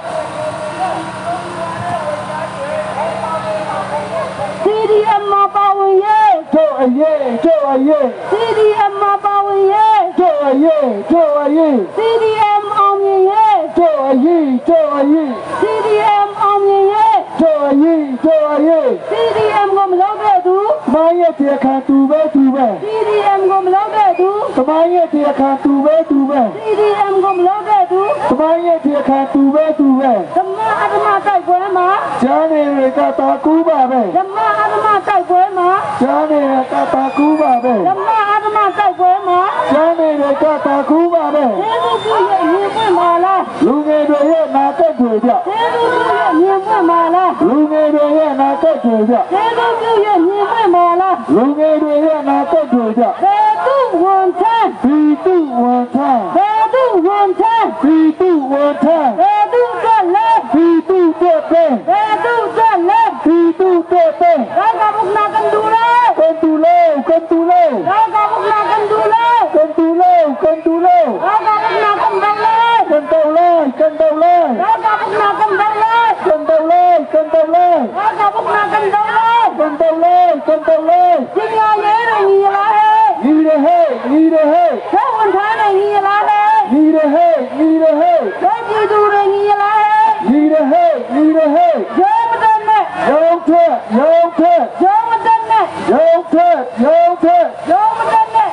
CDM မှာပါဝင်ရေး တို့အရေးတို့အရေး CDM မှာပါဝင်ရေး တို့အရေးတို့အရေး CDM အောင်မြင်ရေး တို့အရေးတို့အရေး CDM အောင်မြင်ရေး တို့အရေးတို့အရေး CDM ကိုမလုပ်တဲ့သူ မရဲ့တရားခံသူပဲသူပဲ CDM ကိုမလုပ်တဲ့သူ တမန်ရဲ့တရားခံသူပဲသူပဲ CDM ကိုမလုပ်တဲ့သူ တမန်ရဲ့တရားခံသူပဲသူပဲ ဓမ္မအပ္ပမတိုက်ပွဲမှာ ဂျာနေတွေကတာကူပါပဲ ဓမ္မအပ္ပမတိုက်ပွဲမှာ ဂျာနေတွေကတာကူပါပဲ ဓမ္မအပ္ပမတိုက်ပွဲမှာ ဂျာနေတွေကတာကူပါပဲ ကျေးဇူးပြုရဲ့မြင်ပွင့်ပါလား လူငယ်တွေရဲ့နာကတ်တွေပြ ကျေးဇူးပြုရဲ့မြင်ပွင့်ပါလား လူငယ်တွေရဲ့နာကတ်တွေပြ ကျေးဇူးပြုရဲ့မြင်ပွင့်ပါလား လူငယ်တွေရဲ့နာကတ်တွေပြ ဘယ်သူဝန်ထမ်း ဒီသူဝန်ထမ်း ဘယ်သူဝန်ထမ်း ဒီသူဝန်ထမ်း ဘယ်သူတက်လဲ ဒီသူတဲ့ပဲ ဘယ်သူတက်လဲ ဒီသူတဲ့ပဲ ဒါကဘုနာကန်ဒူလဲ ကန်တူလေးကန်တူလေး ဒါကဘုနာကန်ဒူလဲ ကန်တူလေးကန်တူလေး ဒါကဘုနာကန်ဒူလဲ ကန်တူလေးကန်တူလေး ဒါကဘုနာကန်ဒူလဲ ကန်တူလေးကန်တူလေး ဒါကဘုနာကန်ဒူလဲ ကန်တူလေးကန်တူလေး ပညာရေးတွေညီလားဟဲ့ ညီရဟဲ့ညီရဟဲ့ ဘယ်ဝန်ထမ်းတွေညီလားဟဲ့ ညီရဟဲ့ညီရဟဲ့ ဘယ်ပြည်သူတွေညီလားဟဲ့ ညီရဟဲ့ညီရဟဲ့ ရဲမတက်နဲ့ ရုံးထက် ရဲမတက်နဲ့ ရုံးထက်ရုံးထက် ရဲမတက်နဲ့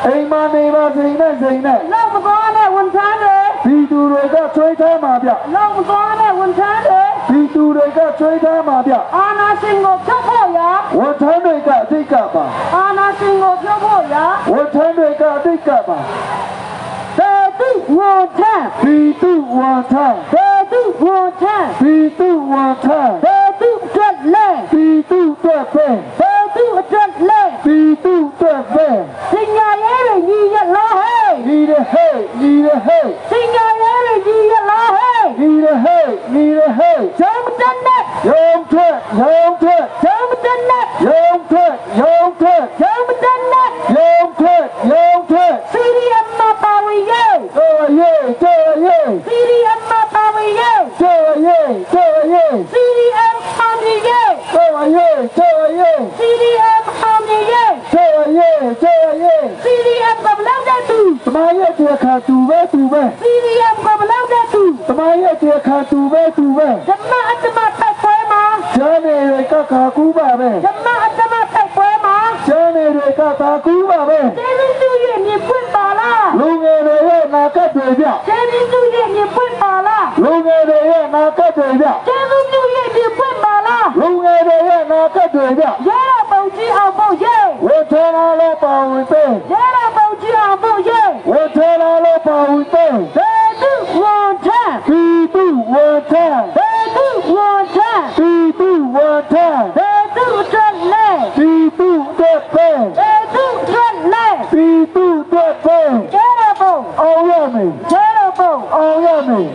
အိမ်မနေပါစိန်နဲ့စိန်နဲ့ လောက်မသွားနဲ့ဝန်ထမ်းတွေ ဒီသူတွေကချွေးထားမှာဗျ လောက်မသွားနဲ့ဝန်ထမ်းတွေ ဒီသူတွေကချွေးထားမှာဗျ အာနာရှင်ကိုဖြုတ်ဖို့ရာ ဝန်ထမ်းတွေကအတိတ်ကပါ အာနာရှင်ကိုဖြုတ်ဖို့ရာ ဝန်ထမ်းတွေကအတိတ်ကပါ ဒေတုဝန်ထမ်း ဒီသူဝန်ထမ်း ဒေတုဝန်ထမ်း ဒီသူဝန်ထမ်း ဒေတုအတွက်လဲ ဒီသူအတွက်ပဲ ဒေတုအတွက်လဲ ဒီသူအတွက်ပဲ စင်ညာရဲတွေညီရလားဟဲ့ ညီရဟဲ့ညီရဟဲ့ စင်ညာရဲတွေညီရလားဟဲ့ ညီရဟဲ့ညီရဟဲ့ ဂျမ်တန်နဲ့ ရုံထွက်ရုံထွက် ဂျမ်တန်နဲ့ ရုံထွက်ရုံထွက် ဂျမ်တန်နဲ့ ရုံထွက်ရုံထွက် စီရီအမ်မပါဝီယေ ကြော်ရဲကြော်ရဲ စီရီအမ်မပါဝီယေ ကြော်ရဲကြော်ရဲ စီရီအမ်ပါဝီယေ ကြော်ရဲကြော်ရဲ စီရီအမ်ပါဝီယေ ကြော်ရဲကြော်ရဲ စီရီအမ်ကဘလောက်တဲ့သူ တမရဲ့တဲ့ခါသူပဲသူပဲ စီရီအမ်ကဘလောက်တဲ့သူ တမရဲ့တဲ့ခါသူပဲသူပဲ ဓမ္မအတ္တမတိုက်ပွဲမှာ ကျမ်းနေတွေကခါကူပါပဲ ဓမ္မအတ္တမတိုက်ပွဲမှာ ကျမ်းနေတွေကခါကူပါပဲ ကျေးဇူးပြုရဲ့မြင်ပွင့်ပါလား လူငယ်တွေရဲ့နာကတ်တွေပြ ကျေးဇူးပြုရဲ့မြင်ပွင့်ပါလား လူငယ်တွေရဲ့နာကတ်တွေပြ ကျေးဇူးပြုရဲ့မြင်ပွင့်ပါလား လူငယ်တွေရဲ့နာကတ်တွေပြ ရဲရပုံကြီးအောင်ဖို့ရဲ ဝေထနာလို့ပါဝင်ပေး ရဲရပုံကြီးအောင်ဖို့ရဲ ဝေထနာလို့ပါဝင်ပေး ဒေတုဝန်ထမ်း ဒီသူဝန်ထမ်း ဒေတုဝန်ထမ်း ဒီသူဝန်ထမ်း ဒေတုအတွက်လဲ ဒီသူအတွက်ပဲ ဒေတုအတွက်လဲ ဒီသူအတွက်ပဲ ရဲရပုံ အောင်ရမယ် ရဲရပုံ အောင်ရမယ်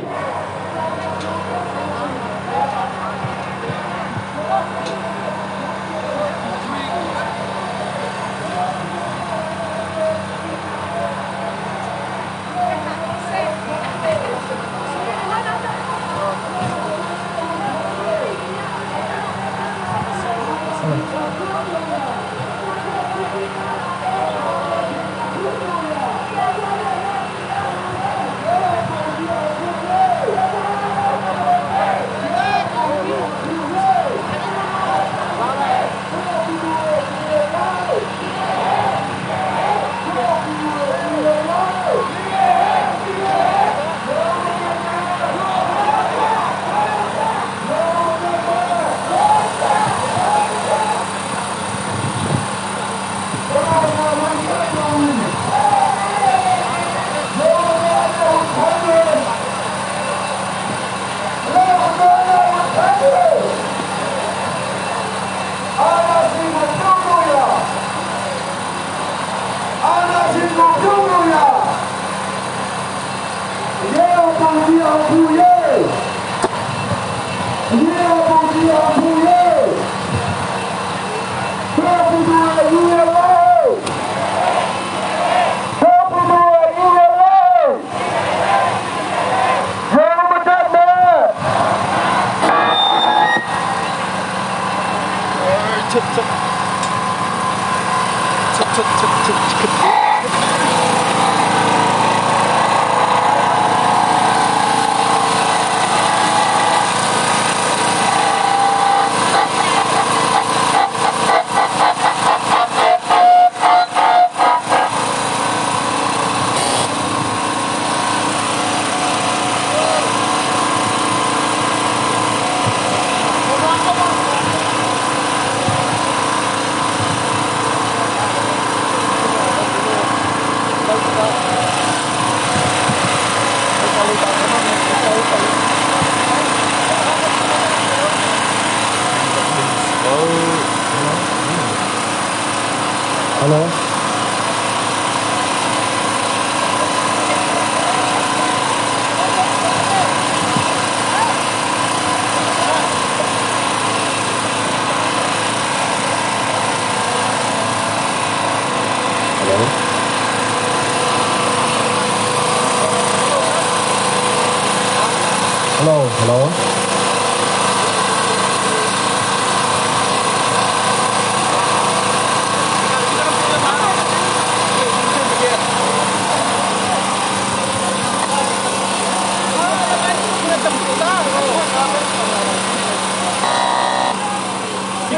Hello. Hello.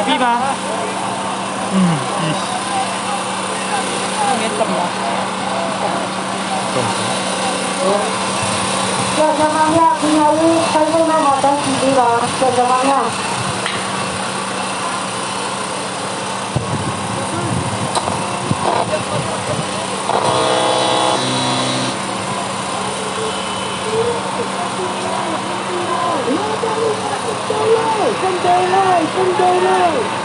Đi ba. Ish. Nghe tầm đó. Semuanya kembali saya mau datang di bawah semuanya. Sendiri.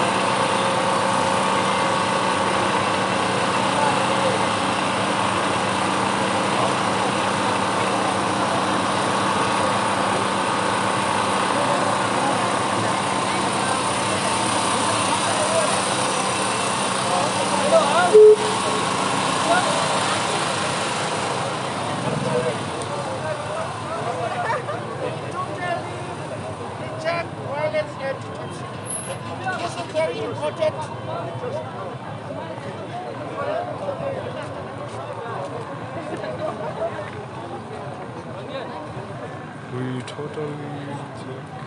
We totally check.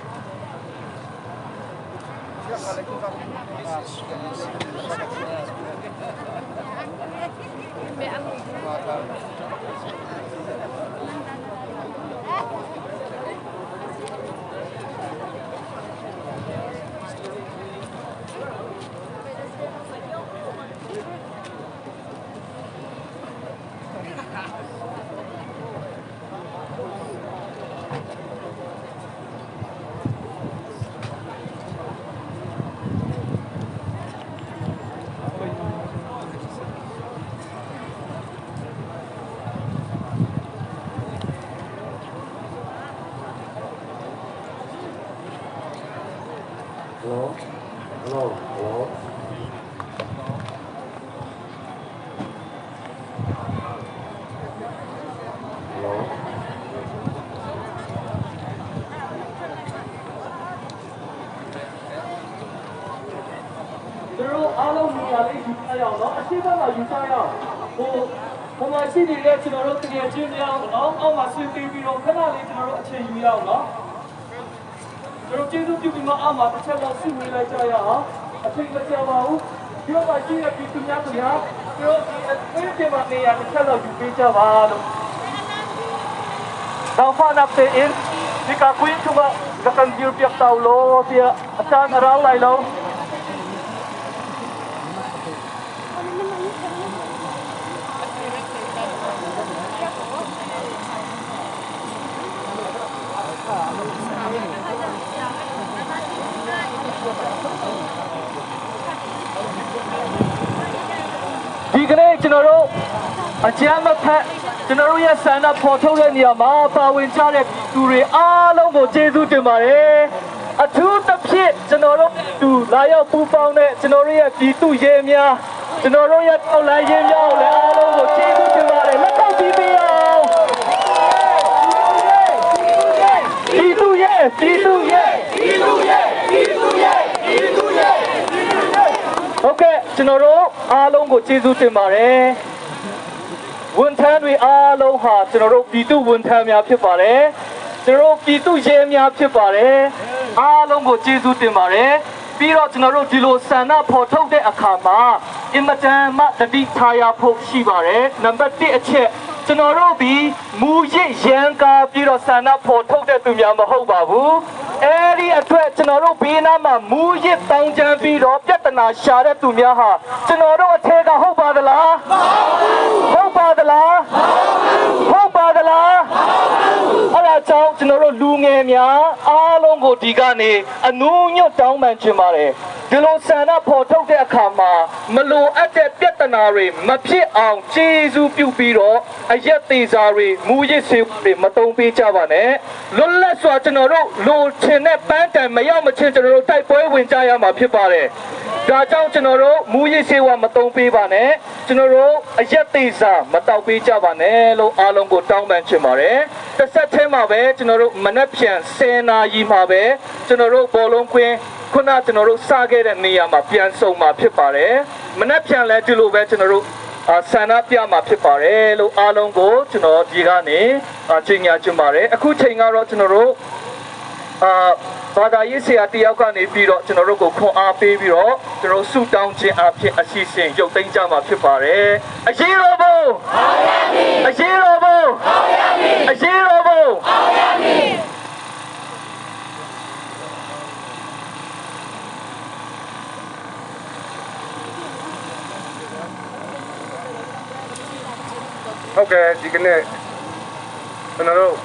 Pero alo ni ale yusaya no asiba ma yusaya ho ma shi ni le ကျွန်တော်တို့တကယ်ချင်းများအောက်မှာဆွေးပြီးပြီးတော့ခဏလေးကျွန်တော်တို့အချိန်ယူရအောင်နော်ကျွန်တော်ကျေးဇူးပြုပြီးမှအောက်မှာတစ်ချက်လောက်ဆုဝေးလိုက်ကြရအောင်အချိန်မကြာပါဘူးဒီတော့ရှိတဲ့ပြည်သူများခင်ဗျာကျွန်တော်ဒီအချိန်မှာနေရာတစ်ချက်လောက်ယူပေးကြပါလို့တော့ဖာနပ်တဲ့ဒီကကွင်းကကန်ဒီပြတ်တောက်လို့ပြအချမ်းရောင်းလိုက်လို့ဒီကနေ့ကျွန်တော်တို့အကြမ်းမဖက်ကျွန်တော်တို့ရဲ့ဆန္ဒဖော်ထုတ်တဲ့နေရာမှာပါဝင်ကြတဲ့သူတွေအားလုံးကိုကျေးဇူးတင်ပါတယ်အထူးသဖြင့်ကျွန်တော်တို့သူလာရောက်ပူးပေါင်းတဲ့ကျွန်တော်တို့ရဲ့ပြည်သူရဲများကျွန်တော်တို့ရဲ့တော်လှန်ရေးများကိုလည်းအားလုံးကိုကျေးဇူးတင်ပါတယ်လက်ထောက်ပြီးပေးအောင်ပြည်သူရဲဟုတ်ကဲ့ကျွန်တော်တို့အားလုံးကိုကျေးဇူးတင်ပါတယ်ဝန်ထမ်းတွေအားလုံးဟာကျွန်တော်တို့ပြည်သူဝန်ထမ်းများဖြစ်ပါတယ်ကျွန်တော်တို့ပြည်သူရဲများဖြစ်ပါတယ်အားလုံးကိုကျေးဇူးတင်ပါတယ်ပြီးတော့ကျွန်တော်တို့ဒီလိုဆန္ဒဖော်ထုတ်တဲ့အခါမှာအင်မတန်မှတတိထားရဖို့ရှိပါတယ်နံပါတ်1အချက်ကျွန်တော်တို့ဒီမူရစ်ရန်ကာပြီးတော့ဆန္ဒဖော်ထုတ်တဲ့သူများမဟုတ်ပါဘူးအဲဒီအတွက်ကျွန်တော်တို့ဘေးနားမှာမူရစ်တောင်းချမ်းပြီးတော့ပြဿနာရှာတဲ့သူများဟာကျွန်တော်တို့အထက်ကဟုတ်ပါသလားဟုတ်ပါသလားဟုတ်ပါသလားအဲ့ဒါကြောင့်ကျွန်တော်တို့လူငယ်များအားလုံးကိုဒီကနေအနူးညွတ်တောင်းပန်ချင်ပါတယ်ဒီလိုဆန္ဒဖော်ထုတ်တဲ့အခါမှာမလိုအပ်တဲ့ပြဿနာတွေမဖြစ်အောင်ကျေးဇူးပြုပြီးတော့အရက်သေးစားတွေမူရစ်ဆေးတွေမတုံးပေးကြပါနဲ့လွတ်လပ်စွာကျွန်တော်တို့လိုချင်တဲ့ပန်းတိုင်မရောက်မချင်းကျွန်တော်တို့တိုက်ပွဲဝင်ကြရမှာဖြစ်ပါတယ်ဒါကြောင့်ကျွန်တော်တို့မူရစ်ဆေးဝါးမတုံးပေးပါနဲ့ကျွန်တော်တို့အရက်သေးစားမတောက်ပေးကြပါနဲ့လို့အားလုံးကိုတောင်းပန်ချင်ပါတယ်တစ်ဆက်တည်းမှာပဲကျွန်တော်တို့မနက်ဖြန်10 နာရီမှာပဲကျွန်တော်တို့ဘောလုံးကွင်းခုနကျွန်တော်တို့စခဲ့တဲ့နေရာမှာပြန်ဆုံမှာဖြစ်ပါတယ်မနက်ဖြန်လည်းဒီလိုပဲကျွန်တော်တို့ဆန္ဒပြမှာဖြစ်ပါတယ်လို့အားလုံးကိုကျွန်တော်ဒီကနေကြေညာချင်ပါတယ်အခုချိန်ကတော့ကျွန်တော်တို့ဘာသာရေးဆရာတယောက်ကနေပြီးတော့ကျွန်တော်တို့ကိုခွန်အားပေးပြီးတော့ကျွန်တော်ဆုတောင်းခြင်းအဖြစ်အစီအစဉ်ရုပ်သိမ်းကြမှာဖြစ်ပါတယ်အရေးတော်ဘုံအရေးတော်ဘုံအရေးတော်ဘုံ Okay, jikne penaro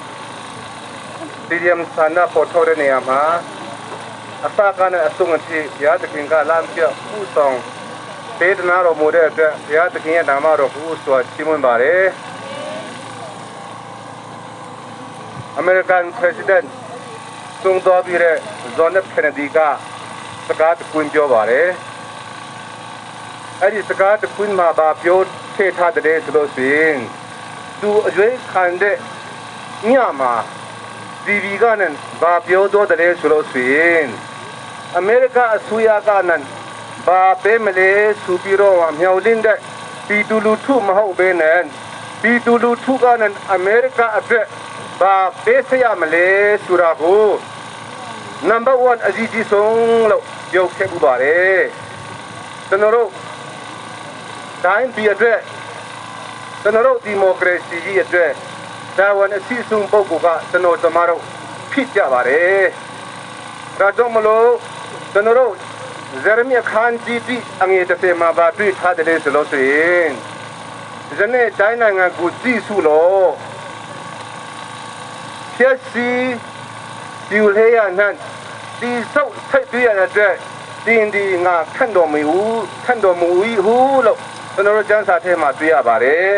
Diriam sana foto ni ama asalkan asung ti ya tekin ka lam pia usong pedna ro mode ya tekin ya nama ro uswa chimun bare American President sung do bire John F Kennedy ka sakat kun pyo bare adi sakat kun ma ba pyo the tha de so sin tu ajwe khan de nya ma DVကနဲ့ဘာပြောတော့တယ်ဆိုလို့ဆိုရင်အမေရိကအစိုးရကနဲ့ဘာပေးမလဲဆိုပြီးတော့မြောက်လင်းတဲ့ပြည်သူလူထုမဟုတ်ဘဲနဲ့ပြည်သူလူထုကနဲ့အမေရိကအတွက်ဘာပေးစရမလဲဆိုတာကို number 1အကြီးကြီးဆုံးလို့ပြောခဲ့ပူပါတယ်ကျွန်တော်တို့တိုင်းပြည်အတွက်ကျွန်တော်တို့ဒီမိုကရေစီကြီးအတွက်ဒါဝန်အစီအစဉ်ပုဂ္ဂိုလ်ကကျွန်တော်တို့ဖြစ်ကြပါတယ်ဒါကြောင့်မလို့ကျွန်တော်တို့ဇရမီခန်ဂျီတီအငယ်တစ်မှာပါတွေ့ထားတယ်ဆိုလို့ဆိုရင်ဒီနေ့တိုင်းနိုင်ငံကိုကြည့်စုလို့ဖြစ်စီဒီလေယာနန်ဒီစုပ်ထိုက်ပြရတဲ့ဒီငါခန့်တော်မူဘူးလို့ကျွန်တော်တို့ကျမ်းစာထဲမှာတွေ့ရပါတယ်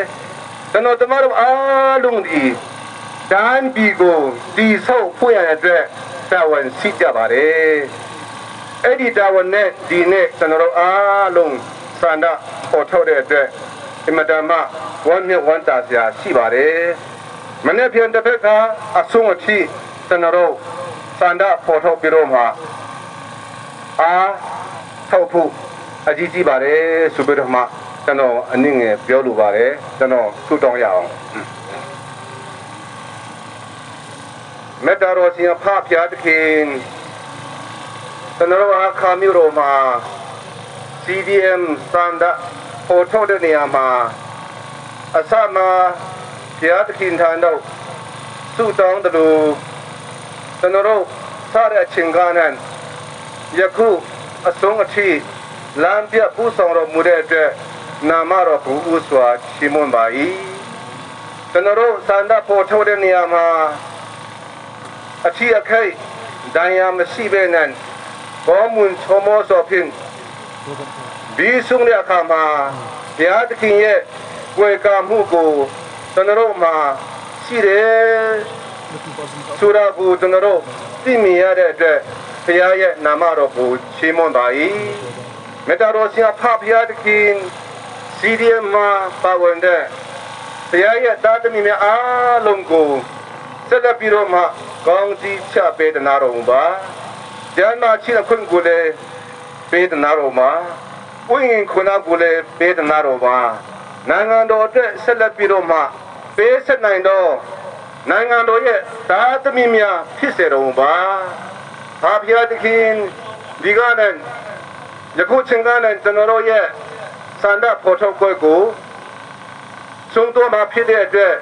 ကျွန်တော်တို့အားလုံးဒီတန်ပီကိုတီဆောက်ဖွင့်ရတဲ့တာဝန်ရှိကြပါတယ်အဲ့ဒီတာဝန်နဲ့ဒီနေ့ကျွန်တော်တို့အားလုံးစန္ဒပေါ်ထုတ်တဲ့အတွက်အမတမဝမ်းမြောက်ဝမ်းသာစရာရှိပါတယ်မနေ့ပြန်တစ်ဖက်ကအဆုံးအထိကျွန်တော်တို့စန္ဒပေါ်ထုတ်ပြီးတော့မှထောက်ဖို့အကြီးကြီးပါတယ်ဆိုပြီးတော့မှကျွန်တော်အနည်းငယ်ပြောလိုပါတယ်ကျွန်တော်ထူတောင်းရအောင်မေတ္တာတော်ရှင်ဖဖျားသခင်ကျွန်တော်အခါမျိုးတော်မှာ CDM စန္ဒပေါ်ထုတ်တဲ့နေရာမှာအစမှာဖျားသခင်ထံတော်ထူတောင်းတယ်လို့ကျွန်တော်စားတဲ့အချိန်ကနဲ့ယခုအဆုံးအထိလမ်းပြပူဆောင်တော်မူတဲ့အတွက်နာမတော်ကိုဥစွာချီးမွမ်းပါ၏ကျွန်တော်တို့စန္ဒပေါ်ထုတ်တဲ့နေရာမှာအထီးအခိုက်ဒဏ်ရာမရှိဘဲနဲ့ဘောမွန်ချောမောစောဖြင့်ဒီဆုံးတဲ့အခါမှာဘုရားသခင်ရဲ့ဝေကမှုကိုကျွန်တော်တို့မှာရှိတယ်ဆိုတာကိုကျွန်တော်တို့သိမြင်ရတဲ့အတွက်ဘုရားရဲ့နာမတော်ကိုချီးမွမ်းပါ၏မေတ္တာတော်ရှင်ဖဘုရားသခင် CDM မှာပါဝင်တဲ့ဘုရားရဲ့သားသမီးများအားလုံးကိုဆက်လက်ပြီးတော့မှကောင်းကြီးချပေးတနာတော်မူပါကျမ်းမာချစ်ခွင့်ကိုလည်းပေးတနာတော်မှာဝိညာဉ်ခွန်အားကိုလည်းပေးတနာတော်မှာနိုင်ငံတော်အတွက်ဆက်လက်ပြီးတော့မှပေးဆက်နိုင်တော့နိုင်ငံတော်ရဲ့သားသမီးများဖြစ်စေတော်မူပါဘုရားသခင်ဒီကနေ့ယခုချိန်ကနေ့ကျွန်တော်တို့ရဲ့စန္ဒပေါ်ထုတ်ခွင့်ကိုဆုံးတော်မှာဖြစ်တဲ့အတွက်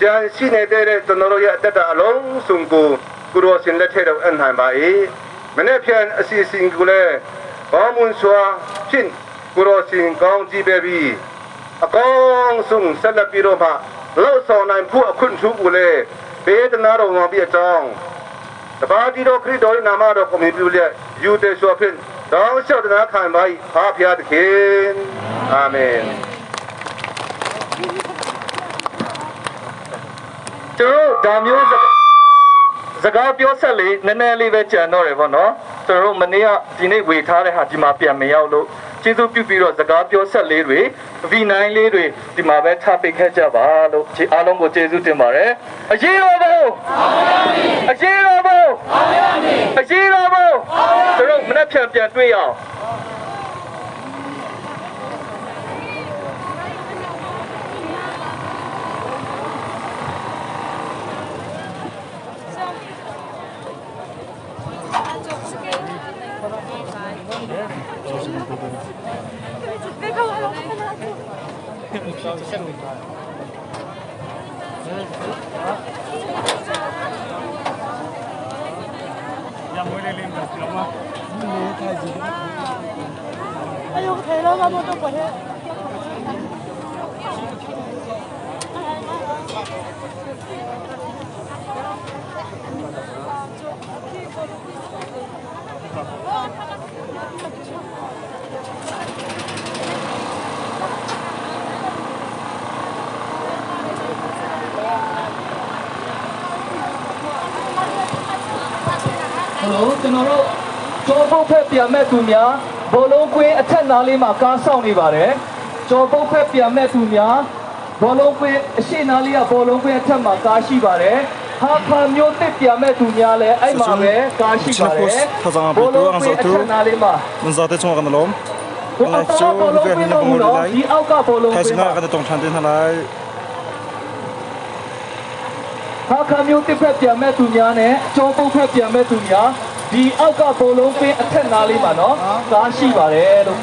ကြံရှိနေတဲ့ကျွန်တော်တို့ရဲ့အသက်တာအလုံးစုံကိုကိုရောစင်လက်ထက်တော်အနှံပါ၏မနေ့ပြန်အစီအစဉ်ကိုလည်းဘောမွန်စွာဖြင့်ကိုရောစင်ကောင်းကြည့်ပေးပြီးအကောင်းဆုံးဆက်လက်ပြီးတော့မှလောက်ဆောင်နိုင်ဖို့အခွင့်အရေးကိုလည်းပေးတနာတော်မှာပြည့်အကြောင်းတပါးတီတော်ခရစ်တော်၏နာမတော်ကိုမြည်ပြုလျက်ယူတဲ့ဆိုဖြင့်တောင်းလျှောက်တနာခံပါ၏ဖာဖျားသခင်အာမင်ကျွန်တော်ဒါမျိုးစကားပြောဆက်လေးနည်းနည်းလေးပဲကြံတော့တယ်ပေါ့နော်ကျွန်တော်တို့မနေ့ကဒီနေ့ဝေထားတဲ့ဟာဒီမှာပြန်မရောက်လို့ကျေးဇူးပြုပြီးတော့စကားပြောဆက်လေးတွေ V9 လေးတွေဒီမှာပဲထားပေးခဲ့ကြပါလို့အားလုံးကိုကျေးဇူးတင်ပါတယ်အရေးတော်ဘုအရေးတော်ဘုအရေးတော်ဘုကျွန်တော်မနေ့ပြန်တွေ့ရအောင်哎呦，开了，我都不会。လို့ကျွန်တော်တို့ကျော်ပုတ်ဖက်ပြန်မဲ့သူများဘောလုံးကွင်းအထက်နားလေးမှာကားဆောင်နေပါတယ်ကျော်ပုတ်ဖက်ပြန်မဲ့သူများဘောလုံးကွင်းအရှိနားလေးကဘောလုံးကွင်းအထက်မှာကားရှိပါတယ်ဟာခါမျိုးတစ်ပြန်မဲ့သူများလည်းအဲ့မှာပဲကားရှိပါတယ်ဘောလုံးကွင်းအထက်နားလေးမှာ Menzaten som kan lom. ဘောလုံးကွင်းတော့ဒီအောက်ကဘောလုံးကွ Hij င်း is မှာ naar de tong gaan dit halai. ဟာခါမျိုးတစ်ဖက်ပြန်မဲ့သူများနဲ့ကျော်ပုတ်ဖက်ပြန်မဲ့သူများဒီအောက်ကဘောလုံးကွင်းအထက်နားလေးမှာနော်ကားရှိပါတယ်လို့